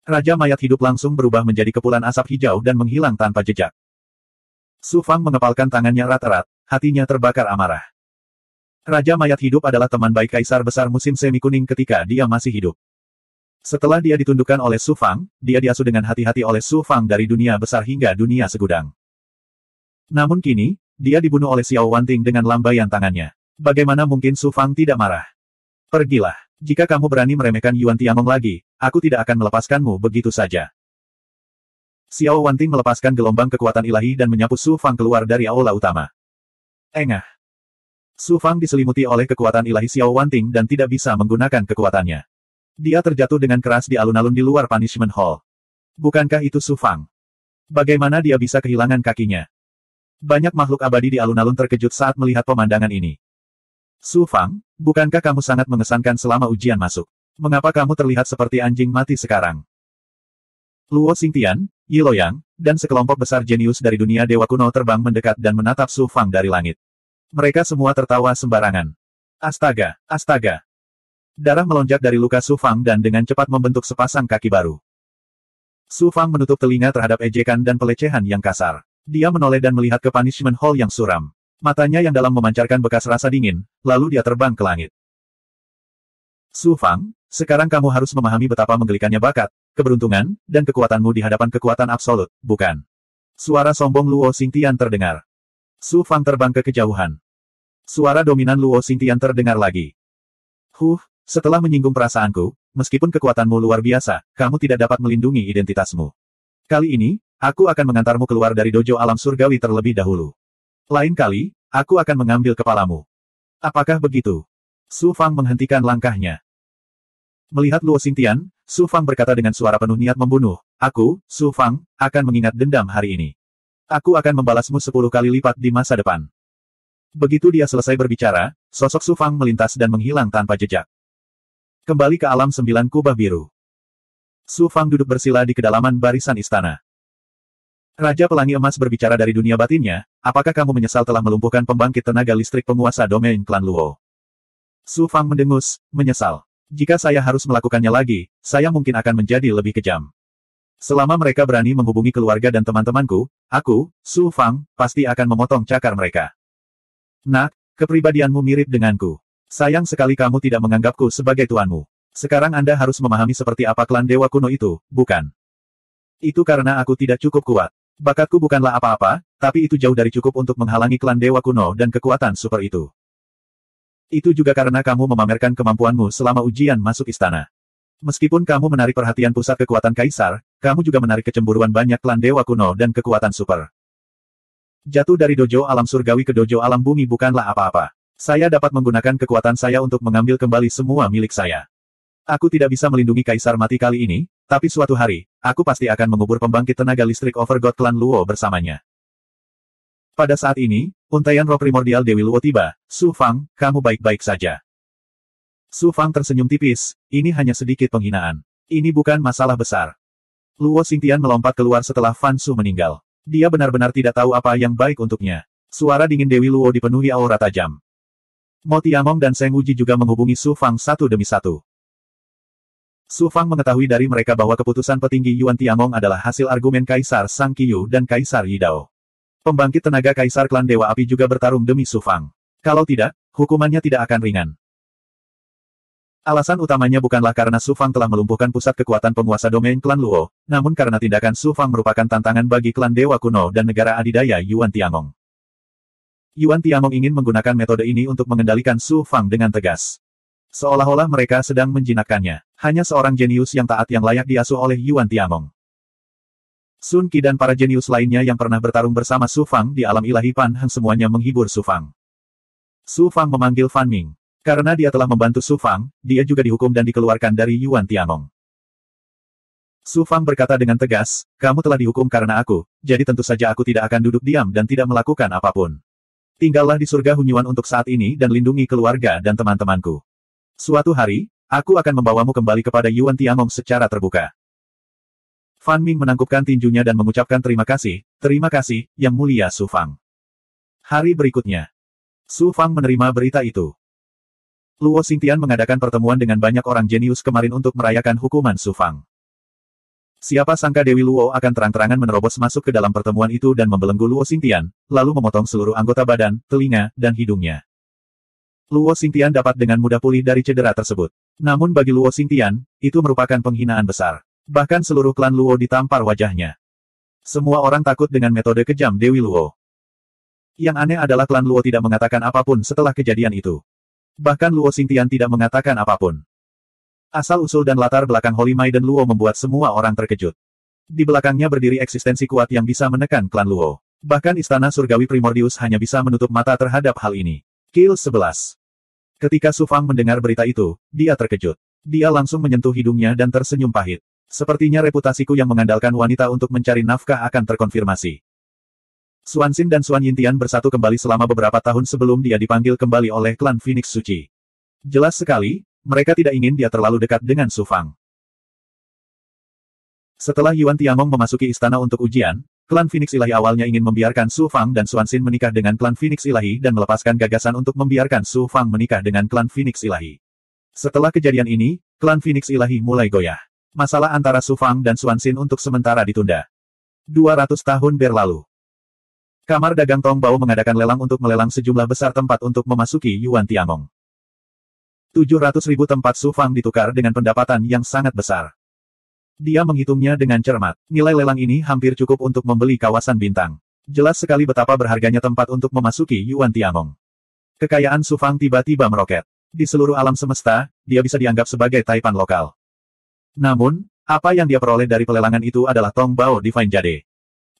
Raja Mayat Hidup langsung berubah menjadi kepulan asap hijau dan menghilang tanpa jejak. Su Fang mengepalkan tangannya erat-erat, hatinya terbakar amarah. Raja Mayat Hidup adalah teman baik Kaisar Besar Musim Semi Kuning ketika dia masih hidup. Setelah dia ditundukkan oleh Su Fang, dia diasuh dengan hati-hati oleh Su Fang dari dunia besar hingga dunia segudang. Namun kini, dia dibunuh oleh Xiao Wanting dengan lambaian tangannya. Bagaimana mungkin Su Fang tidak marah? Pergilah. Jika kamu berani meremehkan Yuan Tiamong lagi, aku tidak akan melepaskanmu begitu saja. Xiao Wanting melepaskan gelombang kekuatan ilahi dan menyapu Su Fang keluar dari aula utama. Engah. Su Fang diselimuti oleh kekuatan ilahi Xiao Wanting dan tidak bisa menggunakan kekuatannya. Dia terjatuh dengan keras di alun-alun di luar Punishment Hall. Bukankah itu Su Fang? Bagaimana dia bisa kehilangan kakinya? Banyak makhluk abadi di alun-alun terkejut saat melihat pemandangan ini. Su Fang, bukankah kamu sangat mengesankan selama ujian masuk? Mengapa kamu terlihat seperti anjing mati sekarang? Luo Xingtian, Yi Loyang, dan sekelompok besar jenius dari dunia dewa kuno terbang mendekat dan menatap Su Fang dari langit. Mereka semua tertawa sembarangan. Astaga, astaga. Darah melonjak dari luka Su Fang dan dengan cepat membentuk sepasang kaki baru. Su Fang menutup telinga terhadap ejekan dan pelecehan yang kasar. Dia menoleh dan melihat ke Punishment Hall yang suram. Matanya yang dalam memancarkan bekas rasa dingin, lalu dia terbang ke langit. Su Fang, sekarang kamu harus memahami betapa menggelikannya bakat, keberuntungan, dan kekuatanmu di hadapan kekuatan absolut, bukan? Suara sombong Luo Xingtian terdengar. Su Fang terbang ke kejauhan. Suara dominan Luo Xingtian terdengar lagi. Setelah menyinggung perasaanku, meskipun kekuatanmu luar biasa, kamu tidak dapat melindungi identitasmu. Kali ini, aku akan mengantarmu keluar dari dojo alam surgawi terlebih dahulu. Lain kali, aku akan mengambil kepalamu. Apakah begitu? Su Fang menghentikan langkahnya. Melihat Luo Xingtian, Su Fang berkata dengan suara penuh niat membunuh, aku, Su Fang, akan mengingat dendam hari ini. Aku akan membalasmu 10 kali lipat di masa depan. Begitu dia selesai berbicara, sosok Su Fang melintas dan menghilang tanpa jejak. Kembali ke alam 9 kubah biru. Su Fang duduk bersila di kedalaman barisan istana. Raja Pelangi Emas berbicara dari dunia batinnya, apakah kamu menyesal telah melumpuhkan pembangkit tenaga listrik penguasa domain klan Luo? Su Fang mendengus, menyesal. Jika saya harus melakukannya lagi, saya mungkin akan menjadi lebih kejam. Selama mereka berani menghubungi keluarga dan teman-temanku, aku, Su Fang, pasti akan memotong cakar mereka. Nak, kepribadianmu mirip denganku. Sayang sekali kamu tidak menganggapku sebagai tuanmu. Sekarang Anda harus memahami seperti apa klan Dewa Kuno itu, bukan? Itu karena aku tidak cukup kuat. Bakatku bukanlah apa-apa, tapi itu jauh dari cukup untuk menghalangi klan Dewa Kuno dan kekuatan super itu. Itu juga karena kamu memamerkan kemampuanmu selama ujian masuk istana. Meskipun kamu menarik perhatian pusat kekuatan Kaisar, kamu juga menarik kecemburuan banyak klan Dewa Kuno dan kekuatan super. Jatuh dari dojo alam surgawi ke dojo alam bumi bukanlah apa-apa. Saya dapat menggunakan kekuatan saya untuk mengambil kembali semua milik saya. Aku tidak bisa melindungi Kaisar mati kali ini, tapi suatu hari, aku pasti akan mengubur pembangkit tenaga listrik Overgod klan Luo bersamanya. Pada saat ini, untaian roh primordial Dewi Luo tiba. Su Fang, kamu baik-baik saja. Su Fang tersenyum tipis, ini hanya sedikit penghinaan. Ini bukan masalah besar. Luo Xingtian melompat keluar setelah Fan Su meninggal. Dia benar-benar tidak tahu apa yang baik untuknya. Suara dingin Dewi Luo dipenuhi aura tajam. Mo Tiamong dan Seng Wuji juga menghubungi Su Fang satu demi satu. Su Fang mengetahui dari mereka bahwa keputusan petinggi Yuan Tiamong adalah hasil argumen Kaisar Sang Qiyu dan Kaisar Yidao. Pembangkit tenaga Kaisar klan Dewa Api juga bertarung demi Su Fang. Kalau tidak, hukumannya tidak akan ringan. Alasan utamanya bukanlah karena Su Fang telah melumpuhkan pusat kekuatan penguasa domain klan Luo, namun karena tindakan Su Fang merupakan tantangan bagi klan Dewa Kuno dan negara adidaya Yuan Tiamong. Yuan Tiamong ingin menggunakan metode ini untuk mengendalikan Su Fang dengan tegas. Seolah-olah mereka sedang menjinakkannya. Hanya seorang jenius yang taat yang layak diasuh oleh Yuan Tiamong. Sun Qi dan para jenius lainnya yang pernah bertarung bersama Su Fang di alam ilahi Pan Heng semuanya menghibur Su Fang. Su Fang memanggil Fan Ming. Karena dia telah membantu Su Fang, dia juga dihukum dan dikeluarkan dari Yuan Tiamong. Su Fang berkata dengan tegas, kamu telah dihukum karena aku, jadi tentu saja aku tidak akan duduk diam dan tidak melakukan apapun. Tinggallah di surga Hunyuan untuk saat ini dan lindungi keluarga dan teman-temanku. Suatu hari, aku akan membawamu kembali kepada Yuan Tiamong secara terbuka. Fan Ming menangkupkan tinjunya dan mengucapkan terima kasih, Yang Mulia Su Fang. Hari berikutnya, Su Fang menerima berita itu. Luo Xingtian mengadakan pertemuan dengan banyak orang jenius kemarin untuk merayakan hukuman Su Fang. Siapa sangka Dewi Luo akan terang-terangan menerobos masuk ke dalam pertemuan itu dan membelenggu Luo Xingtian, lalu memotong seluruh anggota badan, telinga, dan hidungnya. Luo Xingtian dapat dengan mudah pulih dari cedera tersebut. Namun bagi Luo Xingtian, itu merupakan penghinaan besar. Bahkan seluruh klan Luo ditampar wajahnya. Semua orang takut dengan metode kejam Dewi Luo. Yang aneh adalah klan Luo tidak mengatakan apapun setelah kejadian itu. Bahkan Luo Xingtian tidak mengatakan apapun. Asal-usul dan latar belakang Holy Maiden Luo membuat semua orang terkejut. Di belakangnya berdiri eksistensi kuat yang bisa menekan klan Luo. Bahkan Istana Surgawi Primordius hanya bisa menutup mata terhadap hal ini. Kill 11. Ketika Su Fang mendengar berita itu, dia terkejut. Dia langsung menyentuh hidungnya dan tersenyum pahit. Sepertinya reputasiku yang mengandalkan wanita untuk mencari nafkah akan terkonfirmasi. Xuanxin dan Xuan Yintian bersatu kembali selama beberapa tahun sebelum dia dipanggil kembali oleh klan Phoenix Suci. Jelas sekali, mereka tidak ingin dia terlalu dekat dengan Su Fang. Setelah Yuan Tiamong memasuki istana untuk ujian, klan Phoenix Ilahi awalnya ingin membiarkan Su Fang dan Xuanxin menikah dengan klan Phoenix Ilahi dan melepaskan gagasan untuk membiarkan Su Fang menikah dengan klan Phoenix Ilahi. Setelah kejadian ini, klan Phoenix Ilahi mulai goyah. Masalah antara Su Fang dan Xuanxin untuk sementara ditunda. 200 tahun berlalu. Kamar dagang Tong Bao mengadakan lelang untuk melelang sejumlah besar tempat untuk memasuki Yuan Tiangong. 700.000 tempat Su Fang ditukar dengan pendapatan yang sangat besar. Dia menghitungnya dengan cermat. Nilai lelang ini hampir cukup untuk membeli kawasan bintang. Jelas sekali betapa berharganya tempat untuk memasuki Yuan Tiangong. Kekayaan Su Fang tiba-tiba meroket. Di seluruh alam semesta, dia bisa dianggap sebagai taipan lokal. Namun, apa yang dia peroleh dari pelelangan itu adalah Tong Bao Divine Jade.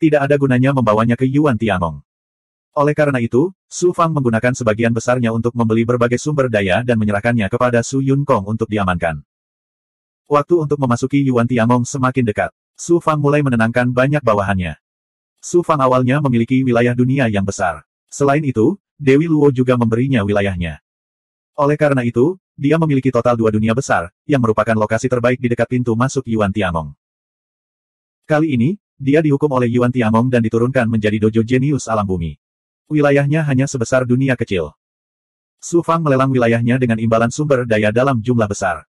Tidak ada gunanya membawanya ke Yuan Tiangong. Oleh karena itu, Su Fang menggunakan sebagian besarnya untuk membeli berbagai sumber daya dan menyerahkannya kepada Su Yun Kong untuk diamankan. Waktu untuk memasuki Yuan Tiangong semakin dekat. Su Fang mulai menenangkan banyak bawahannya. Su Fang awalnya memiliki wilayah dunia yang besar. Selain itu, Dewi Luo juga memberinya wilayahnya. Oleh karena itu, dia memiliki total 2 dunia besar, yang merupakan lokasi terbaik di dekat pintu masuk Yuan Tiangong. Kali ini, dia dihukum oleh Yuan Tiangong dan diturunkan menjadi dojo jenius alam bumi. Wilayahnya hanya sebesar dunia kecil. Su Fang melelang wilayahnya dengan imbalan sumber daya dalam jumlah besar.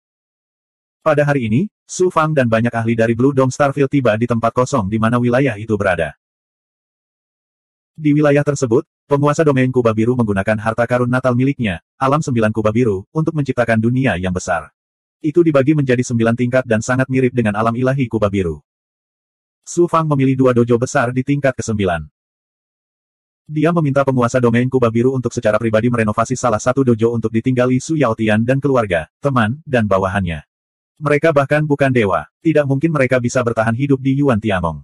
Pada hari ini, Su Fang dan banyak ahli dari Blue Dome Starfield tiba di tempat kosong di mana wilayah itu berada. Di wilayah tersebut, penguasa domain kubah biru menggunakan harta karun natal miliknya, alam 9 kubah biru, untuk menciptakan dunia yang besar. Itu dibagi menjadi 9 tingkat dan sangat mirip dengan alam ilahi kubah biru. Su Fang memilih 2 dojo besar di tingkat ke-9. Dia meminta penguasa domain kubah biru untuk secara pribadi merenovasi salah satu dojo untuk ditinggali Su Yaotian dan keluarga, teman, dan bawahannya. Mereka bahkan bukan dewa. Tidak mungkin mereka bisa bertahan hidup di Yuan Tiangong.